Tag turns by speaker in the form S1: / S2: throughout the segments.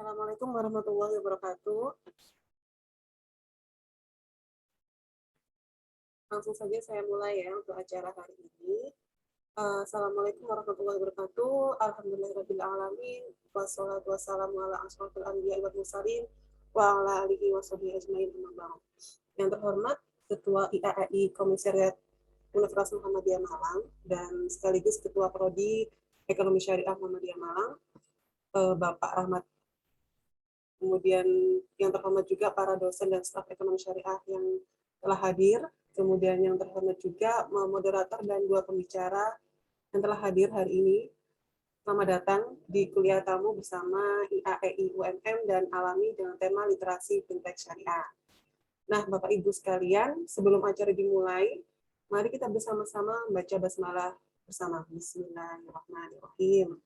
S1: Assalamualaikum warahmatullahi wabarakatuh. Langsung saja saya mulai ya untuk acara hari ini. Assalamualaikum warahmatullahi wabarakatuh. Alhamdulillahirabbil alamin. Wassalatu wassalamu ala asyrofil anbiya'i wal mursalin wa ala alihi washabihi ajmain amma ba'd. Yang terhormat Ketua IAEI Komisariat Universitas Muhammadiyah Malang dan sekaligus Ketua Prodi Ekonomi Syariah Muhammadiyah Malang, Bapak Ahmad. Kemudian yang terhormat juga para dosen dan staf ekonomi syariah yang telah hadir. Kemudian yang terhormat juga moderator dan dua pembicara yang telah hadir hari ini. Selamat datang di kuliah tamu bersama IAEI UMM dan Alami dengan tema literasi fintech syariah. Nah, Bapak Ibu sekalian, sebelum acara dimulai, mari kita bersama-sama membaca basmalah bersama. Bismillahirrahmanirrahim.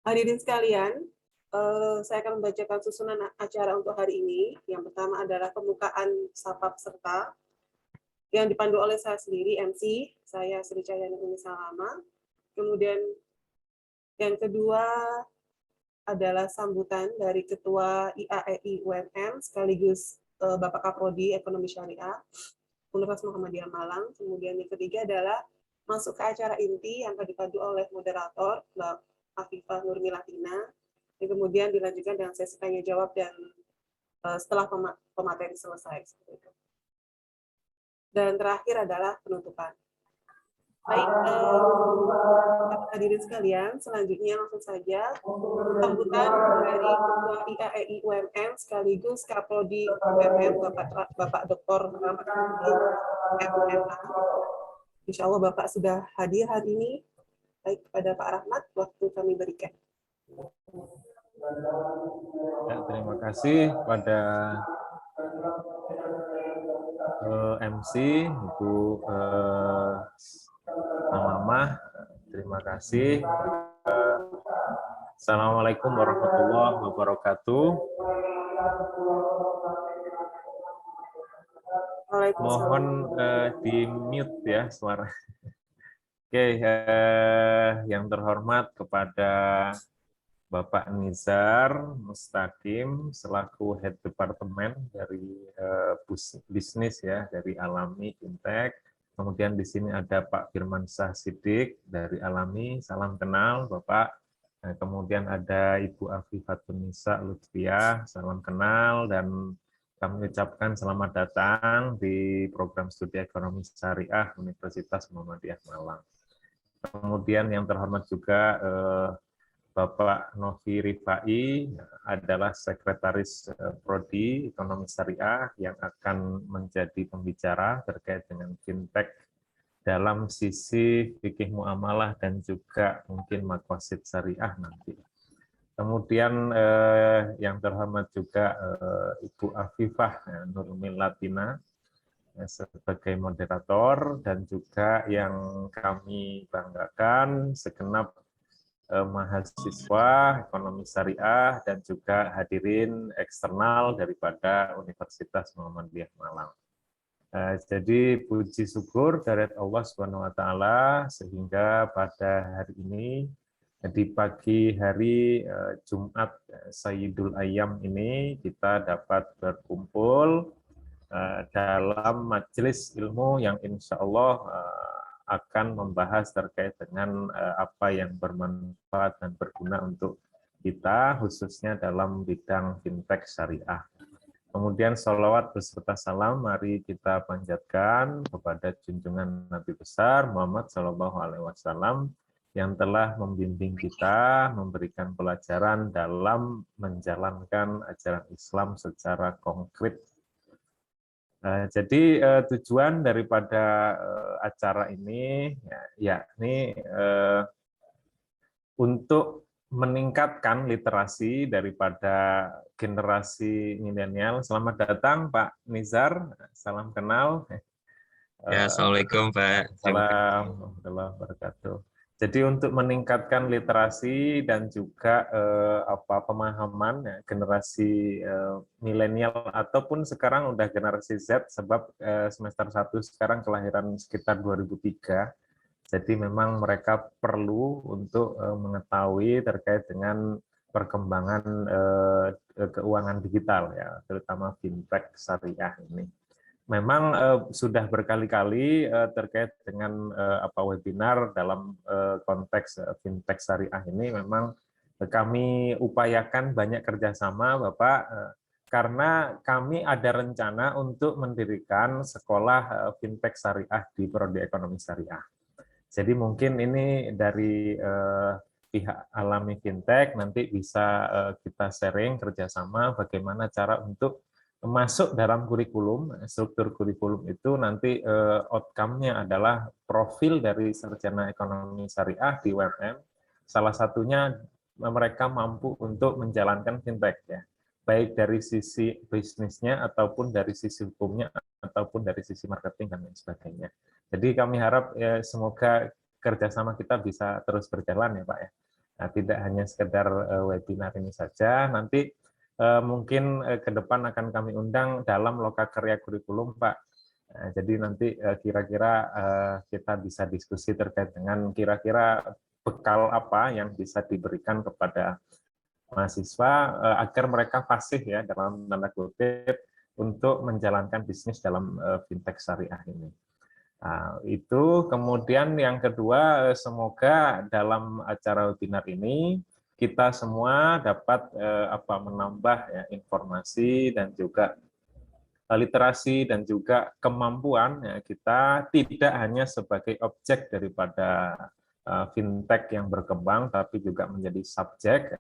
S1: Hadirin sekalian, saya akan membacakan susunan acara untuk hari ini. Yang pertama adalah pembukaan sapa peserta yang dipandu oleh saya sendiri, MC, saya Sri Cahyani Umi Salama. Kemudian yang kedua adalah sambutan dari Ketua IAEI UMM sekaligus Bapak Kaprodi Ekonomi Syariah Universitas Muhammadiyah Malang. Kemudian yang ketiga adalah masuk ke acara inti yang akan dipandu oleh moderator Mbak Afifah Nurmilatina. Dan kemudian dilanjutkan dengan sesi tanya jawab dan setelah pemateri selesai. Dan terakhir adalah penutupan. Baik, hadirin sekalian, selanjutnya langsung saja sambutan dari Ketua IAEI UMM sekaligus Kaprodi UMM Bapak Dr. Rahmat MMA. Insya Allah Bapak sudah hadir hari ini. Baik, kepada Pak Rahmat, waktu kami berikan.
S2: Ya, terima kasih pada MC Ibu Mamah. Terima kasih. Assalamualaikum warahmatullahi wabarakatuh. Mohon di mute ya suara. Oke, yang terhormat kepada Bapak Nizar Mustaqim selaku Head Departemen dari bisnis ya dari Alami Fintech. Kemudian di sini ada Pak Firman Syah Siddiq dari Alami. Salam kenal Bapak. Nah, kemudian ada Ibu Afifatun Nisa Lutfiah. Salam kenal dan kami ucapkan selamat datang di program studi ekonomi syariah Universitas Muhammadiyah Malang. Kemudian yang terhormat juga Bapak Novi Rifai adalah Sekretaris Prodi Ekonomi Syariah yang akan menjadi pembicara terkait dengan fintech dalam sisi fikih muamalah dan juga mungkin maqasid syariah nanti. Kemudian yang terhormat juga Ibu Afifah Nurmilatina sebagai moderator dan juga yang kami banggakan segenap mahasiswa ekonomi syariah dan juga hadirin eksternal daripada Universitas Muhammadiyah Malang. Jadi puji syukur dari Allah Subhanahu wa taala sehingga pada hari ini di pagi hari Jumat Sayyidul Ayyam ini kita dapat berkumpul dalam majelis ilmu yang insya Allah akan membahas terkait dengan apa yang bermanfaat dan berguna untuk kita, khususnya dalam bidang fintech syariah. Kemudian sholawat beserta salam mari kita panjatkan kepada junjungan Nabi besar Muhammad SAW yang telah membimbing kita, memberikan pelajaran dalam menjalankan ajaran Islam secara konkret. Jadi tujuan daripada acara ini yakni untuk meningkatkan literasi daripada generasi milenial. Selamat datang Pak Nizar, salam kenal.
S3: Ya, Assalamualaikum Pak.
S2: Assalamualaikum warahmatullahi wabarakatuh. Jadi untuk meningkatkan literasi dan juga pemahaman ya, generasi milenial ataupun sekarang udah generasi Z sebab semester 1 sekarang kelahiran sekitar 2003. Jadi memang mereka perlu untuk mengetahui terkait dengan perkembangan keuangan digital ya, terutama fintech syariah ini. Memang sudah berkali-kali terkait dengan webinar dalam konteks fintech syariah ini, memang kami upayakan banyak kerjasama, Bapak, karena kami ada rencana untuk mendirikan sekolah fintech syariah di Prodi Ekonomi Syariah. Jadi mungkin ini dari pihak Alami Fintech nanti bisa kita sharing kerjasama bagaimana cara untuk masuk dalam kurikulum. Struktur kurikulum itu nanti outcome-nya adalah profil dari sarjana ekonomi syariah di UMM. Salah satunya mereka mampu untuk menjalankan fintech ya, baik dari sisi bisnisnya ataupun dari sisi hukumnya ataupun dari sisi marketing dan lain sebagainya. Jadi kami harap ya, semoga kerjasama kita bisa terus berjalan ya Pak ya. Nah, tidak hanya sekedar webinar ini saja, nanti mungkin ke depan akan kami undang dalam lokakarya kurikulum, Pak. Nah, jadi nanti kira-kira kita bisa diskusi terkait dengan kira-kira bekal apa yang bisa diberikan kepada mahasiswa agar mereka fasih ya dalam tanda kutip untuk menjalankan bisnis dalam fintech syariah ini. Nah, itu kemudian yang kedua, semoga dalam acara webinar ini kita semua dapat menambah ya, informasi dan juga literasi dan juga kemampuan ya, kita tidak hanya sebagai objek daripada fintech yang berkembang, tapi juga menjadi subjek.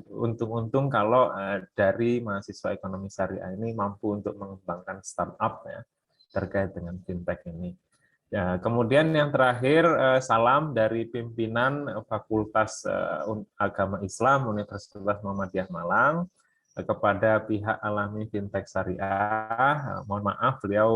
S2: Untung-untung kalau dari mahasiswa ekonomi syariah ini mampu untuk mengembangkan startup ya, terkait dengan fintech ini. Ya, kemudian yang terakhir, salam dari pimpinan Fakultas Agama Islam Universitas Muhammadiyah Malang kepada pihak Alami Fintech Syariah. Mohon maaf, beliau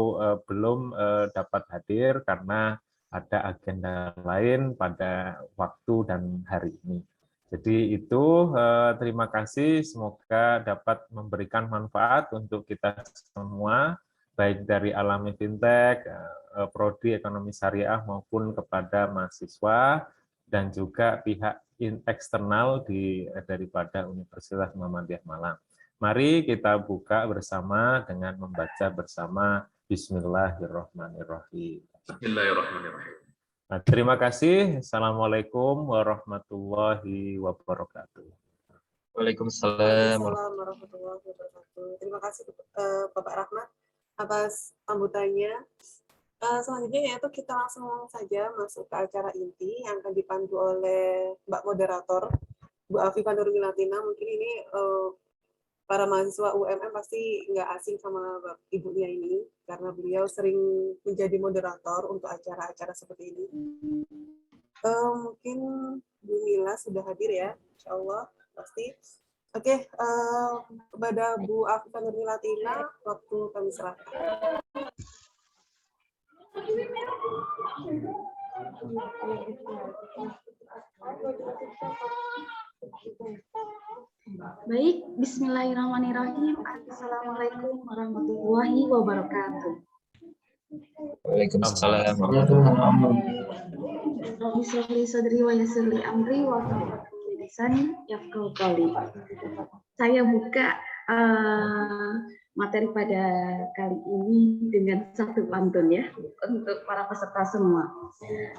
S2: belum dapat hadir karena ada agenda lain pada waktu dan hari ini. Jadi itu, terima kasih, semoga dapat memberikan manfaat untuk kita semua, baik dari Alami Fintech, Prodi Ekonomi Syariah maupun kepada mahasiswa dan juga pihak eksternal daripada Universitas Muhammadiyah Malang. Mari kita buka bersama dengan membaca bersama Bismillahirrahmanirrahim.
S4: Bismillahirrahmanirrahim.
S2: Nah, terima kasih. Assalamualaikum warahmatullahi wabarakatuh.
S3: Waalaikumsalam.
S1: Waalaikumsalam warahmatullahi wabarakatuh. Terima kasih Bapak Rahmat atas sambutannya. Selanjutnya yaitu kita langsung saja masuk ke acara inti yang akan dipandu oleh Mbak Moderator, Bu Afifah Nurmilatina. Mungkin ini para mahasiswa UMM pasti nggak asing sama ibunya ini, karena beliau sering menjadi moderator untuk acara-acara seperti ini. Mungkin Bu Mila sudah hadir ya, insya Allah pasti. Oke, kepada Bu Afifah Nurmilatina, waktu kami serahkan.
S5: Baik, bismillahirrahmanirrahim. Assalamualaikum warahmatullahi wabarakatuh.
S3: Waalaikumsalam.
S5: Rabbi shrahli sadri wa yassir li amri wa hlul 'uqdatam min lisani yafqahu qawli. Saya buka materi pada kali ini dengan satu pantun ya untuk para peserta semua.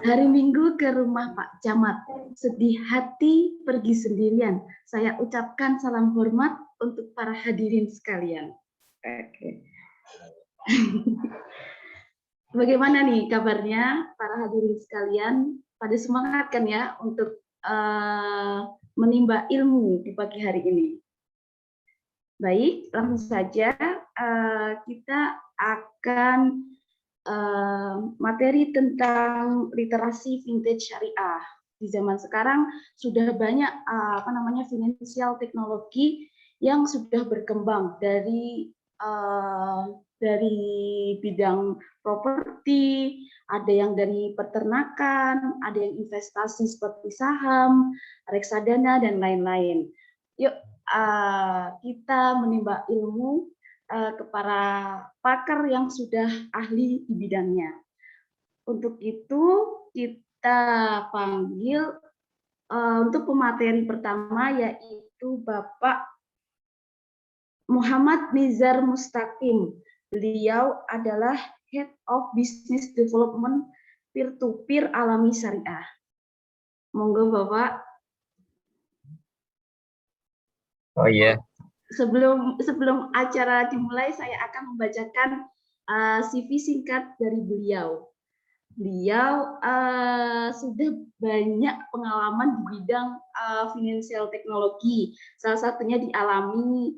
S5: Hari Minggu ke rumah Pak Camat, sedih hati pergi sendirian. Saya ucapkan salam hormat untuk para hadirin sekalian. Oke. Bagaimana nih kabarnya para hadirin sekalian? Pada semangat kan ya untuk menimba ilmu di pagi hari ini. Baik, langsung saja kita akan materi tentang literasi vintage syariah. Di zaman sekarang sudah banyak financial teknologi yang sudah berkembang dari bidang properti, ada yang dari peternakan, ada yang investasi seperti saham, reksadana dan lain-lain. Yuk kita menimba ilmu ke para pakar yang sudah ahli di bidangnya. Untuk itu kita panggil untuk pemateri pertama yaitu yaitu Bapak Muhammad Nizar Mustaqim. Beliau adalah Head of Business Development Peer-to-Peer Alami Syariah. Monggo Bapak.
S3: Oh iya,
S5: Sebelum acara dimulai, saya akan membacakan CV singkat dari beliau. Beliau sudah banyak pengalaman di bidang financial teknologi, salah satunya di Alami.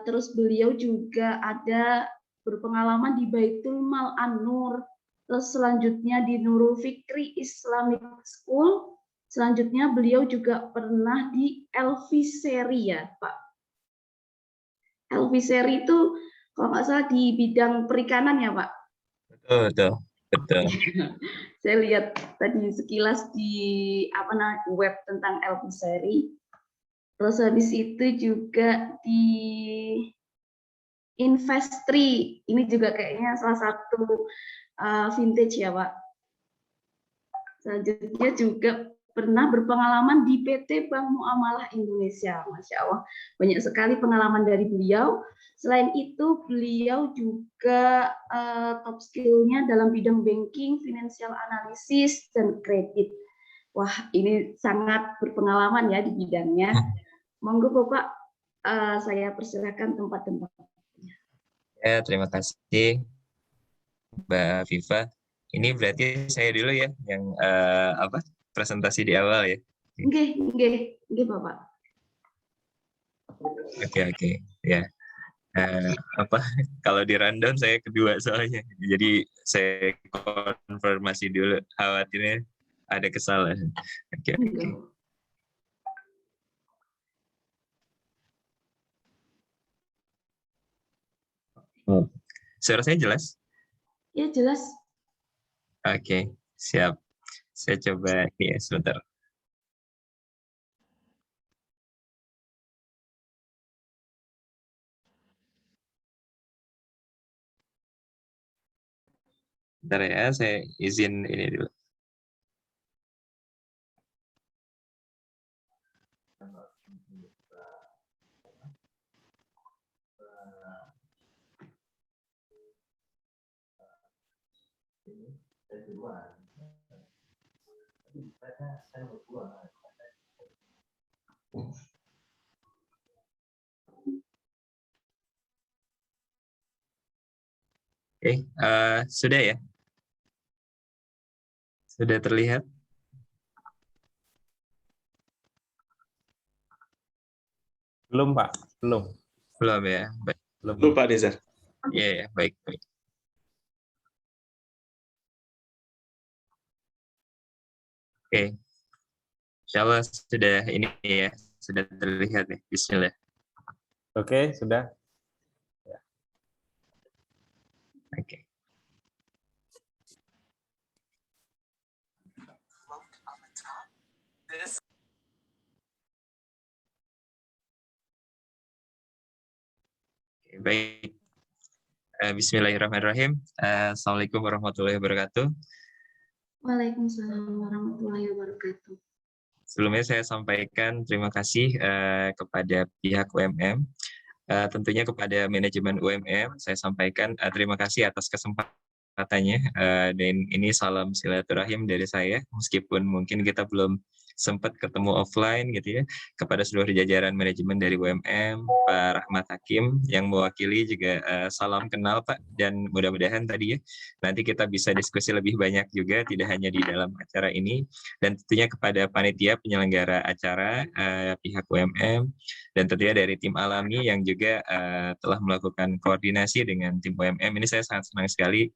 S5: Terus beliau juga ada berpengalaman di Baitul Mal An-Nur, terus selanjutnya di Nurul Fikri Islamic School. Selanjutnya beliau juga pernah di Elviseri ya, Pak. Elviseri itu kalau nggak salah di bidang perikanan ya, Pak.
S3: betul.
S5: Saya lihat tadi sekilas di web tentang Elviseri. Terus habis itu juga di Investri. Ini juga kayaknya salah satu vintage ya, Pak. Selanjutnya juga pernah berpengalaman di PT Bank Muamalah Indonesia. Masya Allah, banyak sekali pengalaman dari beliau. Selain itu, beliau juga top skill-nya dalam bidang banking, financial analysis, dan kredit. Wah, ini sangat berpengalaman ya di bidangnya. Monggo Bapak, saya persilakan tempat-tempat.
S3: Ya, terima kasih Mbak Viva. Ini berarti saya dulu ya yang presentasi di awal ya.
S5: Nggih, Bapak.
S3: Oke. Ya. Kalau di rundown saya kedua soalnya. Jadi saya konfirmasi dulu, khawatirnya ada kesalahan. Oke. Suara saya jelas?
S5: Ya, jelas.
S3: Oke, siap. Saya coba ya sebentar. Bentar ya, saya izin ini dulu. Oke, sudah ya? Sudah terlihat?
S2: Belum, Pak. Belum.
S3: Belum ya? Baik.
S2: Belum, Pak Nizar.
S3: Iya, baik. Oke. Insya Allah sudah ini ya, sudah terlihat nih. Bismillah.
S2: Oke, sudah.
S3: Oke. Baik. Bismillahirrahmanirrahim. Assalamualaikum warahmatullahi wabarakatuh.
S5: Waalaikumsalam warahmatullahi wabarakatuh.
S3: Sebelumnya saya sampaikan terima kasih kepada pihak UMM. Tentunya kepada manajemen UMM, saya sampaikan terima kasih atas kesempatannya. Dan ini salam silaturahim dari saya, meskipun mungkin kita belum sempat ketemu offline gitu ya, kepada seluruh jajaran manajemen dari UMM, Pak Rahmat Hakim yang mewakili juga salam kenal Pak, dan mudah-mudahan tadi ya nanti kita bisa diskusi lebih banyak juga, tidak hanya di dalam acara ini, dan tentunya kepada panitia penyelenggara acara pihak UMM, dan tentunya dari tim Alami yang juga telah melakukan koordinasi dengan tim UMM. Ini saya sangat senang sekali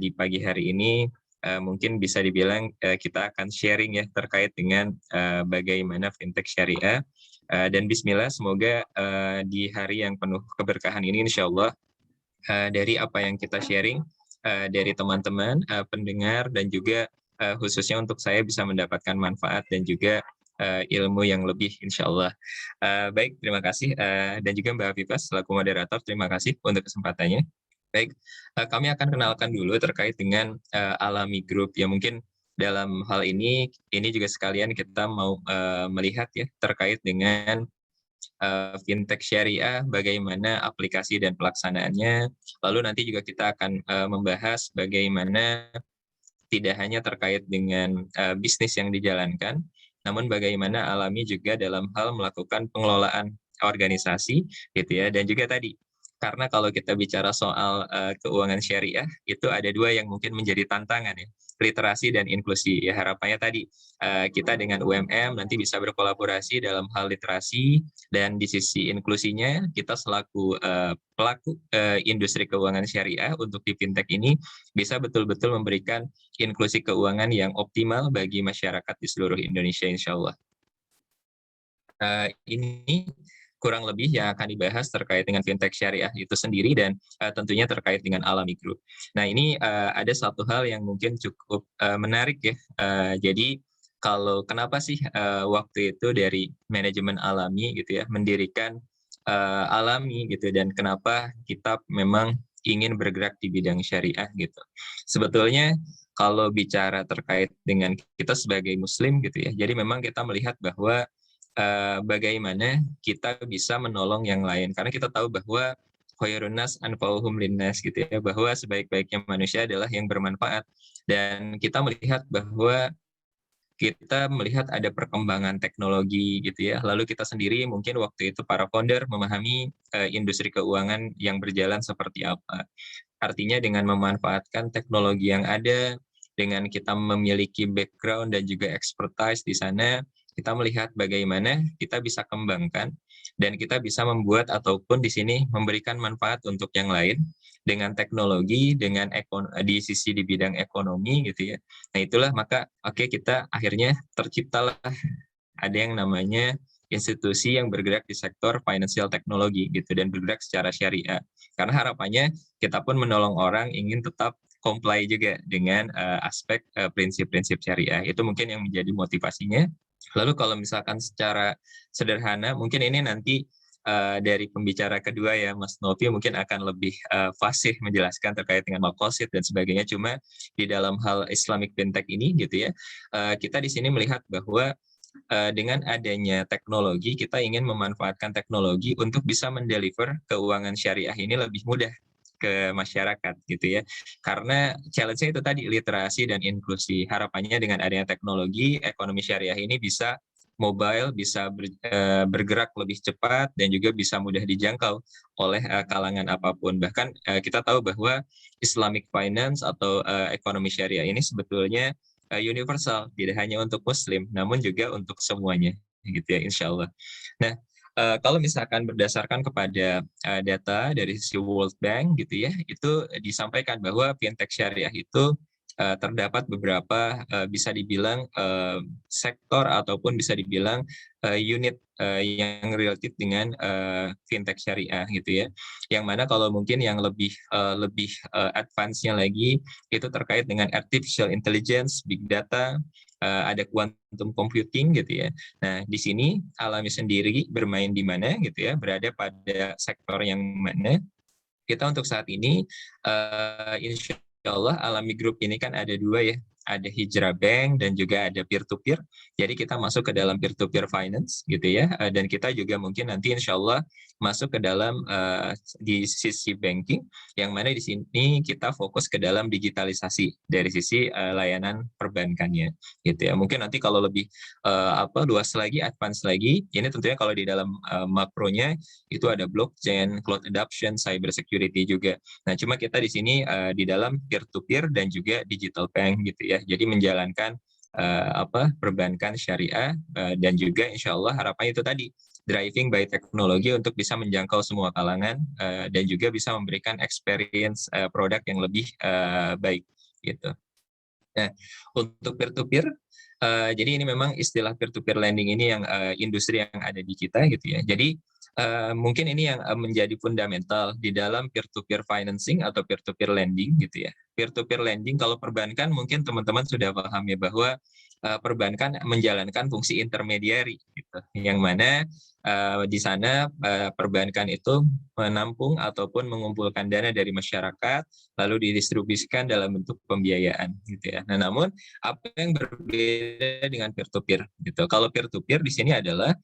S3: di pagi hari ini. Mungkin bisa dibilang kita akan sharing ya terkait dengan bagaimana fintech syariah, dan bismillah semoga di hari yang penuh keberkahan ini insya Allah dari apa yang kita sharing dari teman-teman pendengar dan juga khususnya untuk saya bisa mendapatkan manfaat dan juga ilmu yang lebih insya Allah. Baik, terima kasih dan juga Mbak Afifah selaku moderator, terima kasih untuk kesempatannya. Baik, kami akan kenalkan dulu terkait dengan Alami Group. Ya mungkin dalam hal ini juga sekalian kita mau melihat ya terkait dengan fintech syariah, bagaimana aplikasi dan pelaksanaannya. Lalu nanti juga kita akan membahas bagaimana tidak hanya terkait dengan bisnis yang dijalankan, namun bagaimana alami juga dalam hal melakukan pengelolaan organisasi, gitu ya. Dan juga tadi, karena kalau kita bicara soal keuangan syariah, itu ada dua yang mungkin menjadi tantangan ya, literasi dan inklusi. Ya harapannya tadi kita dengan UMM nanti bisa berkolaborasi dalam hal literasi, dan di sisi inklusinya kita selaku pelaku industri keuangan syariah untuk di fintech ini bisa betul-betul memberikan inklusi keuangan yang optimal bagi masyarakat di seluruh Indonesia, insya Allah. Ini kurang lebih yang akan dibahas terkait dengan fintech syariah itu sendiri, dan tentunya terkait dengan Alami Group. Nah, ini ada satu hal yang mungkin cukup menarik ya. Jadi kalau kenapa sih waktu itu dari manajemen Alami gitu ya mendirikan Alami gitu, dan kenapa kita memang ingin bergerak di bidang syariah gitu. Sebetulnya kalau bicara terkait dengan kita sebagai muslim gitu ya, jadi memang kita melihat bahwa bagaimana kita bisa menolong yang lain, karena kita tahu bahwa khairun nas anfa'uhum linnas gitu ya, bahwa sebaik-baiknya manusia adalah yang bermanfaat. Dan kita melihat bahwa kita melihat ada perkembangan teknologi gitu ya, lalu kita sendiri mungkin waktu itu para founder memahami industri keuangan yang berjalan seperti apa. Artinya dengan memanfaatkan teknologi yang ada, dengan kita memiliki background dan juga expertise di sana, kita melihat bagaimana kita bisa kembangkan dan kita bisa membuat ataupun di sini memberikan manfaat untuk yang lain dengan teknologi, dengan di sisi di bidang ekonomi gitu ya. Nah itulah maka kita akhirnya terciptalah ada yang namanya institusi yang bergerak di sektor financial technology gitu, dan bergerak secara syariah. Karena harapannya kita pun menolong orang ingin tetap comply juga dengan aspek prinsip-prinsip syariah. Itu mungkin yang menjadi motivasinya. Lalu kalau misalkan secara sederhana, mungkin ini nanti dari pembicara kedua ya, Mas Novi mungkin akan lebih fasih menjelaskan terkait dengan maqasid dan sebagainya. Cuma di dalam hal Islamic fintech ini gitu ya, kita di sini melihat bahwa dengan adanya teknologi, kita ingin memanfaatkan teknologi untuk bisa mendeliver keuangan syariah ini lebih mudah ke masyarakat gitu ya. Karena challenge-nya itu tadi literasi dan inklusi. Harapannya dengan adanya teknologi, ekonomi syariah ini bisa mobile, bisa bergerak lebih cepat, dan juga bisa mudah dijangkau oleh kalangan apapun. Bahkan kita tahu bahwa Islamic finance atau ekonomi syariah ini sebetulnya universal, tidak hanya untuk Muslim, namun juga untuk semuanya, gitu ya, insya Allah. Nah, kalau misalkan berdasarkan kepada data dari sisi World Bank, gitu ya, itu disampaikan bahwa fintech syariah itu terdapat beberapa bisa dibilang sektor ataupun bisa dibilang unit yang relatif dengan fintech syariah, gitu ya. Yang mana kalau mungkin yang lebih advance-nya lagi itu terkait dengan artificial intelligence, big data, ada quantum computing gitu ya. Nah, di sini Alami sendiri bermain di mana gitu ya, berada pada sektor yang mana. Kita untuk saat ini insya Allah Alami Group ini kan ada dua ya, ada Hijrah Bank dan juga ada peer-to-peer. Jadi kita masuk ke dalam peer-to-peer finance gitu ya, dan kita juga mungkin nanti insya Allah masuk ke dalam di sisi banking, yang mana di sini kita fokus ke dalam digitalisasi dari sisi layanan perbankannya gitu ya. Mungkin nanti kalau lebih luas lagi, advance lagi, ini tentunya kalau di dalam makronya itu ada blockchain, cloud adoption, cyber security juga. Nah, cuma kita di sini di dalam peer-to-peer dan juga digital bank gitu ya. Jadi menjalankan perbankan syariah dan juga insya Allah harapannya itu tadi driving by teknologi untuk bisa menjangkau semua kalangan dan juga bisa memberikan experience produk yang lebih baik gitu. Nah, untuk peer-to-peer, jadi ini memang istilah peer-to-peer lending ini yang industri yang ada di kita gitu ya. Jadi mungkin ini yang menjadi fundamental di dalam peer-to-peer financing atau peer-to-peer lending gitu ya. Peer-to-peer lending kalau perbankan mungkin teman-teman sudah paham ya, bahwa perbankan menjalankan fungsi intermediari, gitu. Yang mana di sana perbankan itu menampung ataupun mengumpulkan dana dari masyarakat, lalu didistribusikan dalam bentuk pembiayaan, gitu ya. Nah, namun apa yang berbeda dengan peer-to-peer, gitu. Kalau peer-to-peer di sini adalah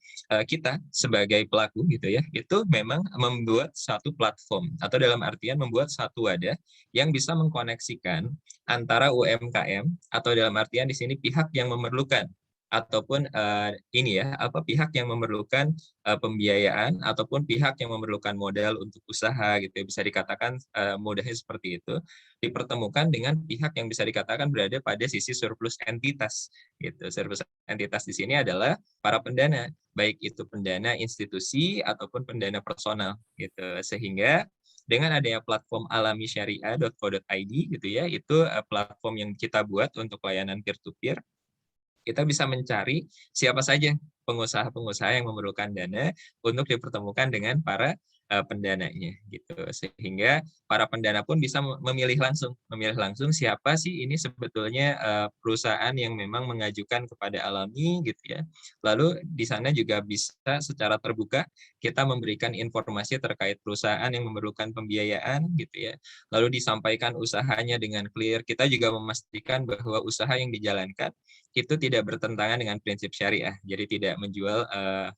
S3: kita sebagai pelaku, gitu ya, itu memang membuat satu platform atau dalam artian membuat satu wadah yang bisa mengkoneksikan antara UMKM atau dalam artian di sini pihak yang memerlukan ataupun pihak yang memerlukan pembiayaan ataupun pihak yang memerlukan modal untuk usaha, gitu ya, bisa dikatakan mudahnya seperti itu, dipertemukan dengan pihak yang bisa dikatakan berada pada sisi surplus entitas, gitu. Surplus entitas di sini adalah para pendana, baik itu pendana institusi ataupun pendana personal, gitu. Sehingga dengan adanya platform alamisyariah.co.id, gitu ya, itu platform yang kita buat untuk layanan peer-to-peer, kita bisa mencari siapa saja pengusaha-pengusaha yang memerlukan dana untuk dipertemukan dengan para pendananya, gitu. Sehingga para pendana pun bisa memilih langsung siapa sih ini sebetulnya perusahaan yang memang mengajukan kepada Alami, gitu ya. Lalu di sana juga bisa secara terbuka kita memberikan informasi terkait perusahaan yang memerlukan pembiayaan, gitu ya. Lalu disampaikan usahanya dengan clear. Kita juga memastikan bahwa usaha yang dijalankan itu tidak bertentangan dengan prinsip syariah. Jadi tidak menjual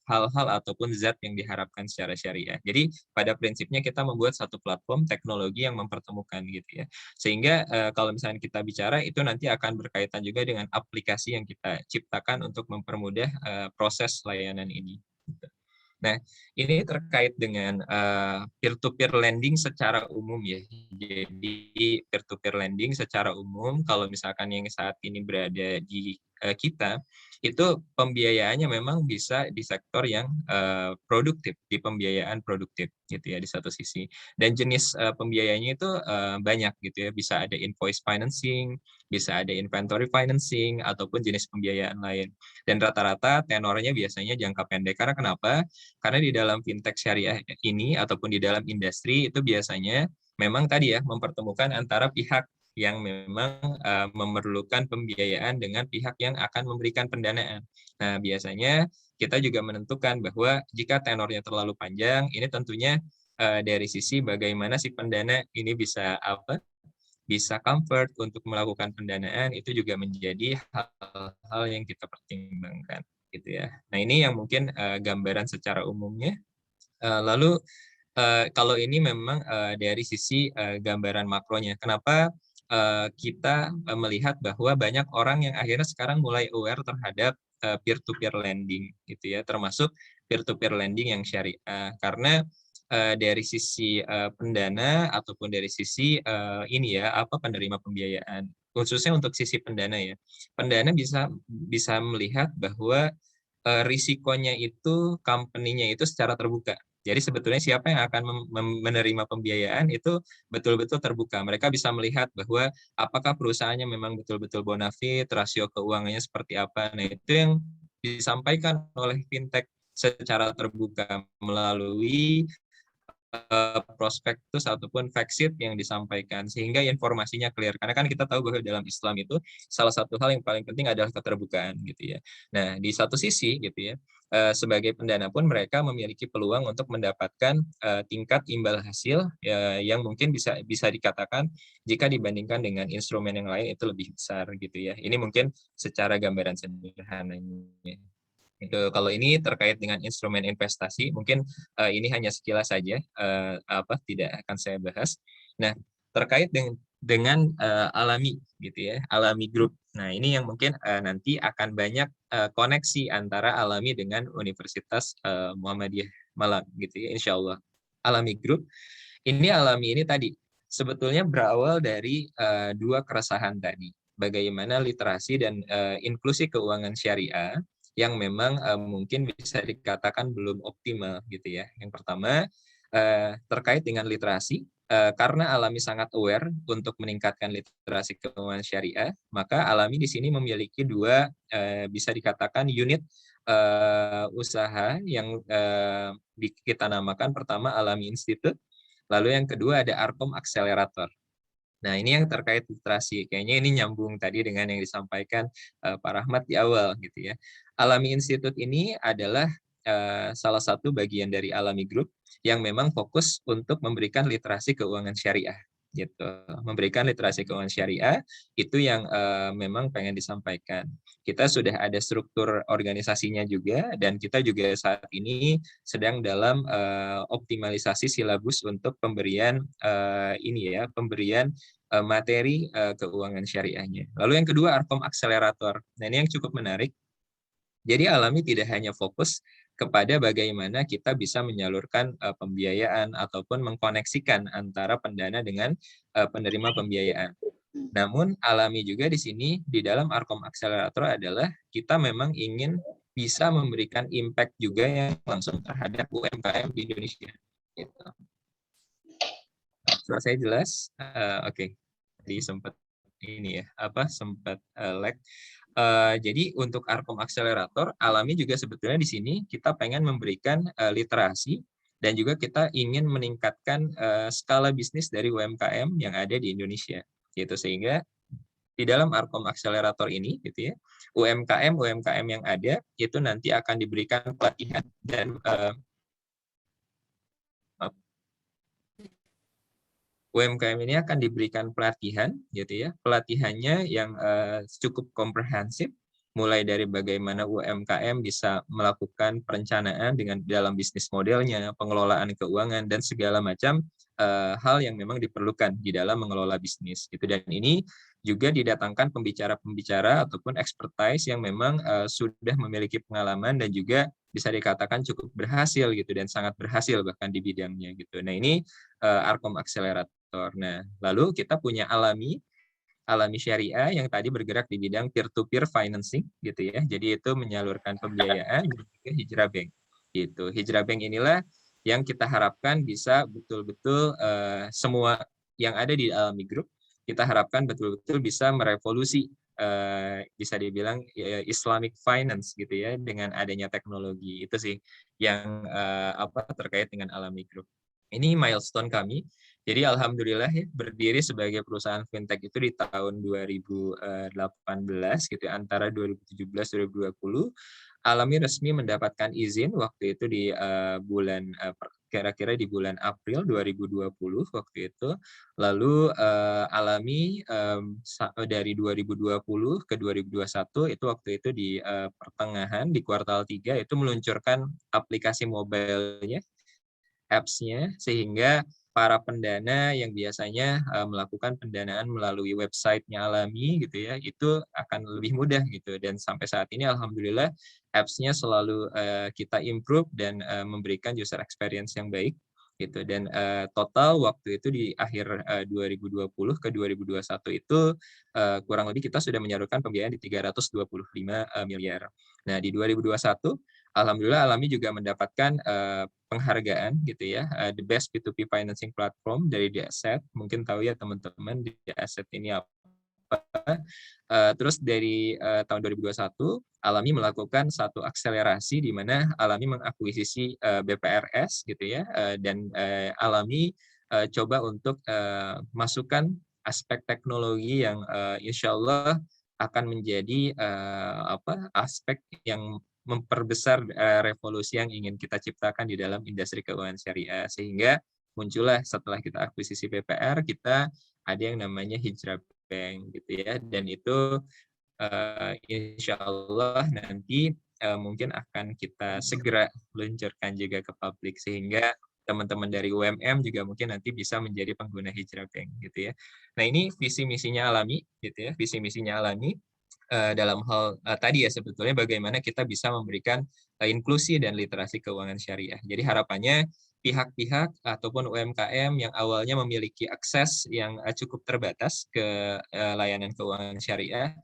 S3: hal-hal ataupun zat yang diharapkan secara syariah. Jadi pada prinsipnya kita membuat satu platform teknologi yang mempertemukan, gitu ya. Sehingga kalau misalnya kita bicara itu nanti akan berkaitan juga dengan aplikasi yang kita ciptakan untuk mempermudah proses layanan ini. Gitu. Nah, ini terkait dengan peer-to-peer lending secara umum ya. Jadi peer-to-peer lending secara umum, kalau misalkan yang saat ini berada di kita, itu pembiayaannya memang bisa di sektor yang produktif, di pembiayaan produktif, gitu ya, di satu sisi. Dan jenis pembiayaannya itu banyak, gitu ya. Bisa ada invoice financing, bisa ada inventory financing, ataupun jenis pembiayaan lain. Dan rata-rata tenornya biasanya jangka pendek. Karena kenapa? Karena di dalam fintech syariah ini ataupun di dalam industri itu biasanya memang tadi ya mempertemukan antara pihak yang memang memerlukan pembiayaan dengan pihak yang akan memberikan pendanaan. Nah, biasanya kita juga menentukan bahwa jika tenornya terlalu panjang, ini tentunya dari sisi bagaimana si pendana ini bisa comfort untuk melakukan pendanaan, itu juga menjadi hal-hal yang kita pertimbangkan, gitu ya. Nah, ini yang mungkin gambaran secara umumnya. Lalu kalau ini memang dari sisi gambaran makronya. Kenapa kita melihat bahwa banyak orang yang akhirnya sekarang mulai aware terhadap peer-to-peer lending, gitu ya, termasuk peer-to-peer lending yang syariah. Karena dari sisi pendana ataupun dari sisi penerima pembiayaan, khususnya untuk sisi pendana ya, pendana bisa melihat bahwa risikonya itu company-nya itu secara terbuka. Jadi sebetulnya siapa yang akan menerima pembiayaan itu betul-betul terbuka. Mereka bisa melihat bahwa apakah perusahaannya memang betul-betul bonafit, rasio keuangannya seperti apa. Nah, itu yang disampaikan oleh fintech secara terbuka melalui prospektus ataupun fact sheet yang disampaikan sehingga informasinya clear, karena kan kita tahu bahwa dalam Islam itu salah satu hal yang paling penting adalah keterbukaan, gitu ya. Nah, di satu sisi gitu ya, sebagai pendana pun mereka memiliki peluang untuk mendapatkan tingkat imbal hasil yang mungkin bisa dikatakan jika dibandingkan dengan instrumen yang lain itu lebih besar, gitu ya. Ini mungkin secara gambaran sederhananya. Itu kalau ini terkait dengan instrumen investasi, mungkin ini hanya sekilas saja, tidak akan saya bahas. Nah, terkait dengan Alami, gitu ya, Alami Group. Nah, ini yang mungkin nanti akan banyak koneksi antara Alami dengan Universitas Muhammadiyah Malang, gitu ya, insya Allah. Alami Group, Alami ini tadi sebetulnya berawal dari dua keresahan tadi. Bagaimana literasi dan inklusi keuangan syariah yang memang mungkin bisa dikatakan belum optimal, gitu ya. Yang pertama terkait dengan literasi, karena Alami sangat aware untuk meningkatkan literasi keuangan syariah, maka Alami di sini memiliki dua bisa dikatakan unit usaha yang kita namakan pertama Alami Institute, lalu yang kedua ada Arkom Accelerator. Nah, ini yang terkait literasi. Kayaknya ini nyambung tadi dengan yang disampaikan Pak Rahmat di awal gitu ya. Alami Institute ini adalah salah satu bagian dari Alami Group yang memang fokus untuk memberikan literasi keuangan syariah gitu. Memberikan literasi keuangan syariah itu yang memang pengen disampaikan. Kita sudah ada struktur organisasinya juga, dan kita juga saat ini sedang dalam optimalisasi silabus untuk pemberian pemberian materi keuangan syariahnya. Lalu yang kedua, Arkom Accelerator. Nah, ini yang cukup menarik. Jadi Alami tidak hanya fokus kepada bagaimana kita bisa menyalurkan pembiayaan ataupun mengkoneksikan antara pendana dengan penerima pembiayaan. Namun Alami juga di sini di dalam Arkom Accelerator adalah kita memang ingin bisa memberikan impact juga yang langsung terhadap UMKM di Indonesia. Gitu. Selesai jelas? Oke. Jadi sempat ini ya, sempat lag. Jadi untuk Arkom Accelerator, Alami juga sebetulnya di sini kita pengen memberikan literasi, dan juga kita ingin meningkatkan skala bisnis dari UMKM yang ada di Indonesia. Gitu, sehingga di dalam Arkom Accelerator ini gitu ya, UMKM yang ada itu nanti akan diberikan pelatihan, dan UMKM ini akan diberikan pelatihan, gitu ya. Pelatihannya yang cukup komprehensif, mulai dari bagaimana UMKM bisa melakukan perencanaan dengan dalam bisnis modelnya, pengelolaan keuangan, dan segala macam hal yang memang diperlukan di dalam mengelola bisnis. Gitu. Dan ini juga didatangkan pembicara-pembicara ataupun expertise yang memang sudah memiliki pengalaman dan juga bisa dikatakan cukup berhasil gitu, dan sangat berhasil bahkan di bidangnya gitu. Nah, ini Arkom Accelerator. Nah, lalu kita punya Alami Syariah yang tadi bergerak di bidang peer-to-peer financing gitu ya. Jadi itu menyalurkan pembiayaan ke Hijrah Bank. Gitu. Hijrah Bank inilah yang kita harapkan bisa betul-betul semua yang ada di Alami Group, kita harapkan betul-betul bisa merevolusi bisa dibilang Islamic finance gitu ya, dengan adanya teknologi. Itu sih yang terkait dengan Alami Group. Ini milestone kami. Jadi alhamdulillah ya, berdiri sebagai perusahaan fintech itu di tahun 2018 gitu ya, antara 2017-2020. Alami resmi mendapatkan izin waktu itu di kira-kira di bulan April 2020 waktu itu. Lalu Alami dari 2020 ke 2021 itu waktu itu di pertengahan di kuartal 3 itu meluncurkan aplikasi mobile-nya, apps-nya, sehingga para pendana yang biasanya melakukan pendanaan melalui website-nya Alami gitu ya, itu akan lebih mudah gitu. Dan sampai saat ini alhamdulillah apps-nya selalu kita improve dan memberikan user experience yang baik gitu. Dan total waktu itu di akhir 2020 ke 2021 itu kurang lebih kita sudah menyalurkan pembiayaan di 325 miliar. Nah, di 2021 alhamdulillah Alami juga mendapatkan penghargaan gitu ya, the best P2P financing platform dari The Asset. Mungkin tahu ya teman-teman The Asset ini apa. Terus dari tahun 2021 Alami melakukan satu akselerasi di mana Alami mengakuisisi BPRS gitu ya, dan Alami coba untuk masukkan aspek teknologi yang insya Allah akan menjadi aspek yang memperbesar revolusi yang ingin kita ciptakan di dalam industri keuangan syariah, sehingga muncullah setelah kita akuisisi BPR, kita ada yang namanya Hijrah Bank gitu ya, dan itu insya Allah nanti mungkin akan kita segera luncurkan juga ke publik, sehingga teman-teman dari UMM juga mungkin nanti bisa menjadi pengguna Hijrah Bank gitu ya. Nah, ini visi misinya Alami gitu ya, visi misinya Alami dalam hal tadi ya, sebetulnya bagaimana kita bisa memberikan inklusi dan literasi keuangan syariah. Jadi harapannya pihak-pihak ataupun UMKM yang awalnya memiliki akses yang cukup terbatas ke layanan keuangan syariah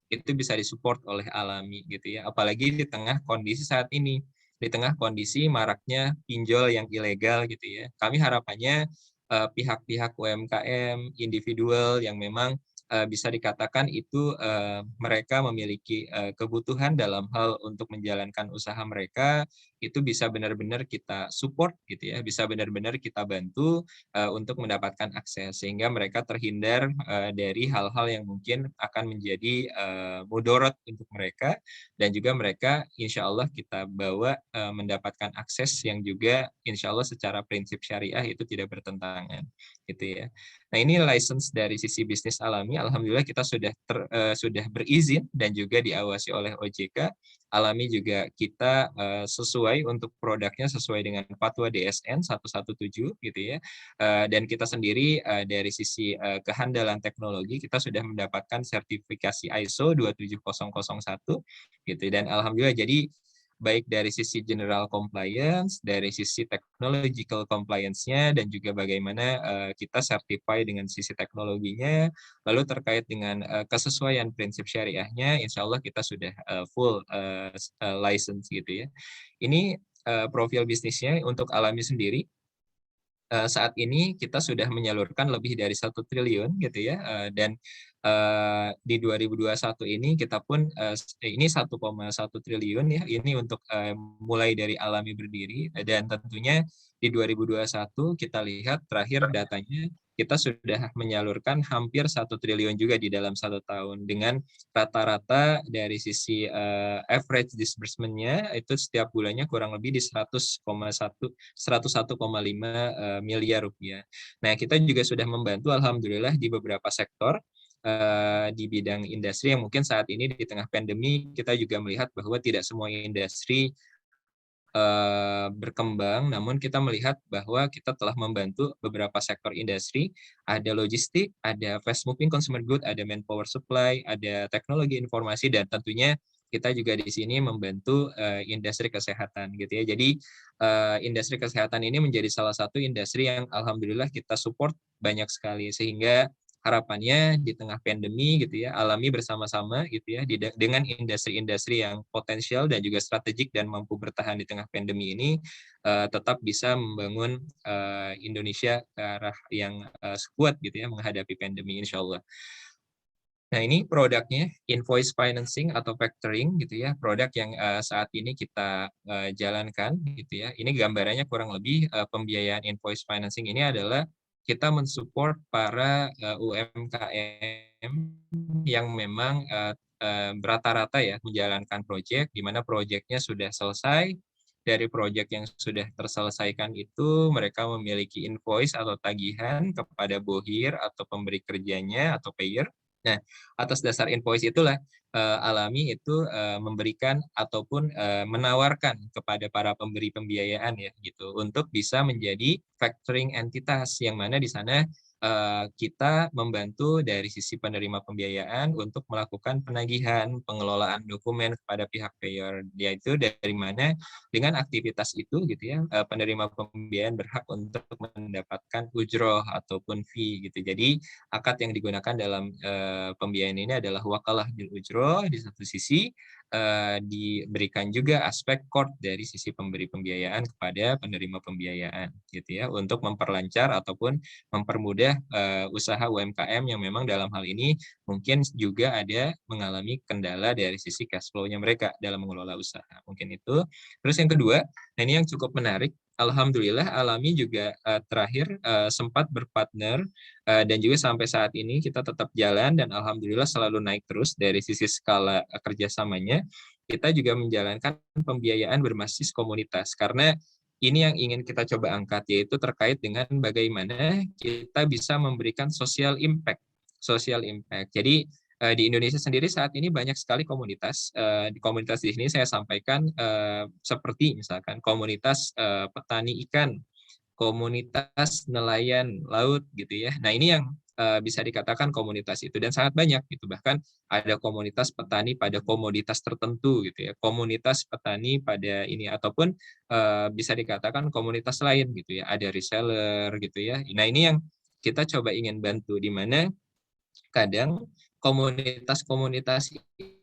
S3: itu bisa disupport oleh Alami gitu ya. Apalagi di tengah kondisi saat ini, di tengah kondisi maraknya pinjol yang ilegal gitu ya. Kami harapannya pihak-pihak UMKM, individual yang memang bisa dikatakan itu mereka memiliki kebutuhan dalam hal untuk menjalankan usaha mereka, itu bisa benar-benar kita support gitu ya, bisa benar-benar kita bantu untuk mendapatkan akses sehingga mereka terhindar dari hal-hal yang mungkin akan menjadi mudarat untuk mereka, dan juga mereka insya Allah kita bawa mendapatkan akses yang juga insya Allah secara prinsip syariah itu tidak bertentangan gitu ya. Nah, ini license dari sisi bisnis alami, alhamdulillah kita sudah berizin dan juga diawasi oleh OJK. Alami juga kita sesuai untuk produknya sesuai dengan fatwa DSN 117 gitu ya. Dan kita sendiri dari sisi kehandalan teknologi kita sudah mendapatkan sertifikasi ISO 27001 gitu, dan alhamdulillah jadi baik dari sisi general compliance, dari sisi technological compliance-nya, dan juga bagaimana kita certify dengan sisi teknologinya, lalu terkait dengan kesesuaian prinsip syariahnya, insya Allah kita sudah full license gitu ya. Ini profil bisnisnya untuk Alami sendiri. Saat ini kita sudah menyalurkan lebih dari 1 triliun gitu ya, dan di 2021 ini kita pun ini 1,1 triliun ya, ini untuk mulai dari Alami berdiri, dan tentunya di 2021 kita lihat terakhir datanya kita sudah menyalurkan hampir 1 triliun juga di dalam 1 tahun, dengan rata-rata dari sisi average disbursement-nya itu setiap bulannya kurang lebih di 101,5 miliar rupiah. Nah, kita juga sudah membantu alhamdulillah di beberapa sektor di bidang industri yang mungkin saat ini di tengah pandemi kita juga melihat bahwa tidak semua industri berkembang, namun kita melihat bahwa kita telah membantu beberapa sektor industri, ada logistik, ada fast moving consumer good, ada manpower supply, ada teknologi informasi, dan tentunya kita juga di sini membantu industri kesehatan gitu ya. Jadi industri kesehatan ini menjadi salah satu industri yang alhamdulillah kita support banyak sekali, sehingga harapannya di tengah pandemi gitu ya, Alami bersama-sama gitu ya dengan industri-industri yang potensial dan juga strategik dan mampu bertahan di tengah pandemi ini tetap bisa membangun Indonesia ke arah yang kuat gitu ya menghadapi pandemi insya Allah. Nah, ini produknya invoice financing atau factoring gitu ya, produk yang saat ini kita jalankan gitu ya. Ini gambarannya kurang lebih pembiayaan invoice financing ini adalah kita mensupport para UMKM yang memang rata-rata ya menjalankan proyek, di mana proyeknya sudah selesai. Dari proyek yang sudah terselesaikan itu mereka memiliki invoice atau tagihan kepada bohir atau pemberi kerjanya atau payer. Nah, atas dasar invoice itulah Alami itu memberikan ataupun menawarkan kepada para pemberi pembiayaan ya gitu untuk bisa menjadi factoring entitas, yang mana di sana kita membantu dari sisi penerima pembiayaan untuk melakukan penagihan, pengelolaan dokumen kepada pihak payer, yaitu dari mana dengan aktivitas itu gitu ya penerima pembiayaan berhak untuk mendapatkan ujroh ataupun fee gitu. Jadi akad yang digunakan dalam pembiayaan ini adalah wakalah bil ujroh di satu sisi, diberikan juga aspek court dari sisi pemberi pembiayaan kepada penerima pembiayaan gitu ya, untuk memperlancar ataupun mempermudah usaha UMKM yang memang dalam hal ini mungkin juga ada mengalami kendala dari sisi cash flow-nya mereka dalam mengelola usaha. Mungkin itu. Terus yang kedua, nah ini yang cukup menarik, alhamdulillah Alami juga terakhir sempat berpartner dan juga sampai saat ini kita tetap jalan dan alhamdulillah selalu naik terus dari sisi skala kerjasamanya. Kita juga menjalankan pembiayaan berbasis komunitas, karena ini yang ingin kita coba angkat, yaitu terkait dengan bagaimana kita bisa memberikan social impact. Social impact. Jadi di Indonesia sendiri saat ini banyak sekali komunitas. Di komunitas di sini saya sampaikan seperti misalkan komunitas petani ikan, komunitas nelayan laut gitu ya. Nah, ini yang bisa dikatakan komunitas itu, dan sangat banyak gitu. Bahkan ada komunitas petani pada komoditas tertentu gitu ya. Komunitas petani pada ini, ataupun bisa dikatakan komunitas lain gitu ya. Ada reseller gitu ya. Nah, ini yang kita coba ingin bantu, di mana kadang komunitas-komunitas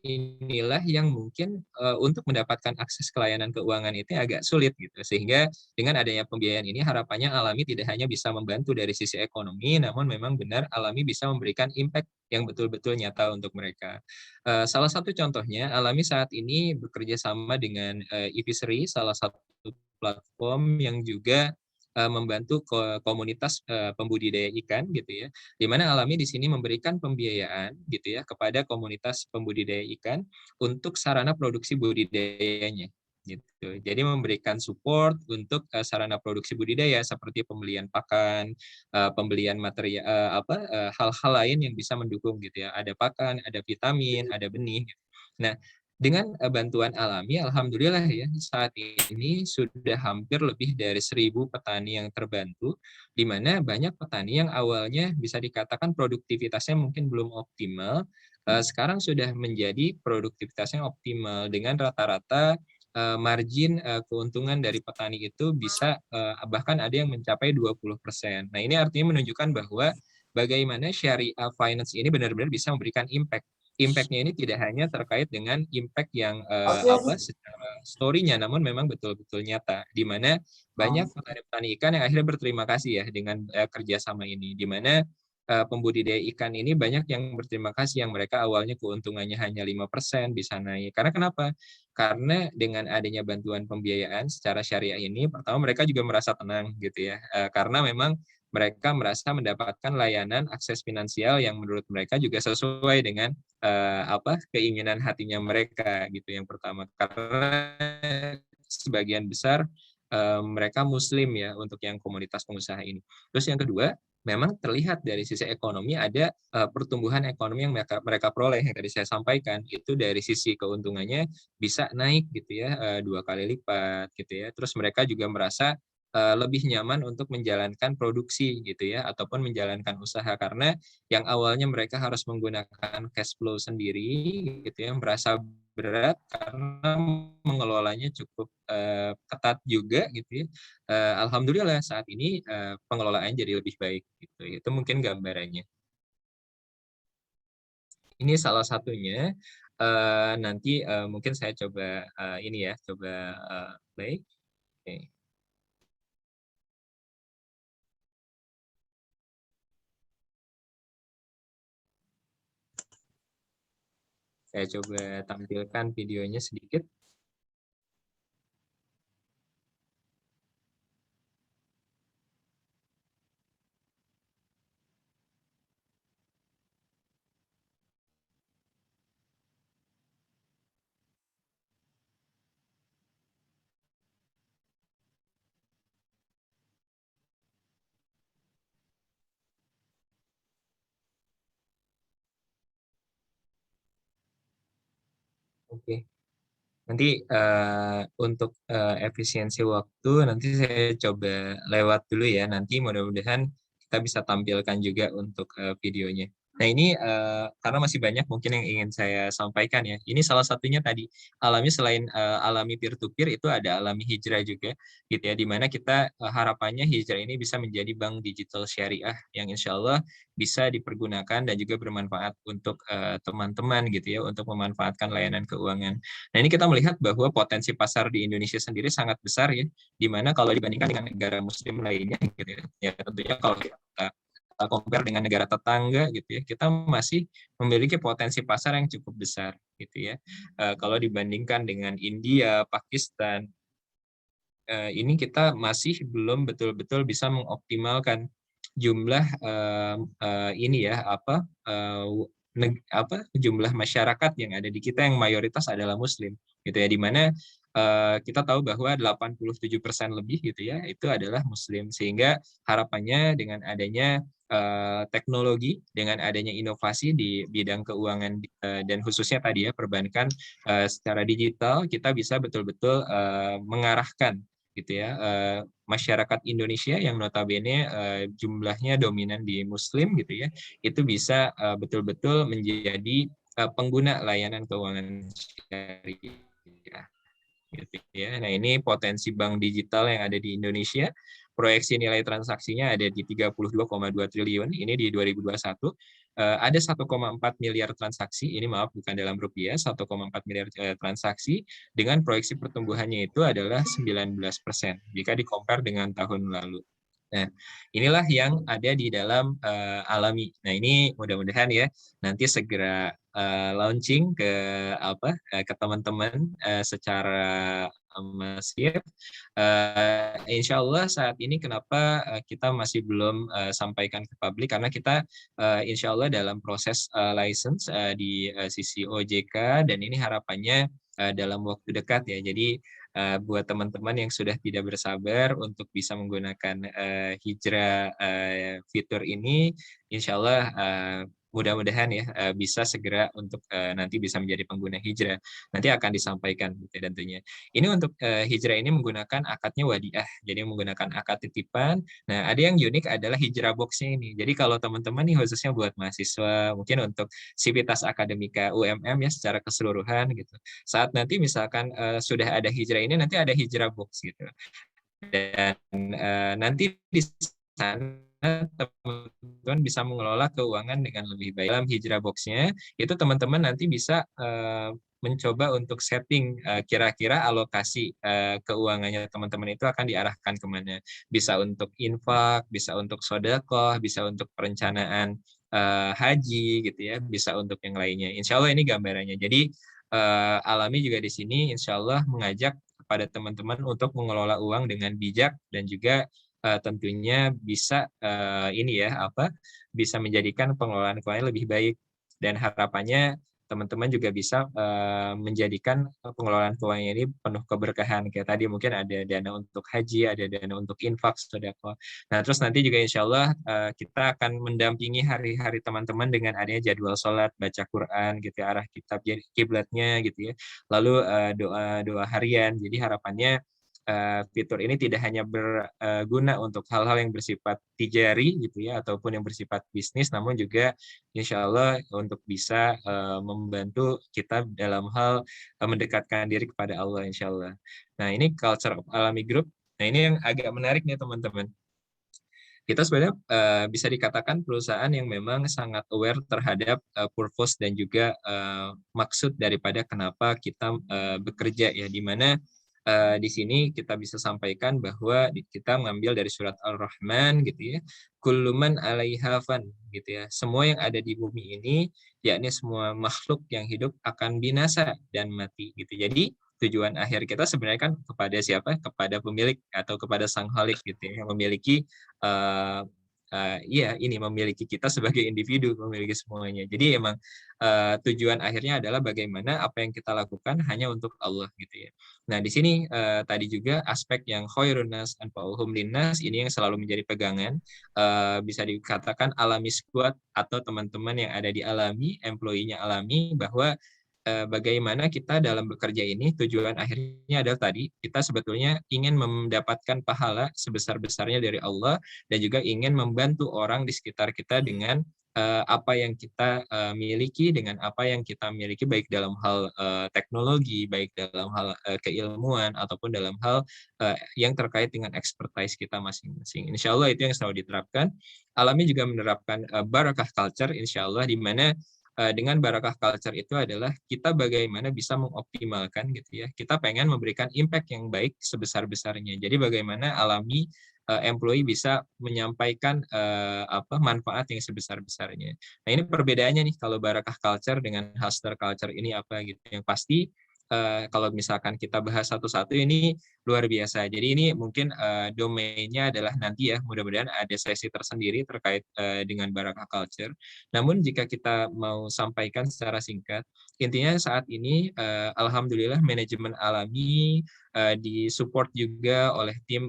S3: inilah yang mungkin untuk mendapatkan akses ke layanan keuangan itu agak sulit gitu. Sehingga dengan adanya pembiayaan ini harapannya Alami tidak hanya bisa membantu dari sisi ekonomi, namun memang benar Alami bisa memberikan impact yang betul-betul nyata untuk mereka. Salah satu contohnya Alami saat ini bekerja sama dengan Iviseri, salah satu platform yang juga membantu komunitas pembudidaya ikan gitu ya, di mana Alami di sini memberikan pembiayaan gitu ya kepada komunitas pembudidaya ikan untuk sarana produksi budidayanya gitu. Jadi memberikan support untuk sarana produksi budidaya seperti pembelian pakan, pembelian material hal-hal lain yang bisa mendukung gitu ya. Ada pakan, ada vitamin, ada benih. Nah, dengan bantuan Alami, alhamdulillah ya saat ini sudah hampir lebih dari 1.000 petani yang terbantu, di mana banyak petani yang awalnya bisa dikatakan produktivitasnya mungkin belum optimal, sekarang sudah menjadi produktivitasnya optimal dengan rata-rata margin keuntungan dari petani itu bisa bahkan ada yang mencapai 20%. Nah, ini artinya menunjukkan bahwa bagaimana syariah finance ini benar-benar bisa memberikan impact. Impact-nya ini tidak hanya terkait dengan impact yang secara story-nya, namun memang betul-betul nyata, di mana banyak petani-petani ikan yang akhirnya berterima kasih ya dengan kerjasama ini, di mana pembudidaya ikan ini banyak yang berterima kasih yang mereka awalnya keuntungannya hanya 5% bisa naik. Karena kenapa? Karena dengan adanya bantuan pembiayaan secara syariah ini, pertama mereka juga merasa tenang gitu ya, karena memang mereka merasa mendapatkan layanan akses finansial yang menurut mereka juga sesuai dengan keinginan hatinya mereka gitu. Yang pertama, karena sebagian besar mereka Muslim ya untuk yang komunitas pengusaha ini. Terus yang kedua, memang terlihat dari sisi ekonomi ada pertumbuhan ekonomi yang mereka peroleh yang tadi saya sampaikan, itu dari sisi keuntungannya bisa naik gitu ya 2 kali lipat gitu ya. Terus mereka juga merasa lebih nyaman untuk menjalankan produksi gitu ya ataupun menjalankan usaha, karena yang awalnya mereka harus menggunakan cash flow sendiri gitu ya, merasa berat karena mengelolanya cukup ketat juga gitu ya. Alhamdulillah saat ini pengelolaannya jadi lebih baik gitu. Itu mungkin gambarannya. Ini salah satunya. Nanti mungkin saya coba ini ya, coba play. Oke. Saya coba tampilkan videonya sedikit. Oke. Nanti untuk efisiensi waktu nanti saya coba lewat dulu ya. Nanti mudah-mudahan kita bisa tampilkan juga untuk videonya. Nah ini karena masih banyak mungkin yang ingin saya sampaikan ya. Ini salah satunya tadi Alami, selain Alami peer-to-peer itu ada Alami Hijrah juga gitu ya. Dimana kita harapannya Hijrah ini bisa menjadi bank digital syariah yang insya Allah bisa dipergunakan dan juga bermanfaat untuk teman-teman gitu ya untuk memanfaatkan layanan keuangan. Nah, ini kita melihat bahwa potensi pasar di Indonesia sendiri sangat besar ya, di mana kalau dibandingkan dengan negara muslim lainnya gitu ya, ya tentunya kalau kita compare dengan negara tetangga gitu ya, kita masih memiliki potensi pasar yang cukup besar gitu ya. Kalau dibandingkan dengan India, Pakistan, ini kita masih belum betul-betul bisa mengoptimalkan jumlah ini ya jumlah masyarakat yang ada di kita yang mayoritas adalah Muslim gitu ya, di mana kita tahu bahwa 87% lebih gitu ya itu adalah Muslim, sehingga harapannya dengan adanya teknologi, dengan adanya inovasi di bidang keuangan dan khususnya tadi ya perbankan secara digital, kita bisa betul-betul mengarahkan gitu ya masyarakat Indonesia yang notabene jumlahnya dominan di Muslim gitu ya, itu bisa betul-betul menjadi pengguna layanan keuangan syariah gitu ya. Nah, ini potensi bank digital yang ada di Indonesia. proyeksi nilai transaksinya ada di 32,2 triliun, ini di 2021. Ada 1,4 miliar transaksi, ini maaf bukan dalam rupiah, 1,4 miliar transaksi, dengan proyeksi pertumbuhannya itu adalah 19% jika di-compare dengan tahun lalu. Nah, inilah yang ada di dalam Alami. Nah, ini mudah-mudahan ya nanti segera launching ke ke teman-teman secara masif. Insya Allah saat ini kenapa kita masih belum sampaikan ke publik, karena kita insya Allah dalam proses license di sisi OJK, dan ini harapannya dalam waktu dekat ya. Jadi buat teman-teman yang sudah tidak bersabar untuk bisa menggunakan hijrah fitur ini, insya Allah mudah-mudahan ya bisa segera untuk nanti bisa menjadi pengguna hijrah. Nanti akan disampaikan gitu tentunya. Ini untuk hijrah ini menggunakan akadnya wadiah, jadi menggunakan akad titipan. Nah, ada yang unik adalah hijrah box-nya ini. Jadi kalau teman-teman nih khususnya buat mahasiswa, mungkin untuk Sivitas Akademika UMM ya secara keseluruhan gitu. Saat nanti misalkan sudah ada hijrah ini, nanti ada hijrah box gitu. Dan nanti di sana teman-teman bisa mengelola keuangan dengan lebih baik. Dalam hijrah box-nya itu teman-teman nanti bisa mencoba untuk setting kira-kira alokasi keuangannya teman-teman itu akan diarahkan kemana. Bisa untuk infak, bisa untuk sedekah, bisa untuk perencanaan haji gitu ya, bisa untuk yang lainnya. Insya Allah ini gambarannya. Jadi Alami juga di sini insya Allah mengajak kepada teman-teman untuk mengelola uang dengan bijak dan juga tentunya bisa bisa menjadikan pengelolaan keuangan lebih baik, dan harapannya teman-teman juga bisa menjadikan pengelolaan keuangan ini penuh keberkahan. Kayak tadi mungkin ada dana untuk haji, ada dana untuk infak, sedekah. Nah, terus nanti juga insya Allah kita akan mendampingi hari-hari teman-teman dengan adanya jadwal sholat, baca Quran, gitu ya, arah kitab kiblatnya, gitu ya. Lalu doa-doa harian. Jadi harapannya fitur ini tidak hanya berguna untuk hal-hal yang bersifat tijari gitu ya, ataupun yang bersifat bisnis, namun juga insya Allah untuk bisa membantu kita dalam hal mendekatkan diri kepada Allah insya Allah. Nah, ini culture of Alami Group. Nah, ini yang agak menarik nih teman-teman. Kita sebenarnya bisa dikatakan perusahaan yang memang sangat aware terhadap purpose dan juga maksud daripada kenapa kita bekerja ya, di mana di sini kita bisa sampaikan bahwa kita mengambil dari surat Al-Rahman gitu ya, kullu man 'alaiha fan gitu ya. Semua yang ada di bumi ini, yakni semua makhluk yang hidup akan binasa dan mati gitu. Jadi tujuan akhir kita sebenarnya kan kepada siapa? Kepada pemilik atau kepada Sang Khalik gitu ya, yang memiliki memiliki kita sebagai individu, memiliki semuanya. Jadi emang tujuan akhirnya adalah bagaimana apa yang kita lakukan hanya untuk Allah gitu ya. Nah, di sini tadi juga aspek yang khairun nas anfa'uhum linnas ini yang selalu menjadi pegangan, bisa dikatakan Alami Squad atau teman-teman yang ada di Alami, employee-nya Alami, bahwa bagaimana kita dalam bekerja ini tujuan akhirnya adalah tadi kita sebetulnya ingin mendapatkan pahala sebesar-besarnya dari Allah, dan juga ingin membantu orang di sekitar kita dengan apa yang kita miliki, dengan apa yang kita miliki baik dalam hal teknologi, baik dalam hal keilmuan, ataupun dalam hal yang terkait dengan expertise kita masing-masing. Insya Allah itu yang selalu diterapkan. Alami juga menerapkan barakah culture, insya Allah, di mana dengan barakah culture itu adalah kita bagaimana bisa mengoptimalkan gitu ya. Kita pengen memberikan impact yang baik sebesar-besarnya. Jadi bagaimana Alami employee bisa menyampaikan manfaat yang sebesar-besarnya. Nah, ini perbedaannya nih kalau barakah culture dengan hustler culture ini apa gitu. Yang pasti kalau misalkan kita bahas satu-satu ini luar biasa. Jadi ini mungkin domainnya adalah nanti ya, mudah-mudahan ada sesi tersendiri terkait dengan barakah culture. Namun jika kita mau sampaikan secara singkat, intinya saat ini alhamdulillah manajemen Alami disupport juga oleh tim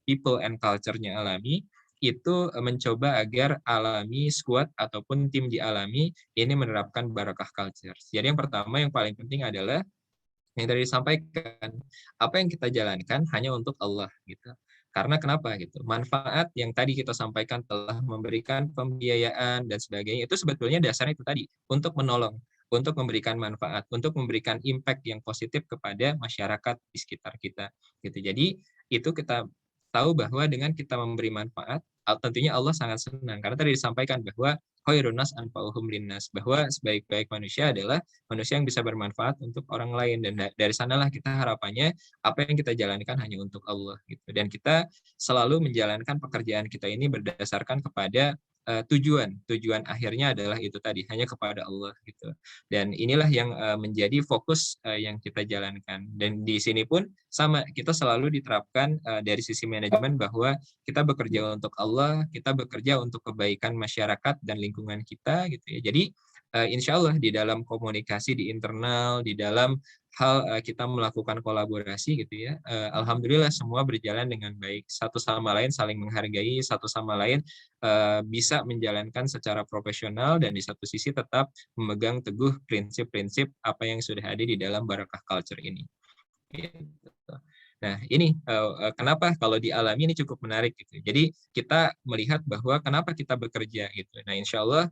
S3: people and culture-nya Alami, itu mencoba agar Alami Squad ataupun tim di Alami ini menerapkan barakah culture. Jadi yang pertama yang paling penting adalah yang tadi disampaikan, apa yang kita jalankan hanya untuk Allah gitu. Karena kenapa gitu? Manfaat yang tadi kita sampaikan telah memberikan pembiayaan dan sebagainya, itu sebetulnya dasarnya itu tadi, untuk menolong, untuk memberikan manfaat, untuk memberikan impact yang positif kepada masyarakat di sekitar kita gitu. Jadi itu kita tahu bahwa dengan kita memberi manfaat, tentunya Allah sangat senang. Karena tadi disampaikan bahwa khairun nas anfa'uhum linnas, bahwa sebaik-baik manusia adalah manusia yang bisa bermanfaat untuk orang lain, dan dari sanalah kita harapannya apa yang kita jalankan hanya untuk Allah gitu. Dan kita selalu menjalankan pekerjaan kita ini berdasarkan kepada tujuan akhirnya adalah itu tadi, hanya kepada Allah gitu. Dan inilah yang menjadi fokus yang kita jalankan. Dan di sini pun sama, kita selalu diterapkan dari sisi manajemen bahwa kita bekerja untuk Allah, kita bekerja untuk kebaikan masyarakat dan lingkungan kita gitu ya. Jadi insya Allah di dalam komunikasi di internal, di dalam hal kita melakukan kolaborasi gitu ya, alhamdulillah semua berjalan dengan baik, satu sama lain saling menghargai, satu sama lain bisa menjalankan secara profesional, dan di satu sisi tetap memegang teguh prinsip-prinsip apa yang sudah ada di dalam Barakah Culture ini. Gitu. Nah, ini kenapa kalau dialami ini cukup menarik gitu. Jadi kita melihat bahwa kenapa kita bekerja gitu. Nah, insya Allah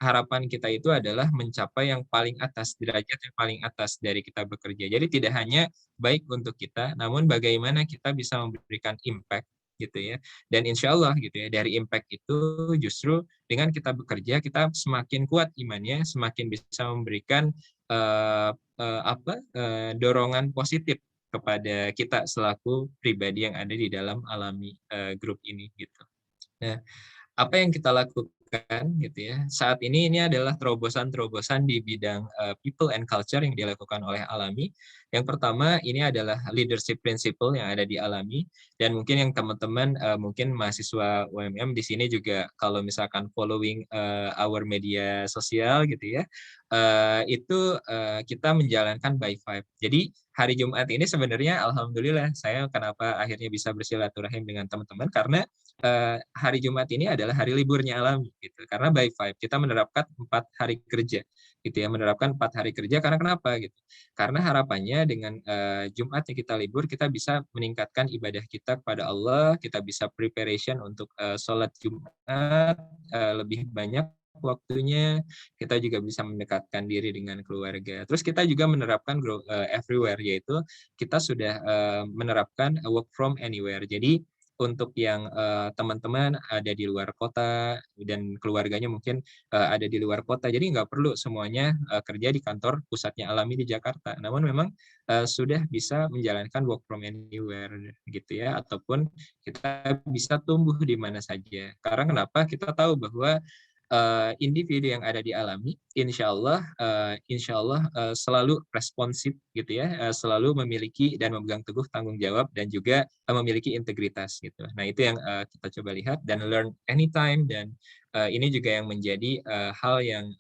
S3: harapan kita itu adalah mencapai yang paling atas, derajat yang paling atas dari kita bekerja. Jadi tidak hanya baik untuk kita, namun bagaimana kita bisa memberikan impact gitu ya. Dan insya Allah gitu ya, dari impact itu justru dengan kita bekerja, kita semakin kuat imannya, semakin bisa memberikan dorongan positif kepada kita selaku pribadi yang ada di dalam alami grup ini gitu. Nah, apa yang kita lakukan gitu ya saat ini adalah terobosan-terobosan di bidang people and culture yang dilakukan oleh Alami. Yang pertama ini adalah leadership principle yang ada di Alami, dan mungkin yang teman-teman mungkin mahasiswa UMM di sini juga kalau misalkan following our media sosial gitu ya, itu kita menjalankan by five. Jadi hari Jumat ini sebenarnya alhamdulillah saya kenapa akhirnya bisa bersilaturahim dengan teman-teman, karena hari Jumat ini adalah hari liburnya Alami gitu. Karena by five kita menerapkan 4 hari kerja gitu ya, menerapkan 4 hari kerja karena kenapa gitu? Karena harapannya dengan Jumatnya kita libur, kita bisa meningkatkan ibadah kita kepada Allah, kita bisa preparation untuk sholat Jumat lebih banyak waktunya, kita juga bisa mendekatkan diri dengan keluarga. Terus kita juga menerapkan everywhere, yaitu kita sudah menerapkan work from anywhere. Jadi untuk yang teman-teman ada di luar kota dan keluarganya mungkin ada di luar kota, jadi nggak perlu semuanya kerja di kantor pusatnya Alami di Jakarta, namun memang sudah bisa menjalankan work from anywhere gitu ya, ataupun kita bisa tumbuh di mana saja. Karena kenapa? Kita tahu bahwa individu yang ada di Alami, insya Allah selalu responsif gitu ya, selalu memiliki dan memegang teguh tanggung jawab dan juga memiliki integritas gitu. Nah itu yang kita coba lihat, dan learn anytime, dan ini juga yang menjadi hal yang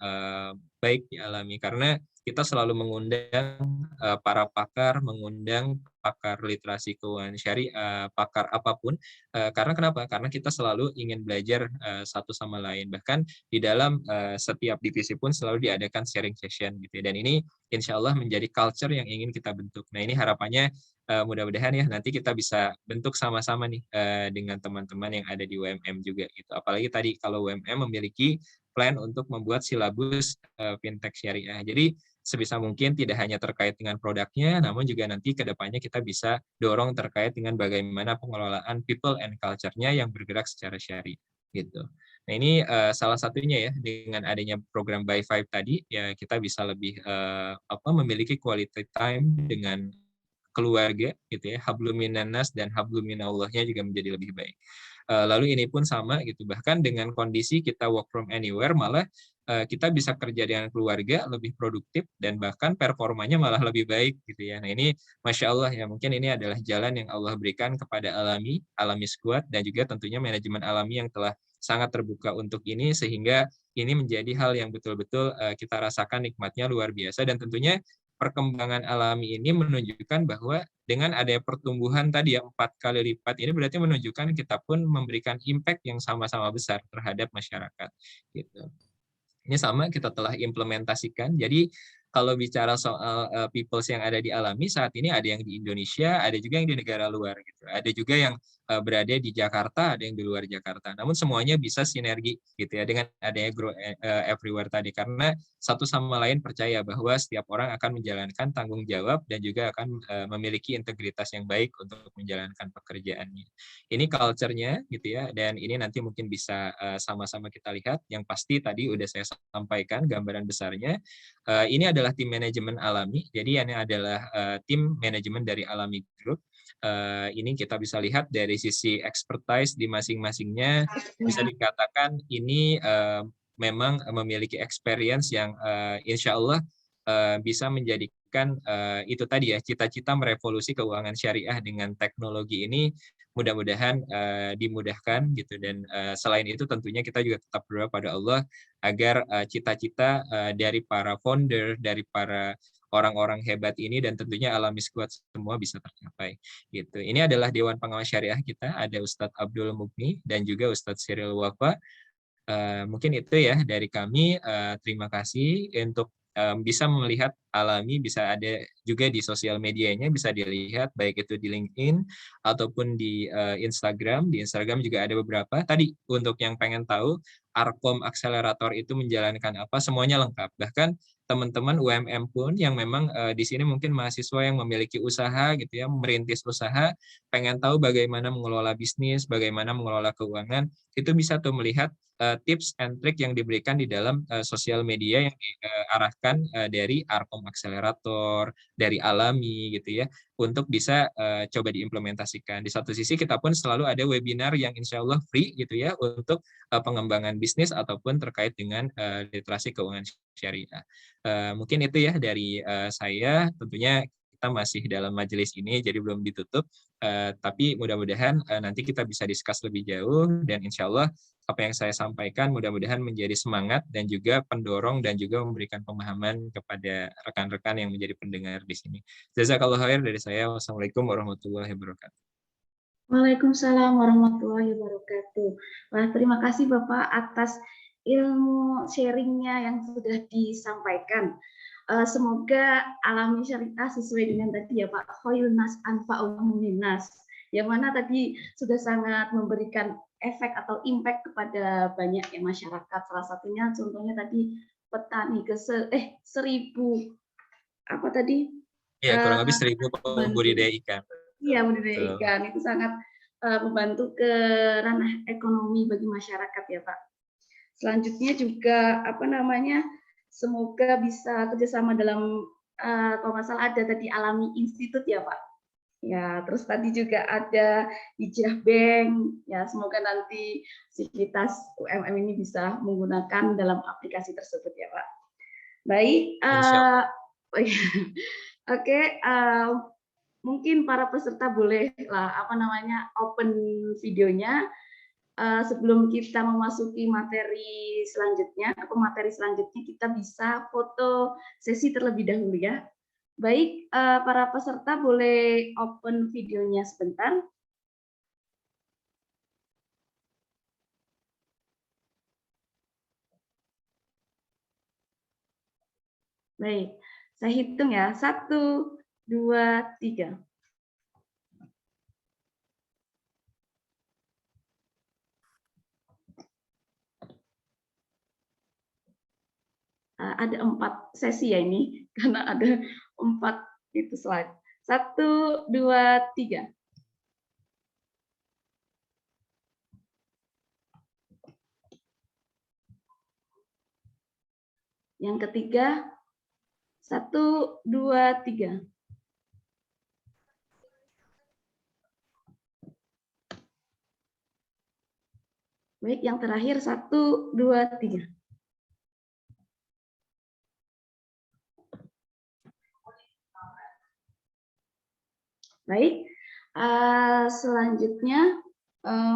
S3: baik di Alami, karena kita selalu mengundang para pakar, mengundang pakar literasi keuangan syariah, pakar apapun. Karena kenapa? Karena kita selalu ingin belajar satu sama lain. Bahkan di dalam setiap divisi pun selalu diadakan sharing session gitu. Dan ini insya Allah menjadi culture yang ingin kita bentuk. Nah ini harapannya mudah-mudahan ya nanti kita bisa bentuk sama-sama nih dengan teman-teman yang ada di UMM juga gitu. Apalagi tadi kalau UMM memiliki plan untuk membuat silabus fintech syariah. Jadi sebisa mungkin tidak hanya terkait dengan produknya, namun juga nanti ke depannya kita bisa dorong terkait dengan bagaimana pengelolaan people and culture-nya yang bergerak secara syariah gitu. Nah ini salah satunya ya, dengan adanya program by five tadi ya kita bisa lebih memiliki quality time dengan keluarga gitu ya, hablum minan nas dan hablum minallahnya juga menjadi lebih baik. Lalu ini pun sama gitu, bahkan dengan kondisi kita work from anywhere malah kita bisa kerja dengan keluarga lebih produktif dan bahkan performanya malah lebih baik gitu ya. Nah ini Masya Allah ya, mungkin ini adalah jalan yang Allah berikan kepada Alami Squad, dan juga tentunya manajemen Alami yang telah sangat terbuka untuk ini, sehingga ini menjadi hal yang betul-betul kita rasakan nikmatnya luar biasa. Dan tentunya perkembangan Alami ini menunjukkan bahwa dengan adanya pertumbuhan tadi yang 4 kali lipat ini berarti menunjukkan kita pun memberikan impact yang sama-sama besar terhadap masyarakat gitu. Ini sama kita telah implementasikan. Jadi kalau bicara soal peoples yang ada di Alami saat ini, ada yang di Indonesia, ada juga yang di negara luar gitu. Ada juga yang berada di Jakarta, ada yang di luar Jakarta. Namun semuanya bisa sinergi gitu ya dengan adanya Grow Everywhere tadi, karena satu sama lain percaya bahwa setiap orang akan menjalankan tanggung jawab dan juga akan memiliki integritas yang baik untuk menjalankan pekerjaannya. Ini culture-nya gitu ya, dan ini nanti mungkin bisa sama-sama kita lihat. Yang pasti tadi udah saya sampaikan gambaran besarnya. Ini adalah tim manajemen Alami. Jadi ini adalah tim manajemen dari Alami Group. Ini kita bisa lihat dari sisi expertise di masing-masingnya, bisa dikatakan ini memang memiliki experience yang insya Allah bisa menjadikan itu tadi ya, cita-cita merevolusi keuangan syariah dengan teknologi ini mudah-mudahan dimudahkan gitu. Dan selain itu tentunya kita juga tetap berdoa pada Allah agar cita-cita dari para founder, dari para orang-orang hebat ini dan tentunya Alami Squad semua bisa tercapai gitu. Ini adalah Dewan Pengawas Syariah kita, ada Ustadz Abdul Mukni dan juga Ustadz Cyril Wafa. Mungkin itu ya dari kami. Terima kasih untuk bisa melihat Alami, bisa ada juga di sosial medianya, bisa dilihat baik itu di LinkedIn ataupun di Instagram. Di Instagram juga ada beberapa. Tadi untuk yang pengen tahu Arkom Accelerator itu menjalankan apa, semuanya lengkap. Bahkan teman-teman UMM pun yang memang di sini mungkin mahasiswa yang memiliki usaha gitu ya, merintis usaha, pengen tahu bagaimana mengelola bisnis, bagaimana mengelola keuangan, itu bisa tuh melihat tips and trick yang diberikan di dalam sosial media yang diarahkan dari Arkom Accelerator, dari Alami gitu ya, untuk bisa coba diimplementasikan. Di satu sisi kita pun selalu ada webinar yang insya Allah free gitu ya, untuk pengembangan bisnis ataupun terkait dengan literasi keuangan syariah. Mungkin itu ya dari saya. Tentunya kita masih dalam majelis ini, jadi belum ditutup. Tapi mudah-mudahan nanti kita bisa discuss lebih jauh, dan insya Allah apa yang saya sampaikan mudah-mudahan menjadi semangat dan juga pendorong dan juga memberikan pemahaman kepada rekan-rekan yang menjadi pendengar di sini. Jazakallah khair dari saya. Wassalamualaikum warahmatullahi wabarakatuh.
S5: Waalaikumsalam warahmatullahi wabarakatuh. Wah, terima kasih Bapak atas ilmu sharingnya yang sudah disampaikan. Semoga Alami Syariah sesuai dengan tadi ya Pak, khairun nas anfa'ul mu'minas, yang mana tadi sudah sangat memberikan efek atau impact kepada banyak ya masyarakat. Salah satunya contohnya tadi petani ke 1000 apa tadi?
S3: Ya, kurang lebih 1000 budidaya ikan.
S5: Iya, budidaya ikan itu sangat membantu ke ranah ekonomi bagi masyarakat ya Pak. Selanjutnya juga apa namanya, semoga bisa kerjasama dalam kalau nggak salah ada tadi Alami Institute ya Pak. Ya, terus tadi juga ada Hijrah Bank. Ya, semoga nanti sivitas UMM ini bisa menggunakan dalam aplikasi tersebut ya Pak. Baik, oke, mungkin para peserta bolehlah apa namanya open videonya sebelum kita memasuki materi selanjutnya. Materi selanjutnya kita bisa foto sesi terlebih dahulu ya. Baik, para peserta boleh open videonya sebentar. Baik, saya hitung ya. 1, 2, 3. Ada 4 sesi ya ini, karena ada 4 itu slide. 1, 2, 3. Yang ketiga, 1, 2, 3. Baik, yang terakhir 1, 2, 3. Baik, selanjutnya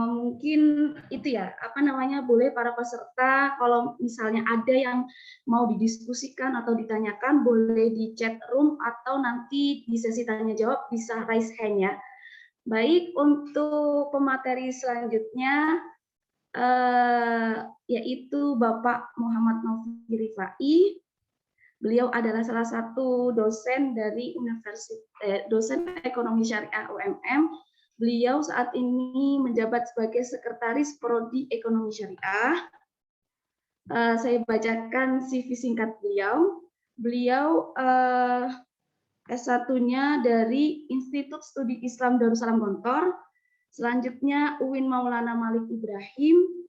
S5: mungkin itu ya, apa namanya, boleh para peserta kalau misalnya ada yang mau didiskusikan atau ditanyakan, boleh di chat room atau nanti di sesi tanya jawab bisa raise hand ya. Baik, untuk pemateri selanjutnya yaitu Bapak Muhammad Novi Rifai. Beliau adalah salah satu dosen dari dosen ekonomi syariah UMM. Beliau saat ini menjabat sebagai Sekretaris Prodi Ekonomi Syariah. Saya bacakan CV singkat beliau. Beliau S1-nya dari Institut Studi Islam Darussalam Gontor, selanjutnya UIN Maulana Malik Ibrahim,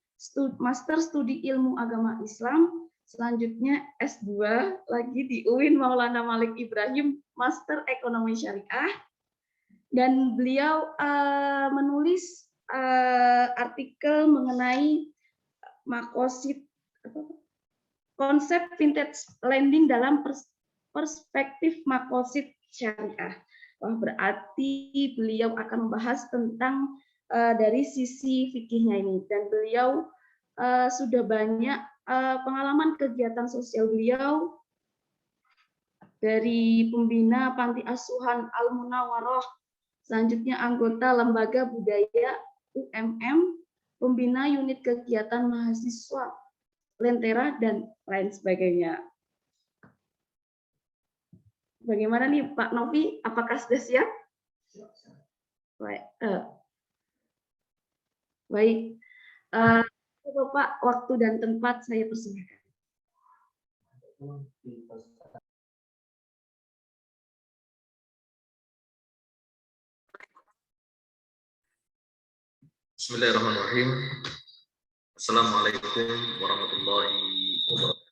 S5: Master Studi Ilmu Agama Islam, selanjutnya S2 lagi di UIN Maulana Malik Ibrahim, Master Ekonomi Syariah, dan beliau menulis artikel mengenai makosid, konsep vintage lending dalam perspektif makosid syariah. Wah, berarti beliau akan membahas tentang dari sisi fikihnya ini, dan beliau sudah banyak pengalaman kegiatan sosial beliau dari pembina Panti Asuhan Al Munawaroh, selanjutnya anggota Lembaga Budaya UMM, pembina unit kegiatan mahasiswa Lentera, dan lain sebagainya. Bagaimana nih Pak Novi, apakah sudah siap? Baik. Bapak, waktu dan tempat saya persilahkan.
S4: Bismillahirrahmanirrahim. Assalamualaikum warahmatullahi wabarakatuh.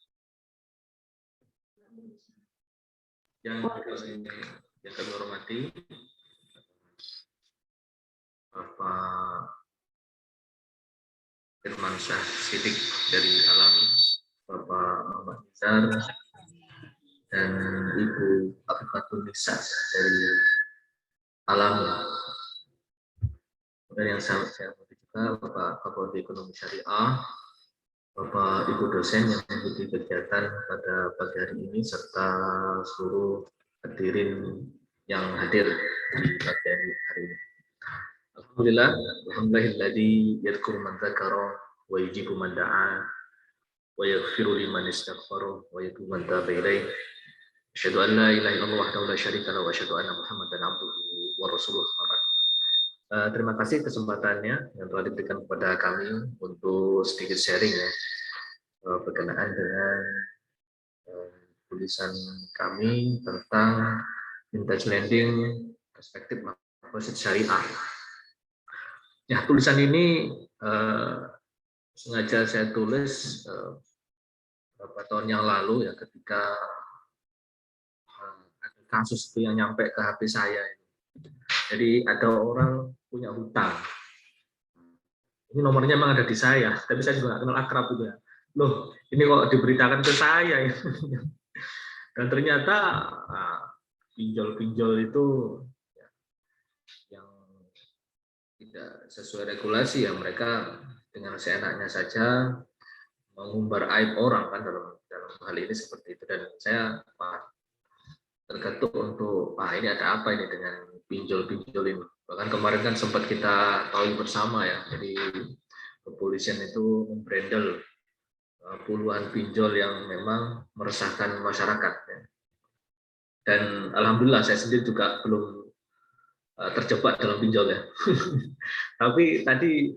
S4: Yang kami hormati Bapak Firmansyah Siddiq dari Alami, Bapak Muhammad Nizar, dan Ibu Afifatul Nisa dari Alami. Dan yang saya hormati juga Bapak Fakultas Ekonomi Syariah, Bapak Ibu dosen yang mengikuti kegiatan pada pagi hari ini, serta seluruh hadirin yang hadir di pagi hari ini. Alhamdulillahilladzi yadhkuru man dzakara wa yujibu man da'a wa yaghfiru liman istaghfara wa yatubu man taba ilaih. Asyhadu an la ilaha illallah wahdahu la syarika lahu wa asyhadu anna Muhammadan abduhu wa rasuluh. Terima kasih kesempatannya yang telah diberikan kepada kami untuk sedikit sharing ya, berkenaan dengan tulisan kami tentang vintage lending perspektif makosid syariah. Ya, tulisan ini sengaja saya tulis beberapa tahun yang lalu ya, ketika ada kasus itu yang nyampe ke HP saya. Jadi ada orang punya hutang. Ini nomornya memang ada di saya, tapi saya juga nggak kenal akrab gitu ya. Loh, ini kok diberitakan ke saya ya. Dan ternyata pinjol-pinjol itu ya, yang tidak sesuai regulasi ya, mereka dengan seenaknya saja mengumbar aib orang kan dalam hal ini seperti itu. Dan saya tergetuk untuk ini ada apa ini dengan pinjol-pinjol ini. Bahkan kemarin kan sempat kita tahu bersama ya, jadi kepolisian itu membrandel puluhan pinjol yang memang meresahkan masyarakat ya. Dan alhamdulillah saya sendiri juga belum terjebak dalam pinjol ya. Tapi tadi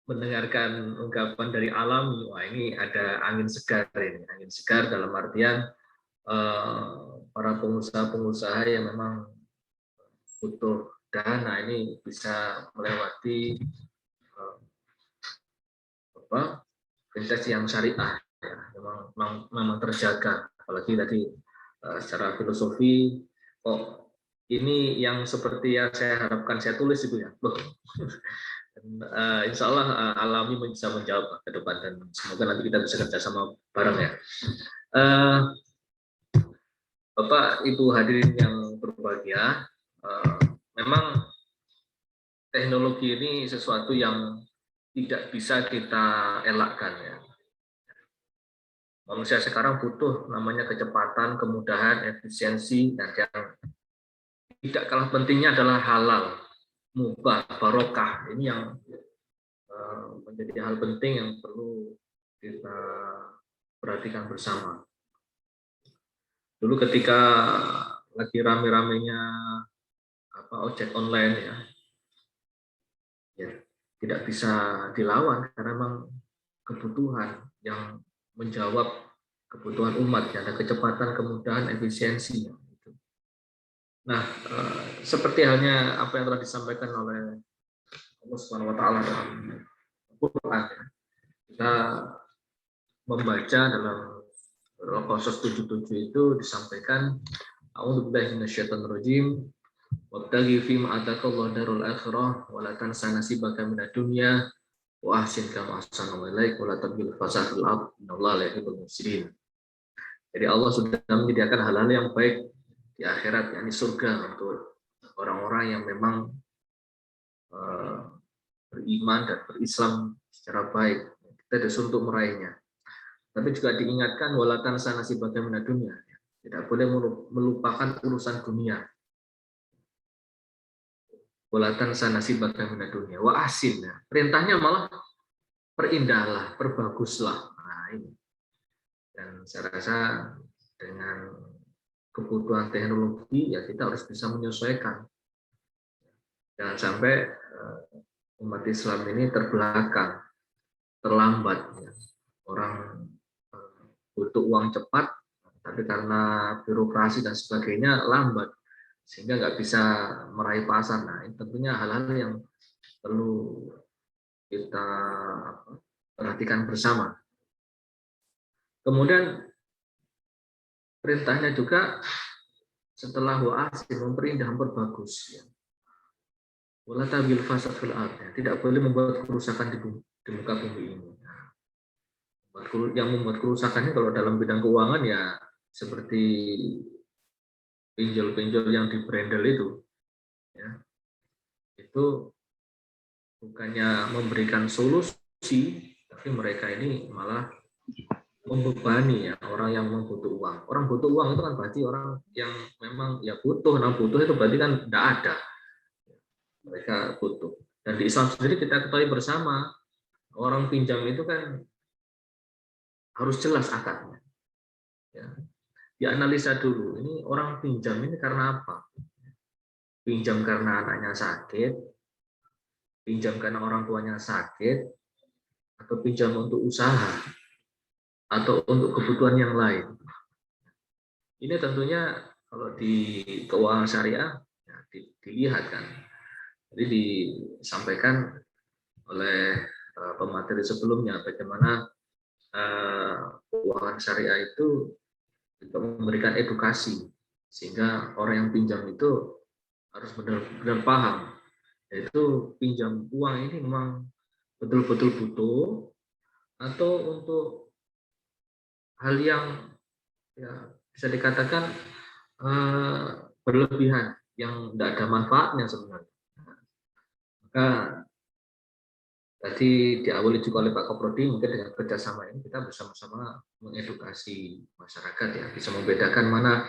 S4: mendengarkan ungkapan dari Alami, wah ini ada angin segar ini, angin segar dalam artian para pengusaha-pengusaha yang memang butuh dana ini bisa melewati vintage yang syariah ya, memang terjaga. Apalagi tadi secara filosofi kok ini yang seperti yang saya harapkan saya tulis itu ya. Loh. Dan, insya Allah Alami bisa menjawab ke depan, dan semoga nanti kita bisa kerjasama bareng ya. Bapak Ibu hadirin yang berbahagia, memang teknologi ini sesuatu yang tidak bisa kita elakkan ya. Manusia sekarang butuh namanya kecepatan, kemudahan, efisiensi, dan yang tidak kalah pentingnya adalah halal, mubah, barokah. Ini yang menjadi hal penting yang perlu kita perhatikan bersama. Dulu ketika lagi rame-ramenya ojek online ya tidak bisa dilawan karena memang kebutuhan yang menjawab kebutuhan umat, ya, ada kecepatan, kemudahan, efisiensi. Nah, seperti halnya apa yang telah disampaikan oleh Allah Subhanahu wa taala dalam Al-Qur'an, kita membaca dalam Qasas 77 itu disampaikan a'udzubillahi minasyaitonirrajim wabtaghi fima ataqallahu darul akhirah wa la tansa nasibaka minad dunya wa ahsin kama ahsana ilaik wa la tabghil fasad fil ard innallaha la yuhibbul mufsidin. Jadi Allah sudah menyediakan hal-hal yang baik di akhirat, yakni surga untuk orang-orang yang memang beriman dan berislam secara baik. Kita disuruh untuk meraihnya. Tapi juga diingatkan walatan sanasi bagaimana dunia. Tidak boleh melupakan urusan dunia. Walatan sanasi bagaimana dunia. Wa ahsin. Perintahnya malah perindahlah, perbaguslah. Nah, ini. Dan saya rasa dengan kebutuhan teknologi ya kita harus bisa menyesuaikan. Jangan sampai umat Islam ini terbelakang, terlambat. Ya. Orang butuh uang cepat, tapi karena birokrasi dan sebagainya lambat, sehingga nggak bisa meraih pasar. Nah, ini tentunya hal-hal yang perlu kita perhatikan bersama. Kemudian perintahnya juga setelah wa'asin memperindah, memperbagus. Ya. Wala tabil fasad fil ard, tidak boleh membuat kerusakan di muka bumi ini. Yang membuat kerusakannya kalau dalam bidang keuangan ya seperti pinjol-pinjol yang di Brandel itu, ya, itu bukannya memberikan solusi, tapi mereka ini malah membebani ya orang yang membutuh uang. Orang butuh uang itu kan berarti orang yang memang ya butuh. Nah, butuh itu berarti kan tidak ada. Mereka butuh. Dan di Islam sendiri kita ketahui bersama, orang pinjam itu kan harus jelas akadnya. Ya. Dianalisa dulu, ini orang pinjam ini karena apa? Pinjam karena anaknya sakit, pinjam karena orang tuanya sakit, atau pinjam untuk usaha, atau untuk kebutuhan yang lain. Ini tentunya kalau di keuangan syariah ya, dilihat kan. Jadi disampaikan oleh pemateri sebelumnya bagaimana keuangan syariah itu juga memberikan edukasi sehingga orang yang pinjam itu harus benar-benar paham, yaitu pinjam uang ini memang betul-betul butuh atau untuk hal yang ya, bisa dikatakan berlebihan yang tidak ada manfaatnya sebenarnya. Maka tadi diawali juga oleh Pak Koprodi, mungkin dengan kerjasama ini kita bersama-sama mengedukasi masyarakat ya, bisa membedakan mana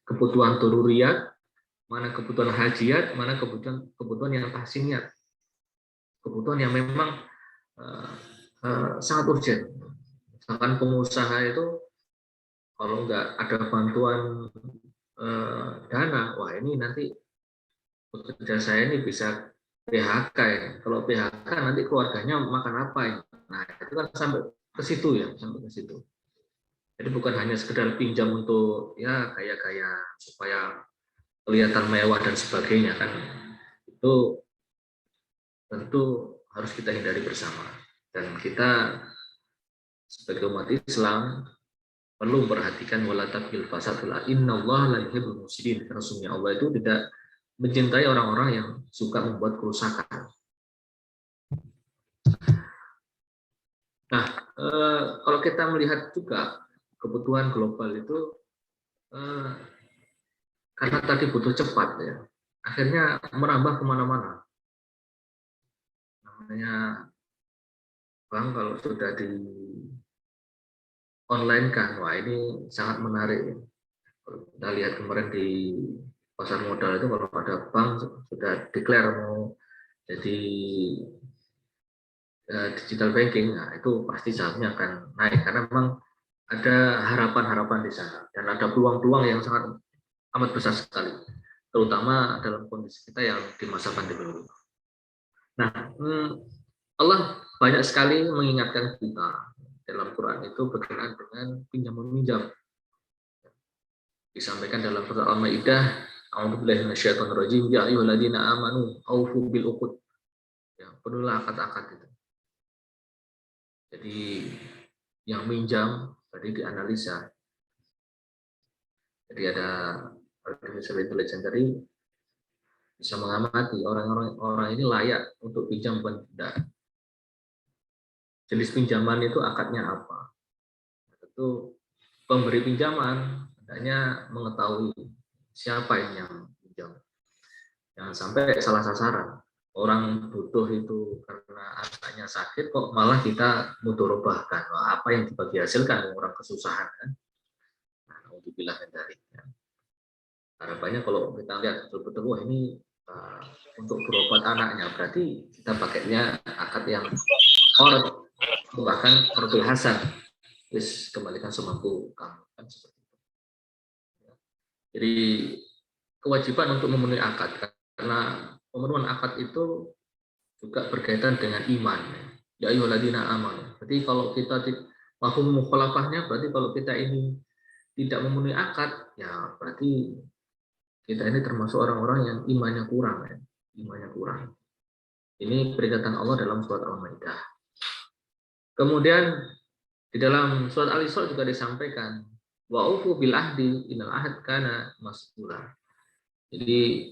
S4: kebutuhan daruriyat, mana kebutuhan hajiat, mana kebutuhan yang tahsiniyat, kebutuhan yang memang sangat urgent. Misalkan pengusaha itu kalau nggak ada bantuan dana, wah ini nanti pekerja saya ini bisa PHK ya. Kalau PHK nanti keluarganya makan apa ya? Nah itu kan sampai ke situ ya, sampai ke situ. Jadi bukan hanya sekedar pinjam untuk ya gaya-gaya supaya kelihatan mewah dan sebagainya kan. Itu tentu harus kita hindari bersama. Dan kita sebagai umat Islam perlu memperhatikan wala tabil fasad fil ard innallaha la yuhibbul mufsidin. Karena sesungguhnya Allah itu tidak mencintai orang-orang yang suka membuat kerusakan. Nah, kalau kita melihat juga kebutuhan global itu karena tadi butuh cepat ya, akhirnya merambah kemana-mana. Namanya bang kalau sudah di online kan, wah ini sangat menarik. Ya. Kita lihat kemarin di pasar modal itu kalau ada bank sudah declare mau jadi digital banking, nah itu pasti sahamnya akan naik karena memang ada harapan-harapan di sana dan ada peluang-peluang yang sangat amat besar sekali. terutama dalam kondisi kita yang di masa pandemi ini. Nah, Allah banyak sekali mengingatkan kita dalam Quran itu berkenaan dengan pinjam meminjam. Disampaikan dalam surat Al-Maidah, A'udzubillahi minasyaitonir rajim, ya ayyuhalladzina amanu aufu bil uqud. Ya, penuhilah akad-akad itu. Jadi yang minjam tadi dianalisa. Jadi ada artificial intelligence tadi bisa mengamati orang ini layak untuk pinjam bukan tidak. Jenis pinjaman itu akadnya apa? Tentu pemberi pinjaman hendaknya mengetahui siapa ini yang pinjam. Jangan sampai salah sasaran. Orang butuh itu karena anaknya sakit kok malah kita mudorobahkan. Apa yang dibagi hasilkan orang kesusahan kan? Nah, untuk bilang dari harapannya kalau kita lihat betul-betul wah ini untuk berobat anaknya berarti kita pakainya akad yang orang bahkan Qardul Hasan, wis kembalikan semampu kamu kan seperti itu. Jadi kewajiban untuk memenuhi akad karena pemenuhan akad itu juga berkaitan dengan iman. Ya ayyuhalladzina amanu. Berarti kalau kita mafhum mukhalafahnya berarti kalau kita ini tidak memenuhi akad ya berarti kita ini termasuk orang-orang yang imannya kurang ya. Imannya kurang. Ini peringatan Allah dalam surat Al-Maidah. Kemudian di dalam surat Al-Isra juga disampaikan wa'ufu bil ahdi innal ahd kana mas'ula. Jadi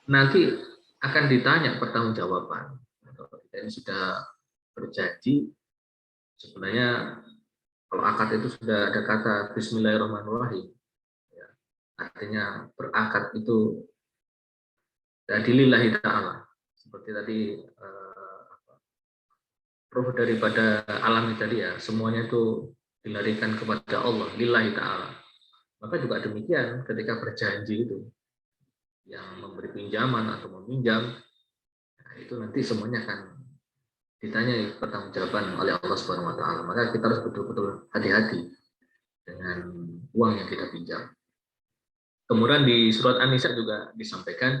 S4: nanti akan ditanya pertanggungjawaban. Kalau kita ini sudah berjanji, sebenarnya kalau akad itu sudah ada kata Bismillahirrahmanirrahim, ya, artinya berakad itu lillahi ta'ala. Seperti tadi roh daripada alam tadi ya, semuanya itu dilarikan kepada Allah, lillahi ta'ala. Maka juga demikian ketika berjanji itu, yang memberi pinjaman atau meminjam, nah itu nanti semuanya akan ditanya pertanggungjawaban oleh Allah Subhanahu wa taala. Maka kita harus betul-betul hati-hati dengan uang yang kita pinjam. Kemudian di surat An-Nisa juga disampaikan,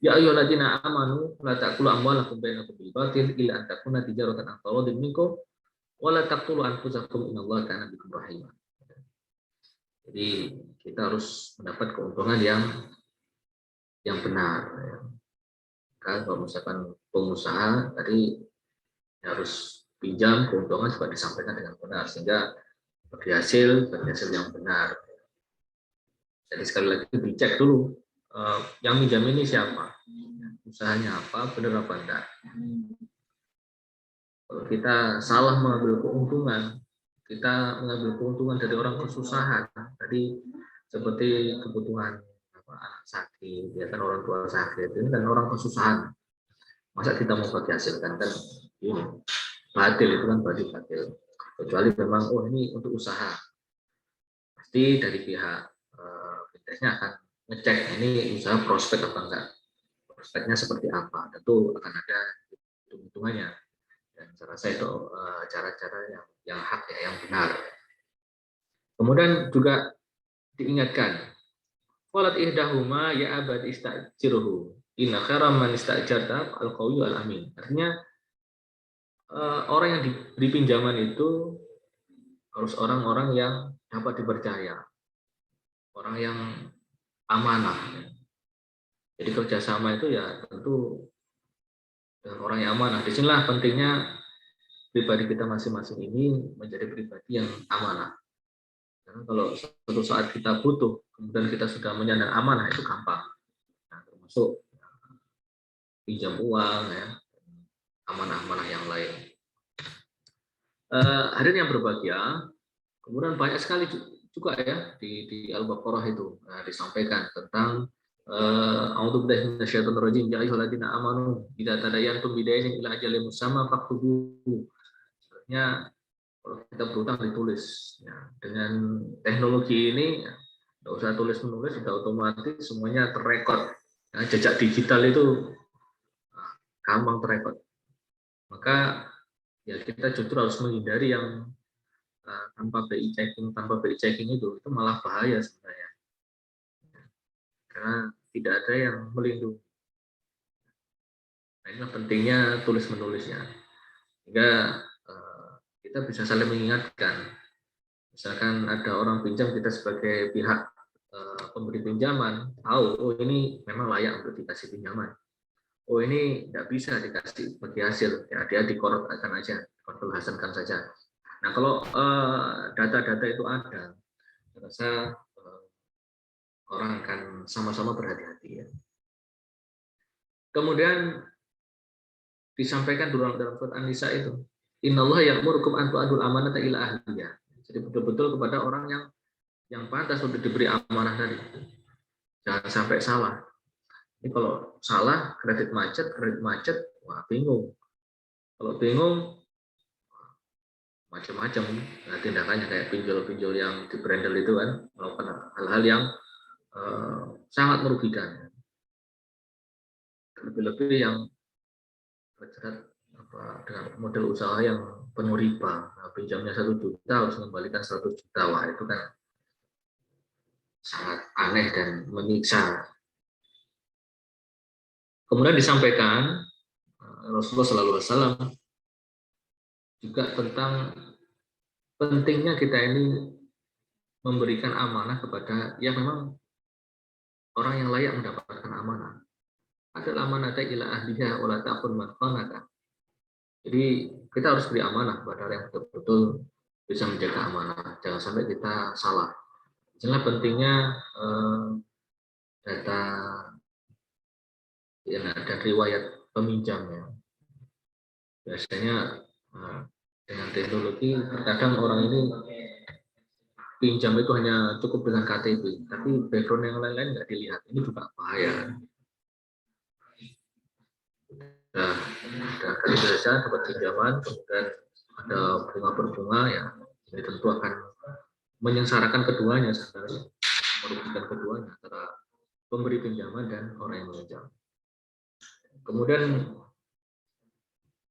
S4: ya ayyuhalladzina amanu la ta'kulu amwalakum bainakum bil batil illa an takuna tijaratan an taradin minkum wa la taqtulu anfusakum innallaha kana bikum rahima. Jadi kita harus mendapat keuntungan yang benar. Kalau misalkan pengusaha tadi harus pinjam, keuntungan juga disampaikan dengan benar sehingga bagi hasil yang benar. Jadi sekali lagi dicek dulu yang minjam ini siapa, usahanya apa, benar apa enggak. Kalau kita salah mengambil keuntungan, kita mengambil keuntungan dari orang kesusahan, tadi seperti kebutuhan anak sakit, ya kan orang tua sakit, ini kan orang kesusahan. Masa kita mau bagi hasilkan kan ini batil, itu kan berarti batil. Kecuali memang ini untuk usaha, pasti dari pihak fintechnya akan ngecek ini usaha prospek apa enggak, prospeknya seperti apa, tentu akan ada hitung-hitungannya. Dan saya rasa itu cara-cara yang hak ya, yang benar. Kemudian juga diingatkan, qalat ihdahuma ya abad istajirhu inna khairam man istajarta al-qawiyyu al-amin. Artinya orang yang diberi pinjaman itu harus orang-orang yang dapat dipercaya, orang yang amanah. Jadi kerjasama itu ya tentu dengan orang yang amanah. Disinilah pentingnya pribadi kita masing-masing ini menjadi pribadi yang amanah. Karena kalau suatu saat kita butuh, kemudian kita sudah menyandang amanah, itu gampang. Nah, termasuk pinjam uang, ya, amanah-amanah yang lain. Hadirin yang berbahagia, kemudian banyak sekali juga ya di Al-Baqarah itu disampaikan tentang a'udzubillahi minasyaitonir rajim ya ayyuhalladzina amanu idza tadayantum bidainin ila ajalin musamma faktubuhu. Artinya kalau kita berutang ditulis ya, dengan teknologi ini ya, nggak usah tulis menulis, sudah otomatis semuanya terrekod ya, jejak digital itu gampang terrekod. Maka ya kita justru harus menghindari yang tanpa BI checking itu malah bahaya sebenarnya. karena tidak ada yang melindungi. Nah, inilah pentingnya tulis menulisnya, sehingga kita bisa saling mengingatkan. Misalkan ada orang pinjam, kita sebagai pihak pemberi pinjaman tahu, oh ini memang layak untuk dikasih pinjaman. Oh ini tidak bisa dikasih bagi hasil, ya dia dikorotkan aja, dikorotkan saja. Nah kalau data-data itu ada, saya rasa orang akan sama-sama berhati-hati ya. Kemudian disampaikan dalam surat An-Nisa itu, Innallaha ya'murukum an tu'adul amanata ila ahliha. Jadi betul-betul kepada orang yang pantas untuk diberi amanah tadi. Jangan sampai salah. Ini kalau salah, kredit macet, wah bingung. Kalau bingung, macam-macam nah, tindakannya kayak pinjol-pinjol yang di brandel itu kan, melakukan hal-hal yang sangat merugikan. Lebih-lebih yang terjerat dengan model usaha yang penuh riba. Nah, pinjamnya 1 juta harus mengembalikan 100 juta. Wah, itu kan sangat aneh dan menyiksa. Kemudian disampaikan Rasulullah SAW juga tentang pentingnya kita ini memberikan amanah kepada yang memang orang yang layak mendapatkan amanah. Adalah amanata ila ahliha wa la ta'khun man khanaka. Jadi kita harus beri amanah kepada orang yang betul-betul bisa menjaga amanah. Jangan sampai kita salah. Inilah pentingnya data ya, dan riwayat peminjamnya. Biasanya dengan teknologi terkadang orang ini pinjam itu hanya cukup dengan KTP, tapi background yang lain-lain nggak dilihat. Ini juga bahaya. Nah, ada kali biasa dapat pinjaman, kemudian ada bunga-berbunga, ya ini tentu akan menyengsarakan keduanya sebenarnya, merugikan keduanya antara pemberi pinjaman dan orang yang meminjam. Kemudian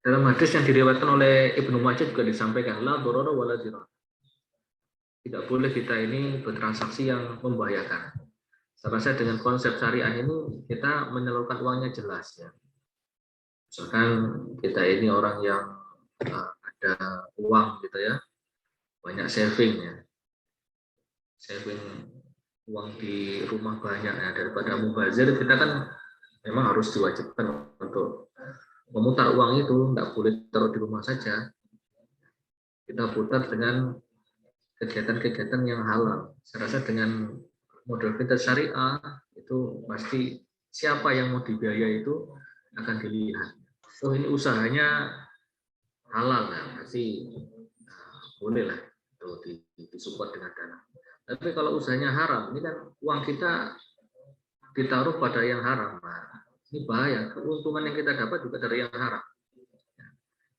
S4: dalam hadis yang diriwayatkan oleh Ibnu Majah juga disampaikan la dororo wala dirah. Tidak boleh kita ini bertransaksi yang membahayakan. Saya rasa dengan konsep syariah ini kita menyalurkan uangnya jelas ya. Misalkan kita ini orang yang ada uang gitu ya, banyak saving ya, saving uang di rumah banyak ya, daripada mubazir kita kan memang harus diwajibkan untuk memutar uang itu, nggak boleh taruh di rumah saja, kita putar dengan kegiatan-kegiatan yang halal. Saya rasa dengan model kita syariah itu pasti siapa yang mau dibiayai itu akan dilihat. Oh ini usahanya halal lah, pasti boleh lah itu disupport dengan dana. Tapi kalau usahanya haram, ini kan uang kita ditaruh pada yang haram, nah, ini bahaya. Keuntungan yang kita dapat juga dari yang haram.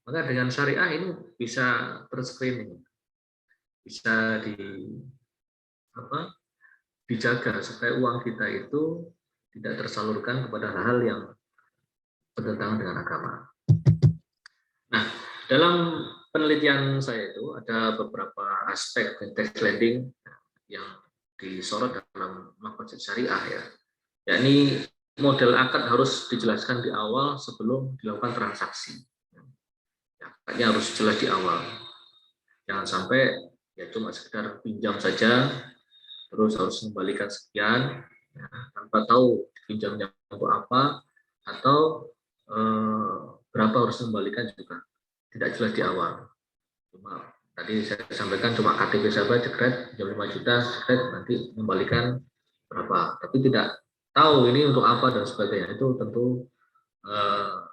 S4: Maka dengan syariah ini bisa terscreening, bisa dijaga supaya uang kita itu tidak tersalurkan kepada hal-hal yang bertentangan dengan agama. Nah, dalam penelitian saya itu ada beberapa aspek fintech lending yang disorot dalam konsep syariah ya. Yakni model akad harus dijelaskan di awal sebelum dilakukan transaksi. Akadnya harus jelas di awal. Jangan sampai ya cuma sekedar pinjam saja terus harus mengembalikan sekian ya, tanpa tahu pinjamnya untuk apa atau berapa harus mengembalikan juga tidak jelas di awal. Cuma tadi saya sampaikan cuma KTP saja jekret jam 5 juta jekret nanti mengembalikan berapa, tapi tidak tahu ini untuk apa dan sebagainya, itu tentu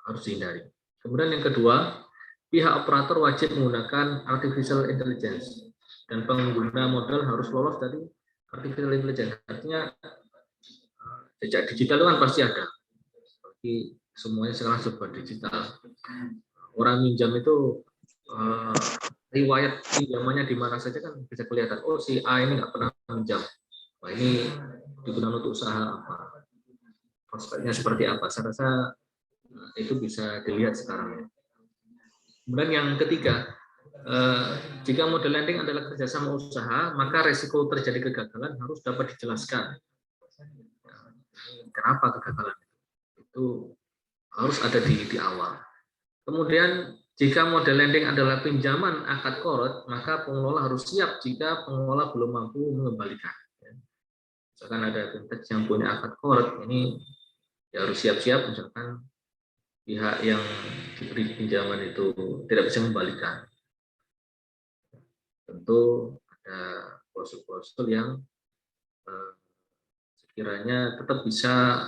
S4: harus dihindari. Kemudian yang kedua, pihak operator wajib menggunakan artificial intelligence dan pengguna modal harus lolos dari artificial intelligence. Artinya jejak digital itu kan pasti ada. Bagi semuanya sekarang serba digital. Orang minjam itu riwayat pinjamannya di mana saja kan bisa kelihatan. Oh si A ini nggak pernah minjam. Wah ini digunakan untuk usaha apa? Prospeknya seperti apa? Saya rasa itu bisa dilihat sekarang ya. Kemudian yang ketiga, jika model lending adalah kerjasama usaha, maka resiko terjadi kegagalan harus dapat dijelaskan. kenapa kegagalan itu harus ada di awal. Kemudian jika model lending adalah pinjaman akad qard, maka pengelola harus siap jika pengelola belum mampu mengembalikan. Misalkan ada fintech yang punya akad qard, ini ya harus siap-siap misalkan pihak yang diberi pinjaman itu tidak bisa mengembalikan. Tentu ada klausul-klausul yang sekiranya tetap bisa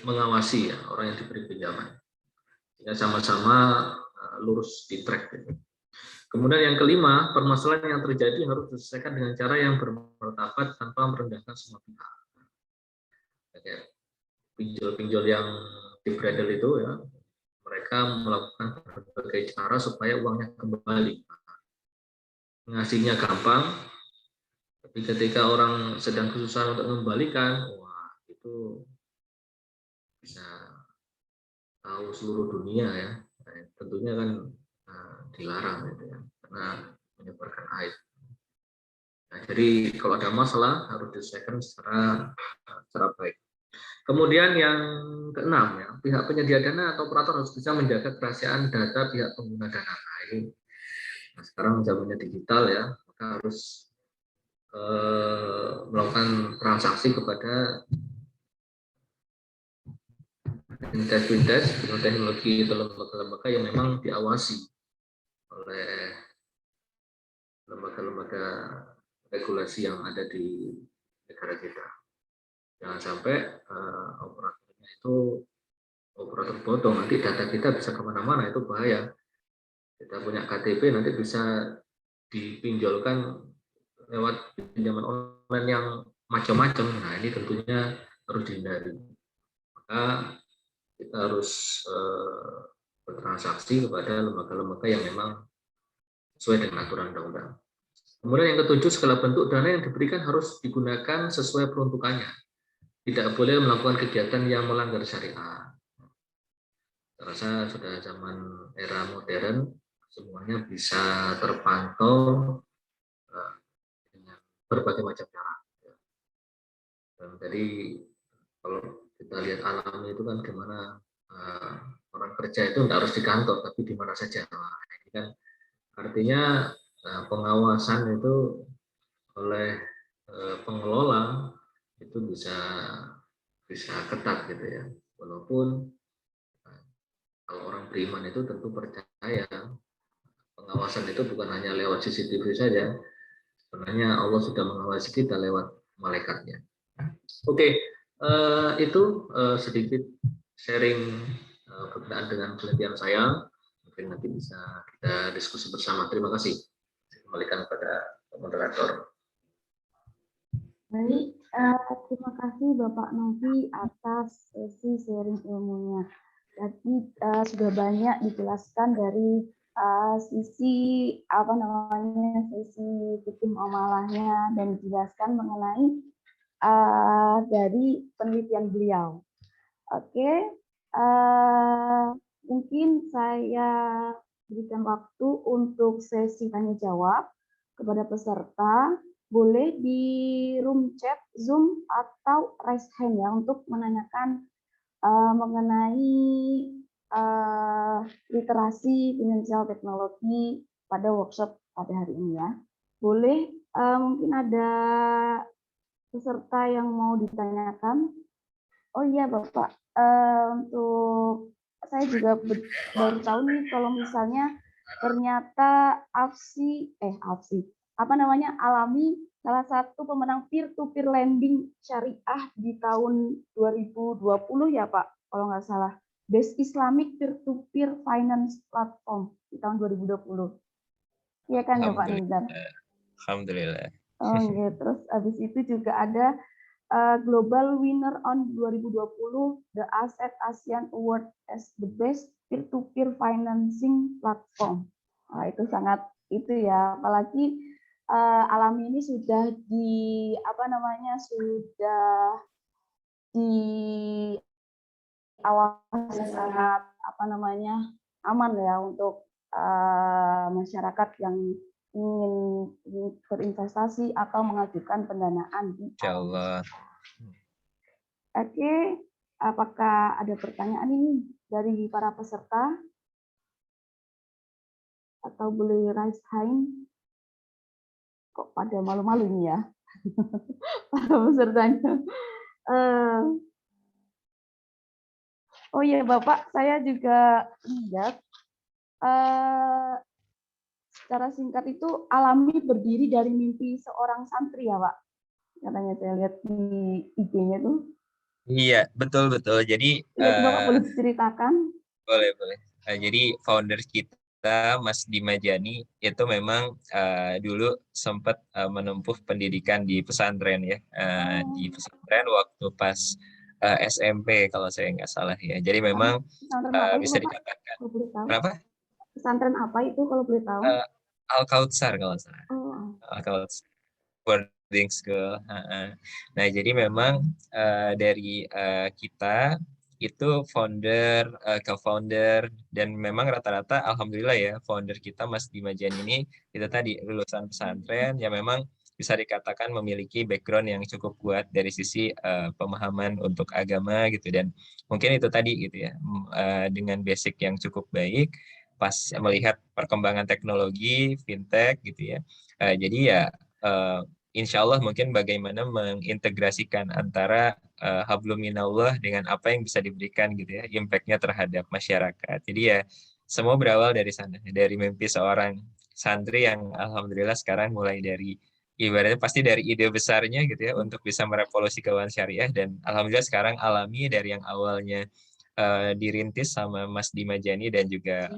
S4: mengawasi ya orang yang diberi pinjaman. Sehingga sama-sama lurus di track. Gitu. Kemudian yang kelima, permasalahan yang terjadi harus diselesaikan dengan cara yang bermartabat tanpa merendahkan semua pihak. Kayak pinjol-pinjol yang di bradel itu ya, mereka melakukan berbagai cara supaya uangnya kembali. Ngasihnya gampang, tapi ketika orang sedang kesusahan untuk mengembalikan, wah itu bisa tahu seluruh dunia ya. Nah, tentunya kan dilarang gitu ya, karena menyebarkan aib. Nah, jadi kalau ada masalah harus diselesaikan secara baik. Kemudian yang keenam ya, pihak penyedia dana atau operator harus bisa menjaga kerahasiaan data pihak pengguna dana. Nah, sekarang zamannya digital ya, maka harus melakukan transaksi kepada fintech dengan teknologi atau lembaga-lembaga yang memang diawasi oleh lembaga-lembaga regulasi yang ada di negara kita. Jangan sampai operatornya itu operator bodong, nanti data kita bisa kemana-mana, itu bahaya. Kita punya KTP nanti bisa dipinjolkan lewat pinjaman online yang macam-macam. Nah ini tentunya harus dihindari. Maka kita harus bertransaksi kepada lembaga-lembaga yang memang sesuai dengan aturan undang-undang. Kemudian yang ketujuh, segala bentuk dana yang diberikan harus digunakan sesuai peruntukannya. Tidak boleh melakukan kegiatan yang melanggar syariat. Saya rasa sudah zaman era modern, semuanya bisa terpantau dengan berbagai macam cara. Dan tadi kalau kita lihat alam itu kan gimana orang kerja itu tidak harus di kantor, tapi di mana saja. Nah, ini kan artinya pengawasan itu oleh pengelola itu bisa ketat gitu ya. Walaupun kalau orang beriman itu tentu percaya pengawasan itu bukan hanya lewat CCTV saja, sebenarnya Allah sudah mengawasi kita lewat malaikatnya. Oke, itu sedikit sharing berkenaan dengan penelitian saya. Mungkin nanti bisa kita diskusi bersama. Terima kasih. Saya kembalikan kepada moderator.
S5: Baik, terima kasih Bapak Novi atas sesi sharing ilmunya. Tadi sudah banyak dijelaskan dari sisi sisi hukum amalahnya dan dijelaskan mengenai dari penelitian beliau. Oke, mungkin saya berikan waktu untuk sesi tanya jawab kepada peserta. Boleh di room chat Zoom atau raise hand ya untuk menanyakan mengenai literasi finansial teknologi pada workshop pada hari ini ya. Boleh mungkin ada peserta yang mau ditanyakan. Oh iya Bapak, untuk saya juga baru tahu nih kalau misalnya ternyata Alami salah satu pemenang peer-to-peer lending syariah di tahun 2020 ya Pak, kalau nggak salah. Best Islamic Peer-to-Peer Finance Platform di tahun 2020. Iya kan ya Pak Nizar?
S3: Alhamdulillah.
S5: Oh iya, terus habis itu juga ada Global Winner on 2020 The Asset ASEAN Award as the Best Peer-to-Peer Financing Platform. Nah, itu sangat itu ya, apalagi Alami ini sudah sudah di awal sangat aman ya untuk masyarakat yang ingin berinvestasi atau mengajukan pendanaan di
S3: Insya Allah.
S5: Oke, apakah ada pertanyaan ini dari para peserta? Atau boleh raise hand? Kok pada malu-malu nih ya para pesertanya. Eh, oh iya Bapak, saya juga lihat secara singkat itu alami berdiri dari mimpi seorang santri ya Pak. Katanya saya lihat di IG-nya tuh.
S3: Iya, betul. Jadi
S5: Iya, itu Bapak boleh diceritakan?
S3: boleh. Jadi founder kita Mas Dimajani itu memang dulu sempat menempuh pendidikan di pesantren ya, di pesantren waktu pas SMP kalau saya nggak salah ya. Jadi memang
S5: Pesantren apa itu
S3: bisa
S5: Bapak?
S3: dikatakan
S5: Kalau boleh tahu.
S3: kenapa
S5: Pesantren apa itu kalau boleh tahu?
S3: Al-Kautsar kalau nggak salah.
S5: Oh,
S3: Al-Kautsar boarding school. Nah, jadi memang dari kita itu founder, co-founder, dan memang rata-rata alhamdulillah ya founder kita Mas Dimajan ini itu tadi lulusan pesantren yang memang bisa dikatakan memiliki background yang cukup kuat dari sisi pemahaman untuk agama gitu, dan mungkin itu tadi gitu ya, dengan basic yang cukup baik pas melihat perkembangan teknologi fintech gitu ya, jadi ya insya Allah mungkin bagaimana mengintegrasikan antara hablum minallah dengan apa yang bisa diberikan gitu ya, impact-nya terhadap masyarakat. Jadi ya semua berawal dari sana, dari mimpi seorang santri yang alhamdulillah sekarang mulai dari ibaratnya pasti dari ide besarnya gitu ya untuk bisa merevolusi keuangan syariah, dan alhamdulillah sekarang alami dari yang awalnya dirintis sama Mas Dimajani dan juga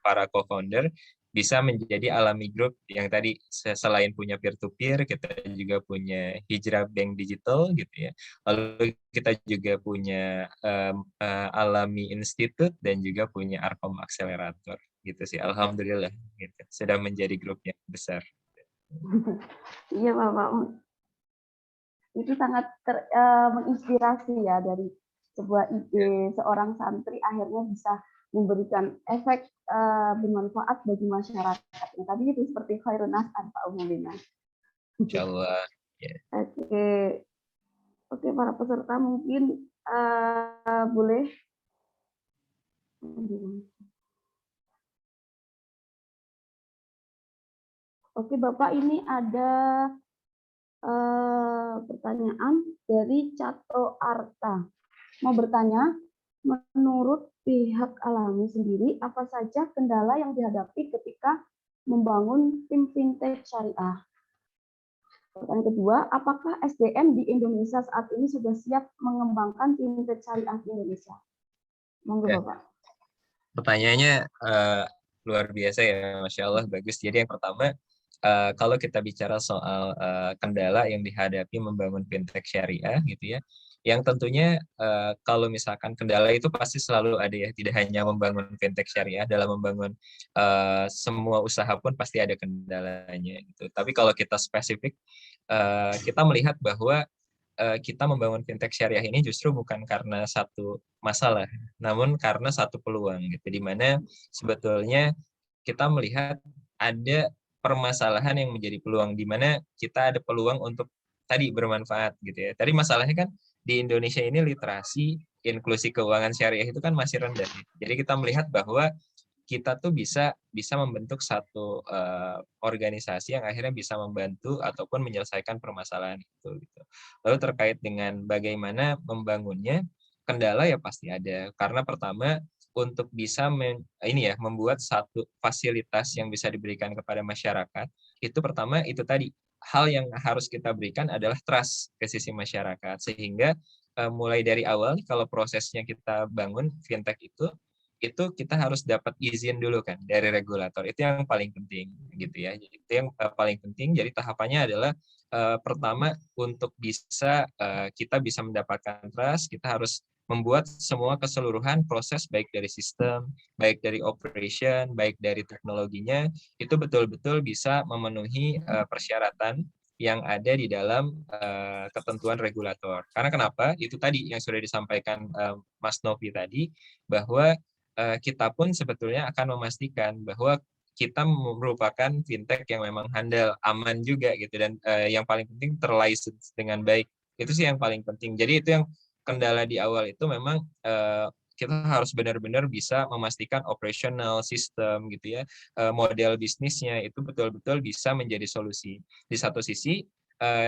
S3: para co-founder bisa menjadi Alami Group yang tadi selain punya peer-to-peer, kita juga punya Hijrah Bank Digital gitu ya. Lalu kita juga punya Alami Institute dan juga punya Arkom Accelerator gitu sih. Alhamdulillah gitu. Sudah menjadi grup yang besar.
S5: iya Bapak. Itu sangat menginspirasi ya, dari sebuah ide seorang santri akhirnya bisa memberikan efek bermanfaat bagi masyarakat. Nah, tadi itu seperti khairun nas tanpa umumnya.
S3: Insyaallah. Ya.
S5: Oke, para peserta mungkin boleh. Oke Bapak, ini ada pertanyaan dari Cato Arta. Mau bertanya, menurut pihak Alami sendiri, apa saja kendala yang dihadapi ketika membangun tim fintech syariah? Pertanyaan kedua, apakah SDM di Indonesia saat ini sudah siap mengembangkan fintech syariah di Indonesia? Monggo
S3: Ya.
S5: Bapak.
S3: Pertanyaannya luar biasa ya, Masya Allah, bagus. Jadi yang pertama, kalau kita bicara soal kendala yang dihadapi membangun fintech syariah gitu ya, yang tentunya kalau misalkan kendala itu pasti selalu ada ya, tidak hanya membangun fintech syariah, dalam membangun semua usaha pun pasti ada kendalanya gitu. Tapi kalau kita spesifik, kita melihat bahwa kita membangun fintech syariah ini justru bukan karena satu masalah, namun karena satu peluang gitu, di mana sebetulnya kita melihat ada permasalahan yang menjadi peluang, di mana kita ada peluang untuk tadi bermanfaat gitu ya. Tadi masalahnya kan di Indonesia ini literasi inklusi keuangan syariah itu kan masih rendah. Jadi kita melihat bahwa kita tuh bisa membentuk satu organisasi yang akhirnya bisa membantu ataupun menyelesaikan permasalahan itu gitu. Lalu terkait dengan bagaimana membangunnya, kendala ya pasti ada. Karena pertama untuk bisa membuat satu fasilitas yang bisa diberikan kepada masyarakat, itu pertama itu tadi hal yang harus kita berikan adalah trust ke sisi masyarakat, sehingga mulai dari awal kalau prosesnya kita bangun fintech itu kita harus dapat izin dulu kan dari regulator, itu yang paling penting gitu ya. Jadi itu yang paling penting. Jadi tahapannya adalah pertama untuk bisa kita bisa mendapatkan trust, kita harus membuat semua keseluruhan proses baik dari sistem, baik dari operation, baik dari teknologinya itu betul-betul bisa memenuhi persyaratan yang ada di dalam ketentuan regulator. Karena kenapa? Itu tadi yang sudah disampaikan Mas Novi tadi, bahwa kita pun sebetulnya akan memastikan bahwa kita merupakan fintech yang memang handal, aman juga gitu, dan yang paling penting terlicense dengan baik. Itu sih yang paling penting. Jadi itu yang kendala di awal itu memang kita harus benar-benar bisa memastikan operasional sistem gitu ya, model bisnisnya itu betul-betul bisa menjadi solusi. Di satu sisi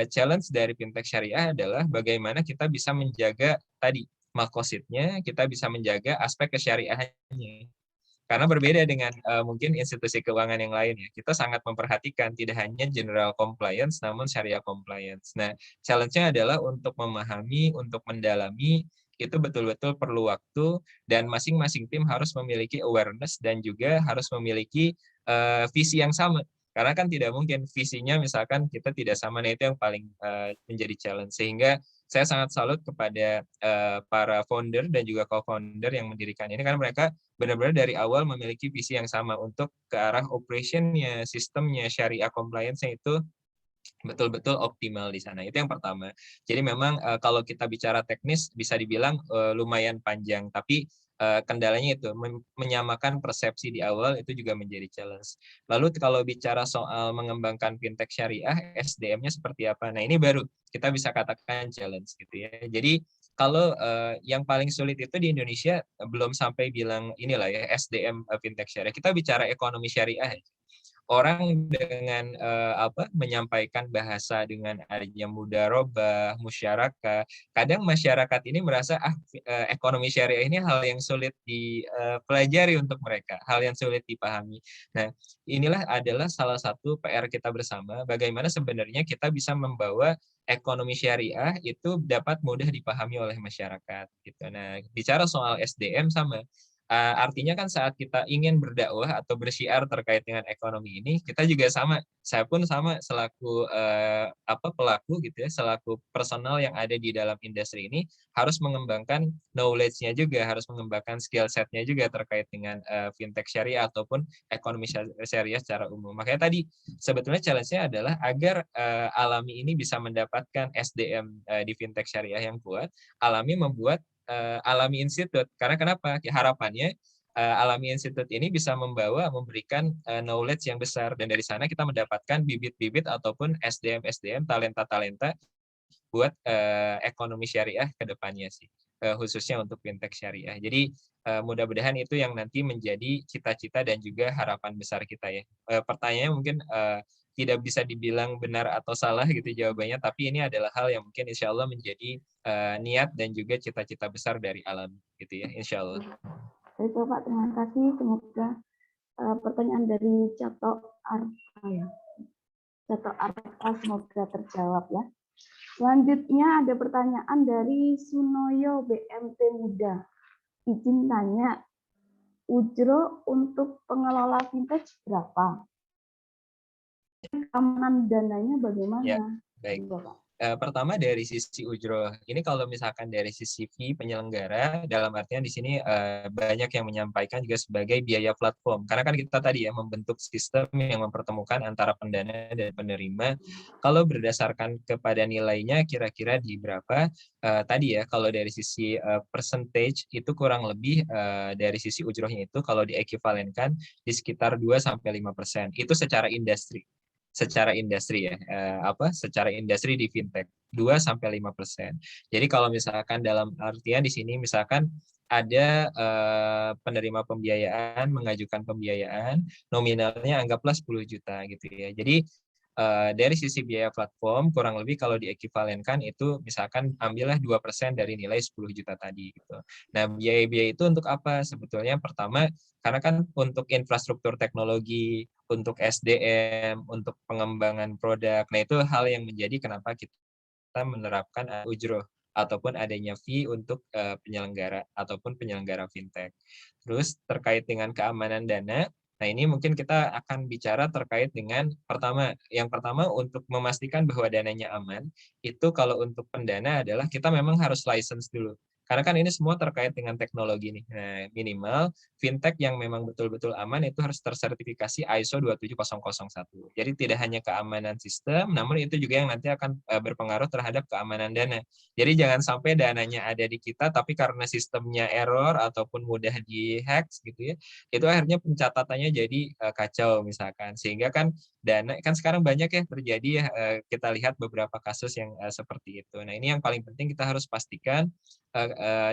S3: challenge dari fintech syariah adalah bagaimana kita bisa menjaga tadi makosidnya, kita bisa menjaga aspek kesyariahannya. Karena berbeda dengan mungkin institusi keuangan yang lain ya, kita sangat memperhatikan tidak hanya general compliance, namun syariah compliance. Nah, challenge-nya adalah untuk memahami, untuk mendalami, itu betul-betul perlu waktu, dan masing-masing tim harus memiliki awareness dan juga harus memiliki visi yang sama. Karena kan tidak mungkin visinya misalkan kita tidak sama, nah itu yang paling menjadi challenge. Sehingga saya sangat salut kepada para founder dan juga co-founder yang mendirikan ini, karena mereka benar-benar dari awal memiliki visi yang sama untuk ke arah operationnya, sistemnya, syariah compliance-nya itu betul-betul optimal di sana. Itu yang pertama. Jadi memang kalau kita bicara teknis bisa dibilang lumayan panjang, tapi kendalanya itu menyamakan persepsi di awal itu juga menjadi challenge. Lalu kalau bicara soal mengembangkan fintech syariah, SDM-nya seperti apa? Nah, ini baru kita bisa katakan challenge gitu ya. Jadi kalau yang paling sulit itu di Indonesia belum sampai bilang inilah ya SDM fintech syariah. Kita bicara ekonomi syariah. Orang dengan menyampaikan bahasa dengan adanya mudharabah, musyarakah, kadang masyarakat ini merasa ekonomi syariah ini hal yang sulit dipelajari untuk mereka, hal yang sulit dipahami. Nah, inilah adalah salah satu PR kita bersama, bagaimana sebenarnya kita bisa membawa ekonomi syariah itu dapat mudah dipahami oleh masyarakat gitu. Nah, bicara soal SDM sama. Artinya kan saat kita ingin berdakwah atau bersyiar terkait dengan ekonomi ini, kita juga sama. Saya pun sama selaku pelaku gitu ya, selaku personal yang ada di dalam industri ini harus mengembangkan knowledge-nya juga, harus mengembangkan skill set-nya juga terkait dengan fintech syariah ataupun ekonomi syariah secara umum. Makanya tadi sebetulnya challenge-nya adalah agar Alami ini bisa mendapatkan SDM di fintech syariah yang kuat. Alami membuat Alami Institute. Karena kenapa? Harapannya Alami Institute ini bisa memberikan knowledge yang besar, dan dari sana kita mendapatkan bibit-bibit ataupun SDM, talenta-talenta buat ekonomi syariah ke depannya sih, khususnya untuk fintech syariah. Jadi mudah-mudahan itu yang nanti menjadi cita-cita dan juga harapan besar kita ya. Pertanyaannya mungkin tidak bisa dibilang benar atau salah gitu jawabannya, tapi ini adalah hal yang mungkin insya Allah menjadi niat dan juga cita-cita besar dari Alam gitu ya, insya Allah.
S5: Baik Bapak, terima kasih. Semoga pertanyaan dari Cato Arta ya. Cato Arta semoga terjawab ya. Selanjutnya ada pertanyaan dari Sunoyo BMT Muda. Izin tanya, ujro untuk pengelola fintech berapa? Keamanan dananya bagaimana?
S3: Ya, baik. Pertama dari sisi ujroh, ini kalau misalkan dari sisi fee penyelenggara, dalam artian di sini banyak yang menyampaikan juga sebagai biaya platform. Karena kan kita tadi ya membentuk sistem yang mempertemukan antara pendana dan penerima. Kalau berdasarkan kepada nilainya kira-kira di berapa, tadi ya kalau dari sisi percentage itu kurang lebih dari sisi ujrohnya itu kalau diekivalenkan di sekitar 2-5%. Itu secara industri. Secara industri ya, secara industri di fintech 2-5%. Jadi kalau misalkan dalam artian di sini misalkan ada penerima pembiayaan mengajukan pembiayaan nominalnya anggaplah 10 juta gitu ya. Jadi dari sisi biaya platform kurang lebih kalau diekivalenkan itu misalkan ambillah 2% dari nilai 10 juta tadi gitu. Nah, biaya-biaya itu untuk apa? Sebetulnya pertama karena kan untuk infrastruktur teknologi, untuk SDM, untuk pengembangan produk. Nah, itu hal yang menjadi kenapa kita menerapkan ujroh ataupun adanya fee untuk penyelenggara ataupun penyelenggara fintech. Terus terkait dengan keamanan dana, nah ini mungkin kita akan bicara terkait dengan yang pertama untuk memastikan bahwa dananya aman, itu kalau untuk pendana adalah kita memang harus license dulu. Karena kan ini semua terkait dengan teknologi nih. Nah, minimal fintech yang memang betul-betul aman itu harus tersertifikasi ISO 27001. Jadi tidak hanya keamanan sistem, namun itu juga yang nanti akan berpengaruh terhadap keamanan dana. Jadi jangan sampai dananya ada di kita, tapi karena sistemnya error ataupun mudah dihack gitu ya, itu akhirnya pencatatannya jadi kacau misalkan. Sehingga kan dana, kan sekarang banyak ya terjadi ya, kita lihat beberapa kasus yang seperti itu. Nah ini yang paling penting kita harus pastikan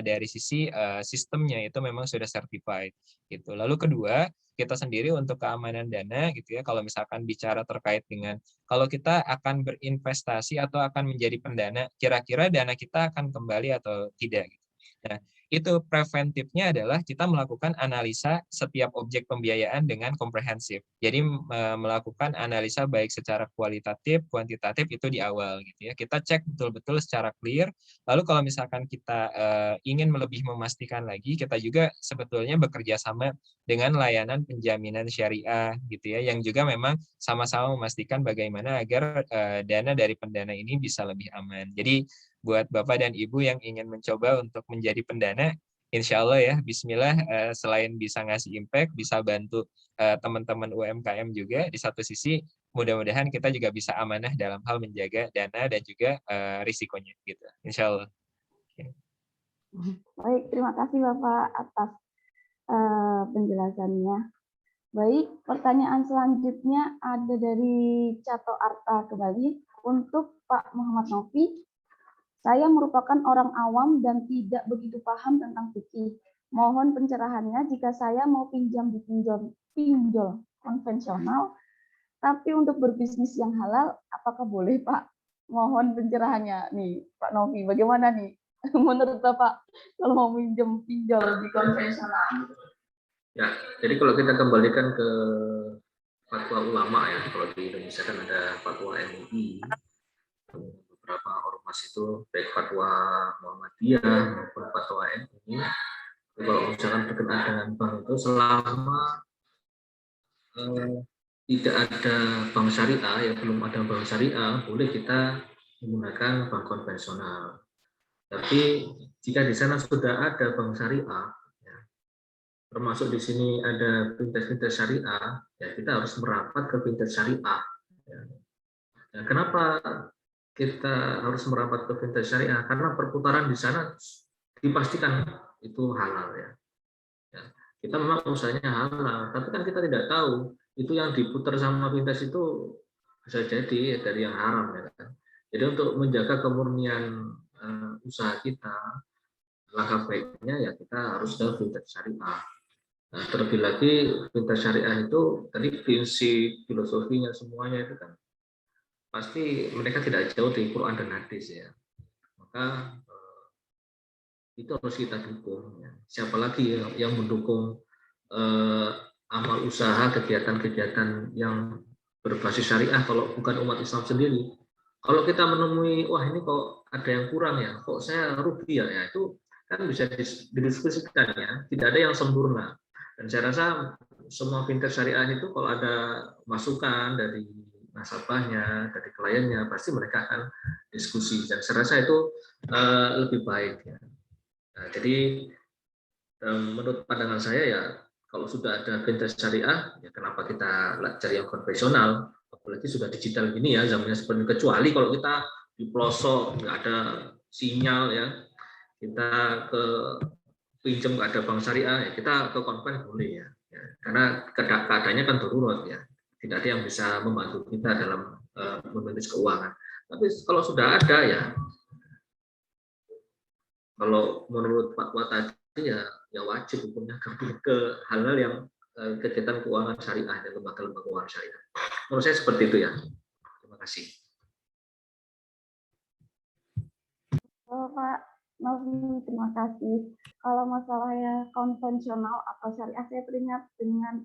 S3: dari sisi sistemnya itu memang sudah certified gitu. Lalu kedua, kita sendiri untuk keamanan dana gitu ya, kalau misalkan bicara terkait dengan kalau kita akan berinvestasi atau akan menjadi pendana, kira-kira dana kita akan kembali atau tidak gitu. Nah, itu preventifnya adalah kita melakukan analisa setiap objek pembiayaan dengan komprehensif. Jadi melakukan analisa baik secara kualitatif, kuantitatif itu di awal gitu ya. Kita cek betul-betul secara clear. Lalu kalau misalkan kita ingin lebih memastikan lagi, kita juga sebetulnya bekerja sama dengan layanan penjaminan syariah gitu ya, yang juga memang sama-sama memastikan bagaimana agar dana dari pendana ini bisa lebih aman. Jadi buat Bapak dan Ibu yang ingin mencoba untuk menjadi pendana, insya Allah ya, bismillah, selain bisa ngasih impact, bisa bantu teman-teman UMKM juga, di satu sisi mudah-mudahan kita juga bisa amanah dalam hal menjaga dana dan juga risikonya gitu, insya Allah.
S5: Baik, terima kasih Bapak atas penjelasannya. Baik, pertanyaan selanjutnya ada dari Cato Arta kembali untuk Pak Muhammad Novi. Saya merupakan orang awam dan tidak begitu paham tentang fikih. Mohon pencerahannya jika saya mau pinjam di pinjol konvensional, tapi untuk berbisnis yang halal, apakah boleh Pak? Mohon pencerahannya nih Pak Novi, bagaimana nih menurut Bapak kalau mau pinjam pinjol di konvensional?
S4: Ya, jadi kalau kita kembalikan ke fatwa ulama ya, kalau di Indonesia kan ada fatwa MUI, beberapa ormas itu baik fatwa Muhammadiyah maupun fatwa MUI. Kalau misalkan berkenaan dengan bank itu selama tidak ada bank syariah, ya belum ada bank syariah, boleh kita menggunakan bank konvensional. Tapi jika di sana sudah ada bank syariah, ya, termasuk di sini ada fintech syariah, ya kita harus merapat ke fintech syariah. Ya. Nah, kenapa kita harus merapat ke fintech syariah? Karena perputaran di sana dipastikan itu halal ya. Ya. Kita memang usahanya halal, tapi kan kita tidak tahu itu yang diputar sama fintech itu bisa jadi dari yang haram ya kan. Jadi untuk menjaga kemurnian usaha kita, langkah baiknya ya kita harus ke fintech syariah. Nah, terlebih lagi fintech syariah itu tadi prinsip filosofinya semuanya itu kan pasti mereka tidak jauh dari Quran dan hadis ya. Maka itu harus kita dukung. Ya. Siapa lagi yang mendukung amal usaha, kegiatan-kegiatan yang berbasis syariah kalau bukan umat Islam sendiri? Kalau kita menemui, wah ini kok ada yang kurang ya, kok saya rugi ya, itu kan bisa didiskusikan ya. Tidak ada yang sempurna. Dan saya rasa semua fintech syariah itu kalau ada masukan dari nasabahnya, dari kliennya, pasti mereka akan diskusi. Dan saya rasa itu lebih baik ya. Nah, jadi menurut pandangan saya ya kalau sudah ada fintech syariah, ya kenapa kita cari yang konvensional? Apalagi sudah digital gini ya, zamannya seperti kecuali kalau kita di pelosok nggak ada sinyal ya, kita ke pinjam nggak ada bank syariah, ya kita ke konven boleh ya. Karena keadaannya kan darurat ya, tidak ada yang bisa membantu kita dalam memanage keuangan. Tapi kalau sudah ada ya, kalau menurut fatwa tadi ya wajib hukumnya ke hal-hal yang kegiatan keuangan syariah dan lembaga-lembaga keuangan syariah. Menurut saya seperti itu ya. Terima kasih.
S5: Pak Novi, terima kasih. Kalau masalahnya konvensional atau syariah, saya teringat dengan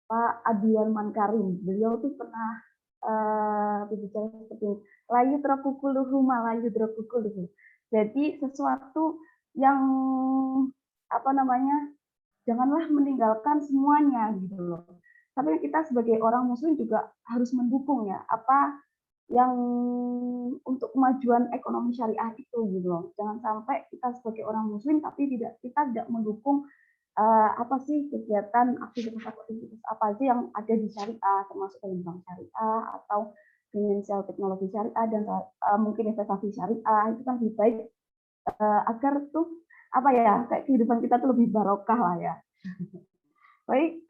S5: Pak Adiwan Mankarim. Beliau tuh pernah berbicara seperti ini. Layu terakukuluhu malayu terakukuluhu. Jadi sesuatu yang janganlah meninggalkan semuanya gitu loh. Tapi kita sebagai orang muslim juga harus mendukung ya apa yang untuk kemajuan ekonomi syariah itu gitu loh. Jangan sampai kita sebagai orang muslim tapi kita tidak mendukung apa sih kegiatan aktivitas apa sih yang ada di syariah, termasuk dalam bank syariah atau finansial teknologi syariah dan mungkin investasi syariah. Itu kan lebih baik agar tuh kayak kehidupan kita tuh lebih barokah lah ya. Baik,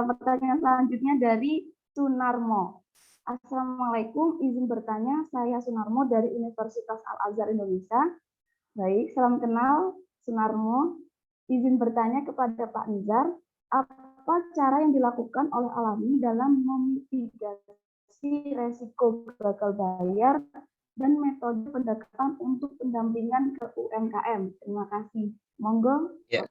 S5: pertanyaan selanjutnya dari Sunarmo. Assalamualaikum, izin bertanya, saya Sunarmo dari Universitas Al-Azhar Indonesia. Baik, salam kenal, Sunarmo. Izin bertanya kepada Pak Nizar, apa cara yang dilakukan oleh Alami dalam memitigasi resiko gagal bayar dan metode pendekatan untuk pendampingan ke UMKM? Terima kasih. Monggo.
S3: Ya,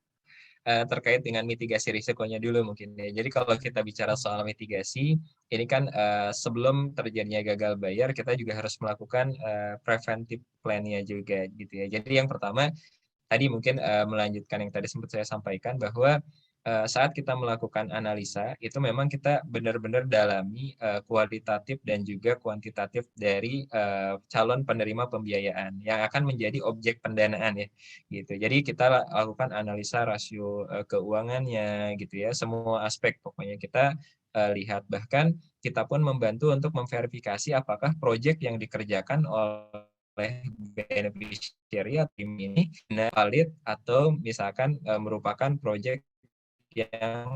S3: terkait dengan mitigasi risikonya dulu mungkin ya. Jadi kalau kita bicara soal mitigasi, ini kan sebelum terjadinya gagal bayar, kita juga harus melakukan preventive plan-nya juga gitu ya. Jadi yang pertama tadi mungkin melanjutkan yang tadi sempat saya sampaikan bahwa saat kita melakukan analisa itu memang kita benar-benar dalami kualitatif dan juga kuantitatif dari calon penerima pembiayaan yang akan menjadi objek pendanaan ya gitu. Jadi kita lakukan analisa rasio keuangannya gitu ya, semua aspek pokoknya kita lihat, bahkan kita pun membantu untuk memverifikasi apakah proyek yang dikerjakan oleh beneficiary atau tim ini valid atau misalkan merupakan proyek yang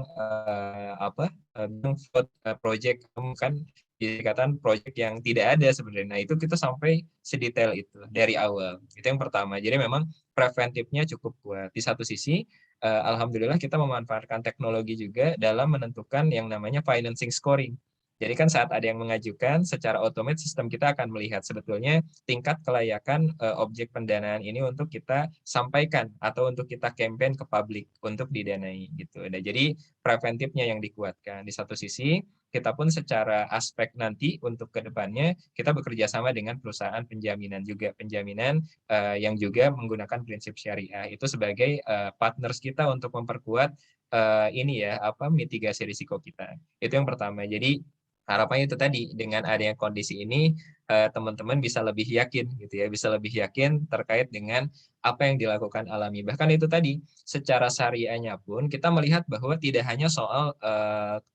S3: project kan dikatakan project yang tidak ada sebenarnya. Nah, itu kita sampai sedetail itu dari awal. Itu yang pertama. Jadi memang preventifnya cukup kuat. Di satu sisi alhamdulillah kita memanfaatkan teknologi juga dalam menentukan yang namanya financing scoring. Jadi kan saat ada yang mengajukan, secara otomatis sistem kita akan melihat sebetulnya tingkat kelayakan objek pendanaan ini untuk kita sampaikan atau untuk kita campaign ke publik untuk didanai gitu. Nah, jadi preventifnya yang dikuatkan. Di satu sisi, kita pun secara aspek nanti untuk kedepannya kita bekerja sama dengan perusahaan penjaminan juga, penjaminan yang juga menggunakan prinsip syariah itu sebagai partners kita untuk memperkuat ini ya mitigasi risiko kita. Itu yang pertama. Jadi harapannya itu tadi dengan adanya kondisi ini teman-teman bisa lebih yakin gitu ya, bisa lebih yakin terkait dengan apa yang dilakukan Alami. Bahkan itu tadi secara syariahnya pun kita melihat bahwa tidak hanya soal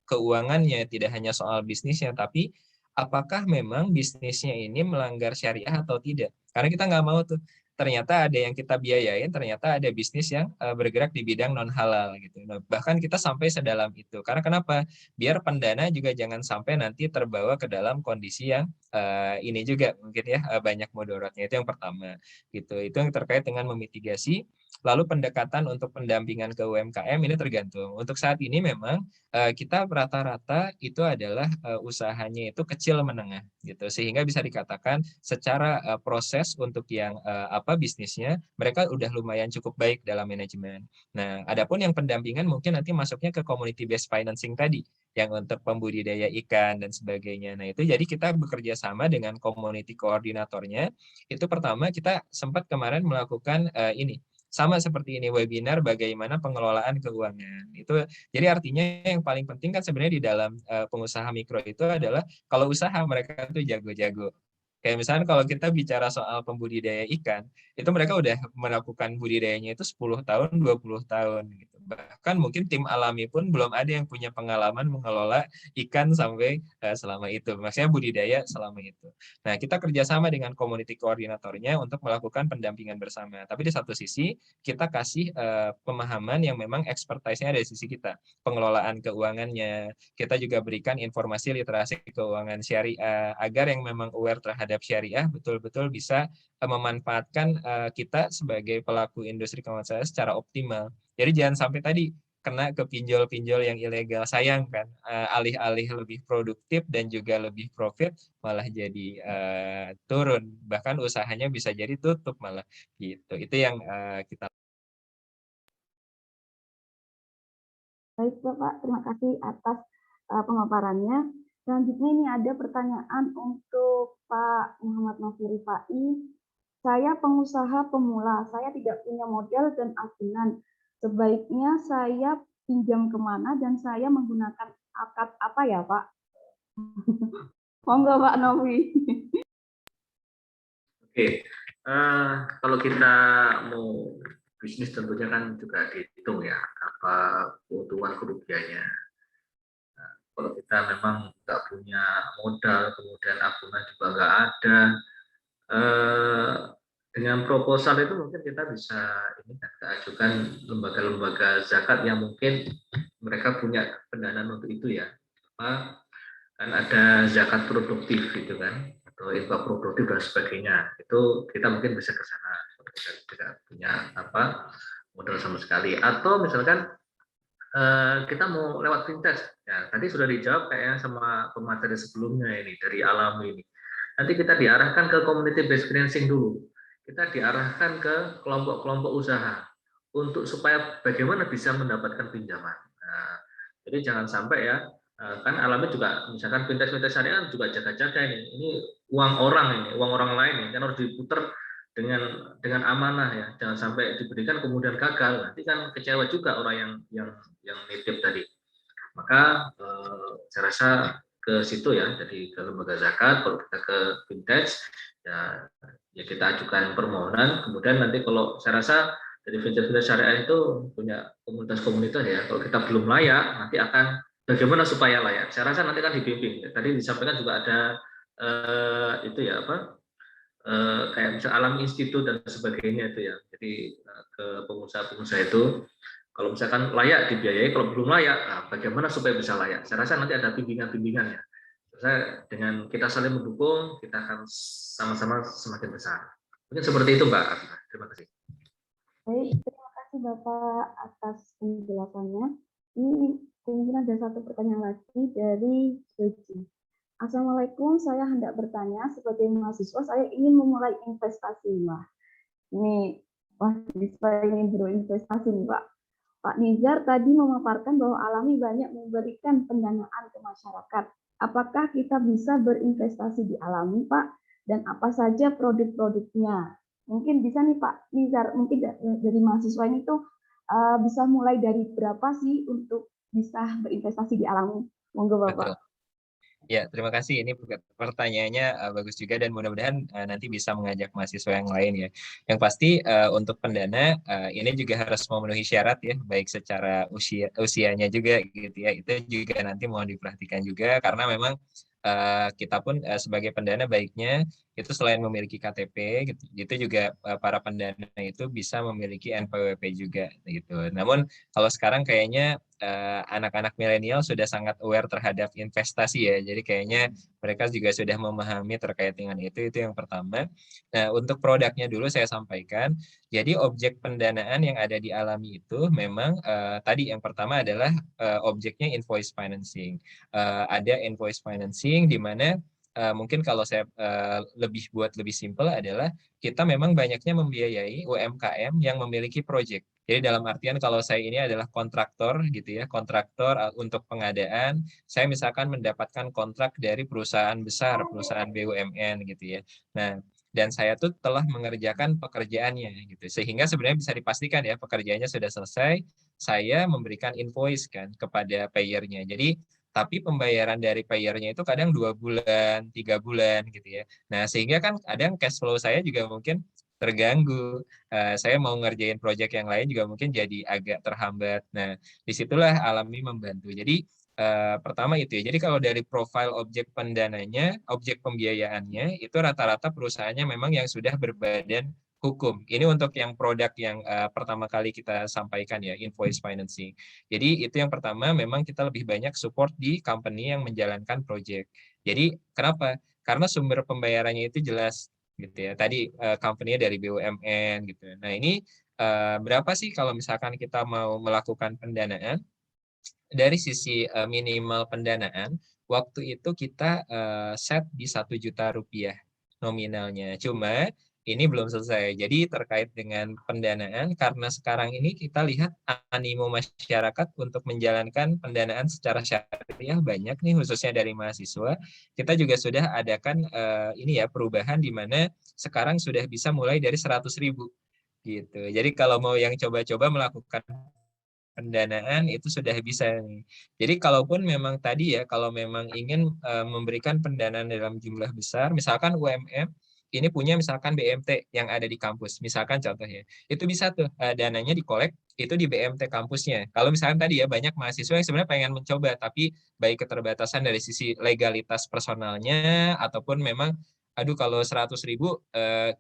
S3: keuangannya, tidak hanya soal bisnisnya, tapi apakah memang bisnisnya ini melanggar syariah atau tidak. Karena kita nggak mau tuh ternyata ada yang kita biayain, ternyata ada bisnis yang bergerak di bidang non halal gitu. Nah, bahkan kita sampai sedalam itu. Karena kenapa? Biar pendana juga jangan sampai nanti terbawa ke dalam kondisi yang ini juga mungkin ya banyak mudaratnya. Itu yang pertama gitu. Itu yang terkait dengan memitigasi. Lalu pendekatan untuk pendampingan ke UMKM ini tergantung. Untuk saat ini memang kita rata-rata itu adalah usahanya itu kecil menengah gitu, sehingga bisa dikatakan secara proses untuk yang bisnisnya mereka udah lumayan cukup baik dalam manajemen. Nah, adapun yang pendampingan mungkin nanti masuknya ke community based financing tadi yang untuk pembudidaya ikan dan sebagainya. Nah, itu jadi kita bekerja sama dengan community koordinatornya. Itu pertama kita sempat kemarin melakukan ini sama seperti ini webinar bagaimana pengelolaan keuangan. Itu jadi artinya yang paling penting kan sebenarnya di dalam pengusaha mikro itu adalah kalau usaha mereka tuh jago-jago. Kayak misalnya kalau kita bicara soal pembudidaya ikan, itu mereka udah melakukan budidayanya itu 10 tahun, 20 tahun gitu. Bahkan mungkin tim Alami pun belum ada yang punya pengalaman mengelola ikan sampai selama itu. Maksudnya budidaya selama itu. Nah, kita kerjasama dengan community koordinatornya untuk melakukan pendampingan bersama. Tapi di satu sisi, kita kasih pemahaman yang memang expertise-nya ada di sisi kita. Pengelolaan keuangannya, kita juga berikan informasi literasi keuangan syariah, agar yang memang aware terhadap syariah betul-betul bisa memanfaatkan kita sebagai pelaku industri keuangan syariah secara optimal. Jadi jangan sampai tadi kena ke pinjol-pinjol yang ilegal. Sayang kan, alih-alih lebih produktif dan juga lebih profit, malah jadi turun. Bahkan usahanya bisa jadi tutup malah gitu. Itu yang kita.
S5: Baik, Bapak. Terima kasih atas pemaparannya. Selanjutnya ini ada pertanyaan untuk Pak Muhammad Novi Rifai. Saya pengusaha pemula, saya tidak punya modal dan agunan. Sebaiknya saya pinjam kemana dan saya menggunakan akad apa ya, Pak? Monggo, Pak Novi.
S4: Oke, kalau kita mau bisnis tentunya kan juga dihitung ya apa keuntungan kerugiannya. Nah, kalau kita memang nggak punya modal, kemudian agunan juga nggak ada, dengan proposal itu mungkin kita bisa ini kan ajukan lembaga-lembaga zakat yang mungkin mereka punya pendanaan untuk itu ya. Kan ada zakat produktif gitu kan, atau infak produktif dan sebagainya. Itu kita mungkin bisa ke sana. tidak punya modal sama sekali. Atau misalkan kita mau lewat fintech, ya tadi sudah dijawab kayaknya sama pemateri sebelumnya ini dari Alami ini. Nanti kita diarahkan ke community based financing dulu. Kita diarahkan ke kelompok-kelompok usaha untuk supaya bagaimana bisa mendapatkan pinjaman. Nah, jadi jangan sampai ya, kan Alami juga misalkan fintech syariah juga jaga-jaga ini uang orang lain ini kan harus diputar dengan amanah ya, jangan sampai diberikan kemudian gagal, nanti kan kecewa juga orang yang nitip tadi. Maka saya rasa ke situ ya, jadi ke lembaga zakat, kalau kita ke fintech ya kita ajukan permohonan, kemudian nanti kalau saya rasa dari fintech syariah itu punya komunitas-komunitas ya, kalau kita belum layak nanti akan bagaimana supaya layak. Saya rasa nanti kan dibimbing. Tadi disampaikan juga ada itu ya kayak misal Alam Institut dan sebagainya itu ya. Jadi ke pengusaha-pengusaha itu kalau misalkan layak dibiayai, kalau belum layak, nah bagaimana supaya bisa layak? Saya rasa nanti ada bimbingan-bimbingannya. Saya dengan kita saling mendukung, kita akan sama-sama semakin besar. Mungkin seperti itu, Mbak. Terima kasih.
S5: Baik, terima kasih Bapak atas penjelasannya. Ini kemungkinan ada satu pertanyaan lagi dari Joji. Assalamualaikum, saya hendak bertanya, sebagai mahasiswa saya ingin memulai investasi, Mbak. Ini mahasiswa ingin berinvestasi, Mbak. Pak Nizar tadi memaparkan bahwa Alami banyak memberikan pendanaan ke masyarakat. Apakah kita bisa berinvestasi di Alami, Pak? Dan apa saja produk-produknya? Mungkin bisa nih Pak Nizar, mungkin dari mahasiswa ini tuh bisa mulai dari berapa sih untuk bisa berinvestasi di Alami? Monggo Bapak.
S3: Betul. Ya, terima kasih. Ini pertanyaannya bagus juga dan mudah-mudahan nanti bisa mengajak mahasiswa yang lain ya. Yang pasti untuk pendana ini juga harus memenuhi syarat ya, baik secara usianya juga gitu ya. Itu juga nanti mohon diperhatikan juga karena memang kita pun sebagai pendana baiknya itu selain memiliki KTP gitu juga para pendana itu bisa memiliki NPWP juga gitu. Namun kalau sekarang kayaknya anak-anak milenial sudah sangat aware terhadap investasi ya. Jadi kayaknya mereka juga sudah memahami terkait dengan itu yang pertama. Nah, untuk produknya dulu saya sampaikan. Jadi objek pendanaan yang ada di Alami itu memang tadi yang pertama adalah objeknya invoice financing. Ada invoice financing di mana mungkin kalau saya lebih simpel adalah kita memang banyaknya membiayai UMKM yang memiliki proyek. Jadi dalam artian kalau saya ini adalah kontraktor gitu ya, kontraktor untuk pengadaan, saya misalkan mendapatkan kontrak dari perusahaan besar, perusahaan BUMN gitu ya. Nah, dan saya tuh telah mengerjakan pekerjaannya gitu. Sehingga sebenarnya bisa dipastikan ya pekerjaannya sudah selesai, saya memberikan invoice kan kepada payernya. Jadi tapi pembayaran dari payernya itu kadang 2 bulan, 3 bulan gitu ya. Nah, sehingga kan kadang cash flow saya juga mungkin terganggu. Saya mau ngerjain proyek yang lain juga mungkin jadi agak terhambat. Nah, disitulah Alami membantu. Jadi pertama itu ya. Jadi kalau dari profil objek pendananya, objek pembiayaannya itu rata-rata perusahaannya memang yang sudah berbadan hukum. Ini untuk yang produk yang pertama kali kita sampaikan ya, invoice financing. Jadi itu yang pertama, memang kita lebih banyak support di company yang menjalankan project. Jadi kenapa? Karena sumber pembayarannya itu jelas gitu ya. Tadi company-nya dari BUMN gitu. Nah, ini berapa sih kalau misalkan kita mau melakukan pendanaan? Dari sisi minimal pendanaan, waktu itu kita set di 1 juta rupiah nominalnya. Cuma ini belum selesai. Jadi terkait dengan pendanaan, karena sekarang ini kita lihat animo masyarakat untuk menjalankan pendanaan secara syariah banyak nih, khususnya dari mahasiswa. Kita juga sudah adakan ini ya perubahan di mana sekarang sudah bisa mulai dari 100.000 gitu. Jadi kalau mau yang coba-coba melakukan pendanaan itu sudah bisa nih. Jadi kalaupun memang tadi ya, kalau memang ingin memberikan pendanaan dalam jumlah besar, misalkan UMM ini punya misalkan BMT yang ada di kampus, misalkan contohnya, itu bisa tuh dananya dikolek itu di BMT kampusnya. Kalau misalkan tadi ya banyak mahasiswa yang sebenarnya pengen mencoba, tapi baik keterbatasan dari sisi legalitas personalnya ataupun memang aduh kalau 100.000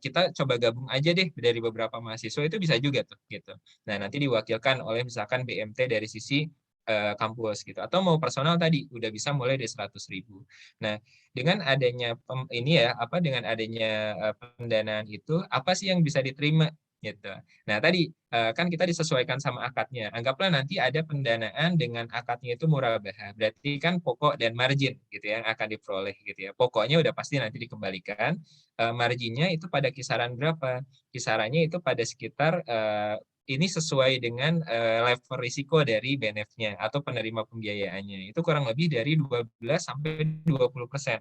S3: kita coba gabung aja deh dari beberapa mahasiswa, itu bisa juga tuh gitu. Nah, nanti diwakilkan oleh misalkan BMT dari sisi kampus gitu, atau mau personal tadi udah bisa mulai dari 100.000. Nah, dengan adanya dengan adanya pendanaan itu, apa sih yang bisa diterima gitu. Nah, tadi kan kita disesuaikan sama akadnya. Anggaplah nanti ada pendanaan dengan akadnya itu murabahah. Berarti kan pokok dan margin gitu ya, yang akan diperoleh gitu ya. Pokoknya udah pasti nanti dikembalikan. Marginnya itu pada kisaran berapa? Kisarannya itu pada sekitar ini sesuai dengan level risiko dari BNF-nya atau penerima pembiayaannya. Itu kurang lebih dari 12 sampai 20%.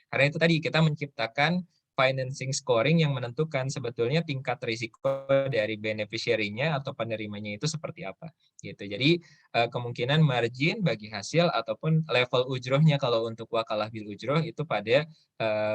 S3: Karena itu tadi kita menciptakan financing scoring yang menentukan sebetulnya tingkat risiko dari beneficiary-nya atau penerimanya itu seperti apa gitu. Jadi kemungkinan margin bagi hasil ataupun level ujrohnya kalau untuk wakalah bil ujroh itu pada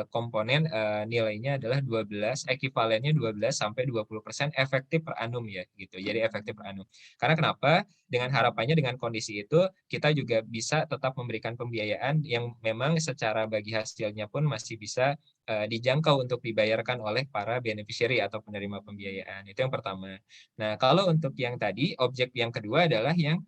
S3: komponen nilainya adalah 12, ekivalennya 12 sampai 20% efektif per annum ya gitu. Jadi efektif per annum. Karena kenapa? Dengan harapannya dengan kondisi itu kita juga bisa tetap memberikan pembiayaan yang memang secara bagi hasilnya pun masih bisa dijangkau untuk dibayarkan oleh para beneficiary atau penerima pembiayaan. Itu yang pertama. Nah, kalau untuk yang tadi, objek yang kedua adalah yang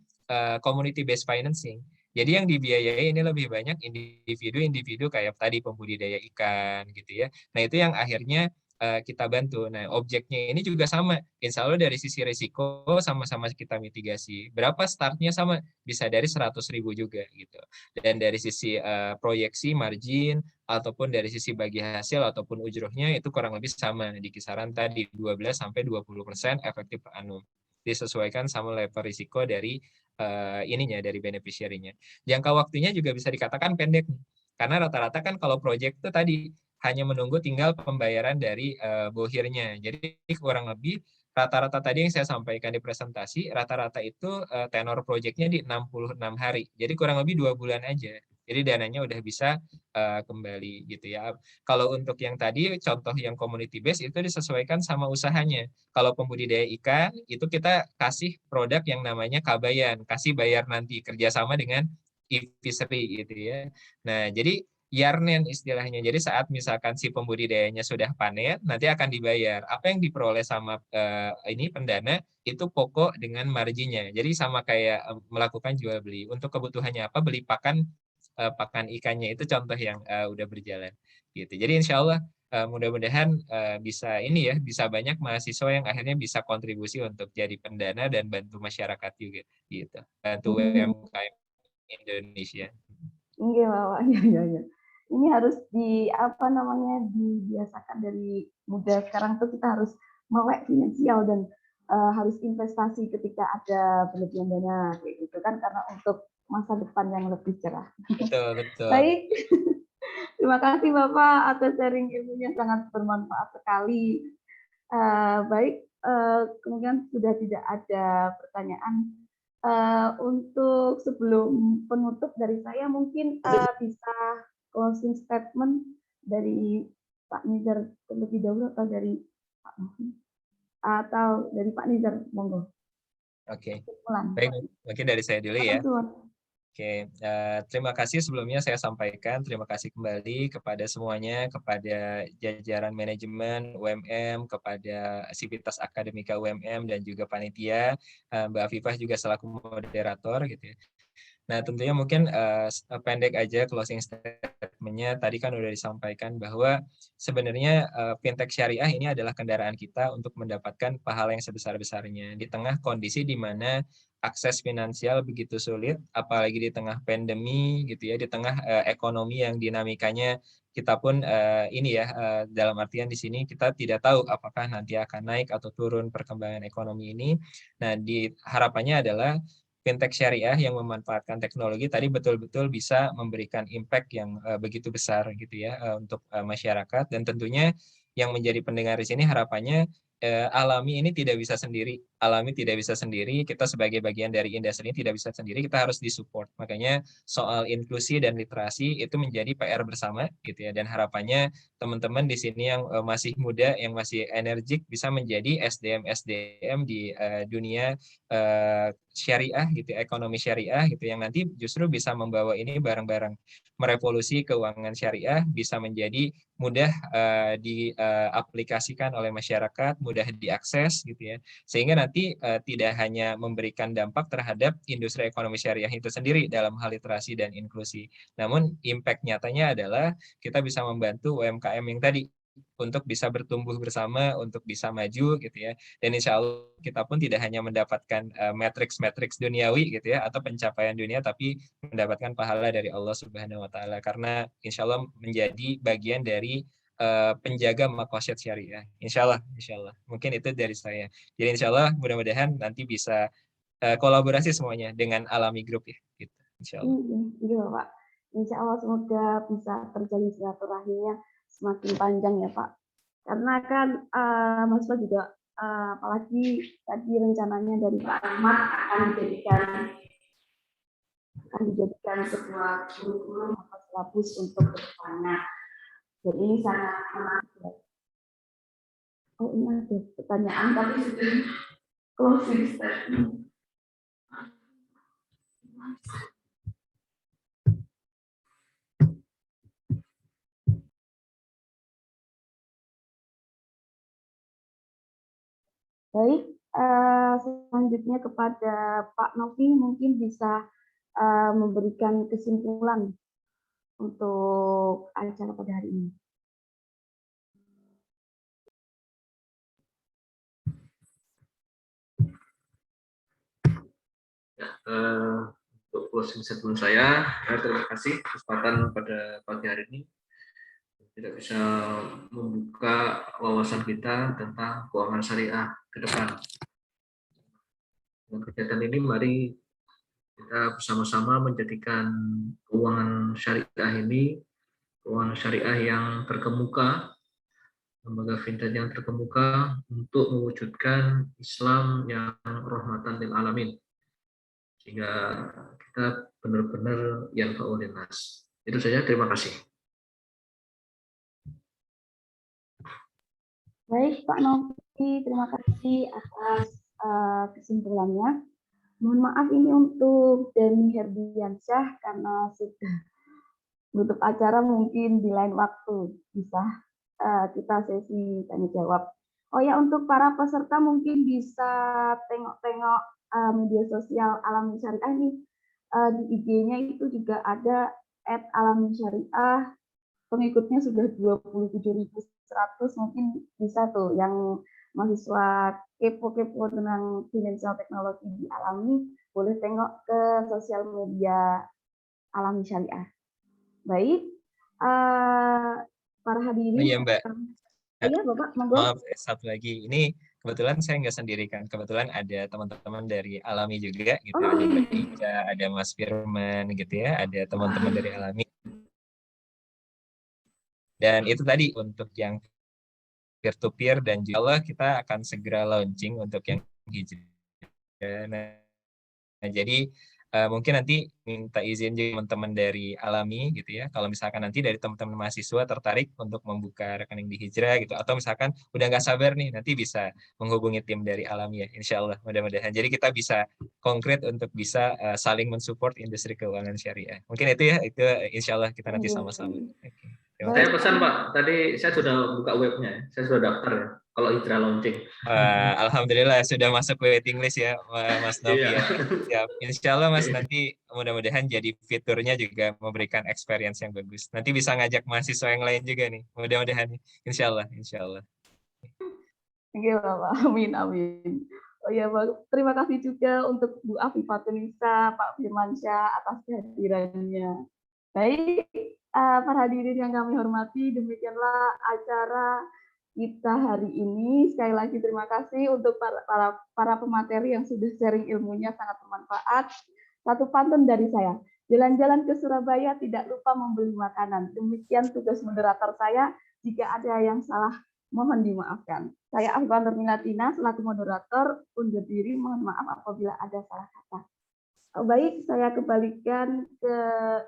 S3: community based financing. Jadi yang dibiayai ini lebih banyak individu-individu kayak tadi pembudidaya ikan gitu ya. Nah, itu yang akhirnya kita bantu. Nah, objeknya ini juga sama. Insya Allah dari sisi risiko sama-sama kita mitigasi. Berapa startnya sama? Bisa dari 100.000 juga gitu. Dan dari sisi proyeksi margin ataupun dari sisi bagi hasil ataupun ujrohnya itu kurang lebih sama di kisaran tadi 12 sampai 20% efektif per annum. Disesuaikan sama level risiko dari dari beneficiary-nya. Jangka waktunya juga bisa dikatakan pendek nih. Karena rata-rata kan kalau proyek itu tadi hanya menunggu tinggal pembayaran dari bohirnya. Jadi kurang lebih rata-rata tadi yang saya sampaikan di presentasi, rata-rata itu tenor proyeknya di 66 hari. Jadi kurang lebih 2 bulan aja. Jadi dananya udah bisa kembali gitu ya. Kalau untuk yang tadi contoh yang community based itu disesuaikan sama usahanya. Kalau pembudidaya ikan itu kita kasih produk yang namanya kabayan, kasih bayar nanti kerjasama dengan e-fishery gitu ya. Nah, jadi yarnen istilahnya. Jadi saat misalkan si pembudidayanya sudah panen, nanti akan dibayar. Apa yang diperoleh sama ini pendana itu pokok dengan marginnya. Jadi sama kayak melakukan jual beli. Untuk kebutuhannya apa? Beli pakan ikannya itu contoh yang udah berjalan gitu. Jadi insya Allah mudah-mudahan bisa bisa banyak mahasiswa yang akhirnya bisa kontribusi untuk jadi pendana dan bantu masyarakat juga gitu. Bantu UMKM Indonesia.
S5: Iya, Bapak. Iya. Ini harus dibiasakan dari muda sekarang tuh kita harus melek finansial dan harus investasi ketika ada berlebihan dana kayak gitu kan karena untuk masa depan yang lebih cerah.
S3: Betul.
S5: Baik. Terima kasih Bapak atas sharing ilmunya sangat bermanfaat sekali. Baik, kemudian sudah tidak ada pertanyaan. Untuk sebelum penutup dari saya mungkin bisa closing statement dari Pak Nizar terlebih dahulu atau dari Pak Muhammad atau dari Pak Nizar, monggo.
S3: Oke. Baik, mungkin dari saya dulu ya. Oke, terima kasih sebelumnya saya sampaikan, terima kasih kembali kepada semuanya, kepada jajaran manajemen UMM, kepada Sivitas Akademika UMM, dan juga panitia, Mbak Afifah juga selaku moderator gitu ya. Nah, tentunya mungkin pendek aja closing statement-nya. Tadi kan udah disampaikan bahwa sebenarnya fintech syariah ini adalah kendaraan kita untuk mendapatkan pahala yang sebesar-besarnya. Di tengah kondisi di mana akses finansial begitu sulit, apalagi di tengah pandemi gitu ya, di tengah ekonomi yang dinamikanya kita pun dalam artian di sini kita tidak tahu apakah nanti akan naik atau turun perkembangan ekonomi ini. Nah, harapannya adalah fintech syariah yang memanfaatkan teknologi tadi betul-betul bisa memberikan impact yang begitu besar gitu ya untuk masyarakat, dan tentunya yang menjadi pendengar di sini harapannya Alami ini tidak bisa sendiri. Alami tidak bisa sendiri, kita sebagai bagian dari industri ini tidak bisa sendiri, kita harus disupport. Makanya soal inklusi dan literasi itu menjadi PR bersama gitu ya, dan harapannya teman-teman di sini yang masih muda, yang masih energik bisa menjadi SDM di dunia syariah gitu, ekonomi syariah gitu, yang nanti justru bisa membawa ini bareng-bareng merevolusi keuangan syariah, bisa menjadi mudah diaplikasikan oleh masyarakat, mudah diakses gitu ya, sehingga nanti tidak hanya memberikan dampak terhadap industri ekonomi syariah itu sendiri dalam hal literasi dan inklusi, namun impact nyatanya adalah kita bisa membantu UMKM yang tadi untuk bisa bertumbuh bersama, untuk bisa maju gitu ya. Dan insya Allah kita pun tidak hanya mendapatkan matriks-matriks duniawi gitu ya, atau pencapaian dunia, tapi mendapatkan pahala dari Allah Subhanahu Wa Taala. Karena insya Allah menjadi bagian dari penjaga makosyad syariah. Insya Allah. Mungkin itu dari saya. Jadi insya Allah mudah-mudahan nanti bisa kolaborasi semuanya dengan Alami Group ya. Gitu. Insya Allah.
S5: Iya Pak. Insya Allah semoga bisa terjalin silaturahminya semakin panjang ya Pak. Karena kan Mas Pak juga apalagi tadi rencananya dari Pak Ahmad akan dijadikan sebuah kurikulum atau silabus untuk kedepannya. Jadi ini sangat menarik. Oh ini ada pertanyaan tapi sudah closing statement. Baik, selanjutnya kepada Pak Novi mungkin bisa memberikan kesimpulan untuk acara pada hari ini.
S4: Untuk closing statement saya terima kasih kesempatan pada pagi hari ini tidak bisa membuka wawasan kita tentang keuangan syariah ke depan. Dengan kegiatan ini mari kita bersama-sama menjadikan keuangan syariah yang terkemuka, lembaga fintech yang terkemuka untuk mewujudkan Islam yang rahmatan lil alamin, sehingga kita benar-benar yanfa'ul linnas. Itu saja, terima kasih.
S5: Baik Pak Novi, terima kasih atas kesimpulannya. Mohon maaf ini untuk Dani Herdiansyah karena sudah tutup acara, mungkin di lain waktu bisa kita sesi tanya jawab. Oh ya, untuk para peserta mungkin bisa tengok-tengok media sosial Alami Syariah ini, di IG-nya itu juga ada @alamisyariah, pengikutnya sudah 27.100, mungkin bisa tuh yang mahasiswa kepo-kepo tentang financial teknologi di Alami, boleh tengok ke sosial media Alami Syariah. Baik, para hadirin.
S3: Iya Mbak.
S5: Iya Bapak, monggo.
S3: Maaf, satu lagi. Ini kebetulan saya nggak sendiri kan. Kebetulan ada teman-teman dari Alami juga gitu. Ada Mbak Ika, ada Mas Firman gitu ya. Ada teman-teman dari Alami. Dan itu tadi untuk yang peer-to-peer, dan juga Allah kita akan segera launching untuk yang hijrah. Nah, jadi mungkin nanti minta izin juga teman-teman dari Alami gitu ya. Kalau misalkan nanti dari teman-teman mahasiswa tertarik untuk membuka rekening di Hijrah gitu, atau misalkan udah nggak sabar nih, nanti bisa menghubungi tim dari Alami ya. Insya Allah, mudah-mudahan. Jadi kita bisa konkret untuk bisa saling mensupport industri keuangan syariah. Mungkin itu ya, itu insya Allah kita nanti sama-sama. Okay.
S4: Saya pesan Pak, tadi saya sudah buka webnya, saya sudah daftar ya, kalau Hijrah launching.
S3: Alhamdulillah sudah masuk waiting list ya Mas Novi ya. Siap. Insya Allah Mas, nanti mudah-mudahan jadi fiturnya juga memberikan experience yang bagus. Nanti bisa ngajak mahasiswa yang lain juga nih, mudah-mudahan. Insya Allah.
S5: Iya Bapak, amin. Oh ya Pak, terima kasih juga untuk Bu Afifatunisa, Pak Firmansyah atas kehadirannya. Baik, para hadirin yang kami hormati, demikianlah acara kita hari ini. Sekali lagi terima kasih untuk para pemateri yang sudah sharing ilmunya, sangat bermanfaat. Satu pantun dari saya, jalan-jalan ke Surabaya tidak lupa membeli makanan. Demikian tugas moderator saya. Jika ada yang salah, mohon dimaafkan. Saya Afifah Nurminatina selaku moderator undur diri. Mohon maaf apabila ada salah kata. Baik, saya kembalikan ke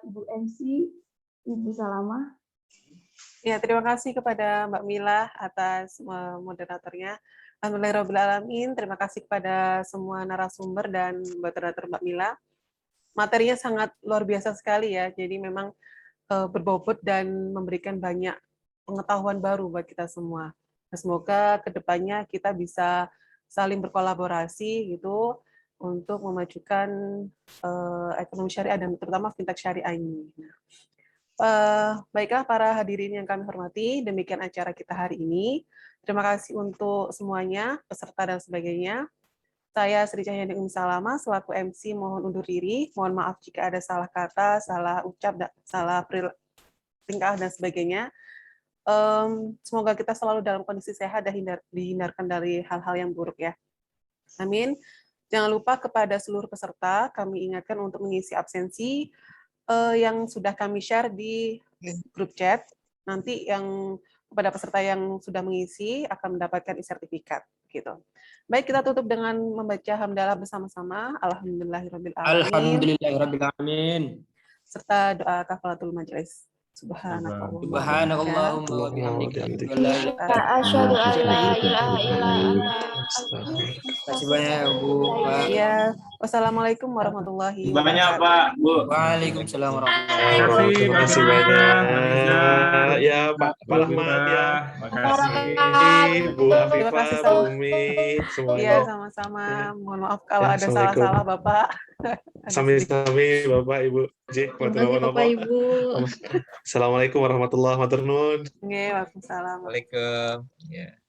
S5: Ibu MC, Ibu Salama.
S1: Ya, terima kasih kepada Mbak Mila atas moderatornya. Alhamdulillahirrahmanirrahim. Terima kasih kepada semua narasumber dan moderator Mbak Mila. Materinya sangat luar biasa sekali ya. Jadi memang berbobot dan memberikan banyak pengetahuan baru buat kita semua. Semoga kedepannya kita bisa saling berkolaborasi gitu untuk memajukan ekonomi syariah dan terutama fintech syariah ini. Baiklah para hadirin yang kami hormati, demikian acara kita hari ini. Terima kasih untuk semuanya, peserta dan sebagainya. Saya Sri Cahyani Umi Salama, selaku MC mohon undur diri. Mohon maaf jika ada salah kata, salah ucap, salah tingkah, dan sebagainya. Semoga kita selalu dalam kondisi sehat dan dihindarkan dari hal-hal yang buruk ya. Amin. Jangan lupa kepada seluruh peserta, kami ingatkan untuk mengisi absensi yang sudah kami share di grup chat. Nanti yang kepada peserta yang sudah mengisi akan mendapatkan e-sertifikat gitu. Baik, kita tutup dengan membaca hamdalah bersama-sama. Alhamdulillahirabbil alamin.
S6: Alhamdulillahirabbil alamin.
S1: Serta doa kafaratul majelis.
S6: Subhanallahumma wa bihamdika.
S7: Asyhadu an la ilaha illa anta.
S6: Terima kasih banyak Bu, Pak.
S1: Ya, wassalamualaikum warahmatullahi wabarakatuh.
S8: Banyak Pak, Bu.
S6: Waalaikumsalam warahmatullahi wabarakatuh.
S2: Terima kasih
S8: banyak. Ya Pak Rahmat ya.
S2: Terima kasih.
S8: Bu
S1: Terima kasih
S8: Afifah, Bu
S1: sama.
S8: Umi, semuanya.
S1: Iya, sama-sama. Mohon maaf kalau
S8: Ya,
S1: ada
S8: Assalamualaikum.
S1: salah-salah, Bapak.
S8: Sami-sami Bapak, Ibu.
S7: Bapak Ibu.
S8: Assalamualaikum warahmatullahi wabarakatuh.
S1: Oke, waalaikumsalam.
S3: Waalaikumsalam. Ya.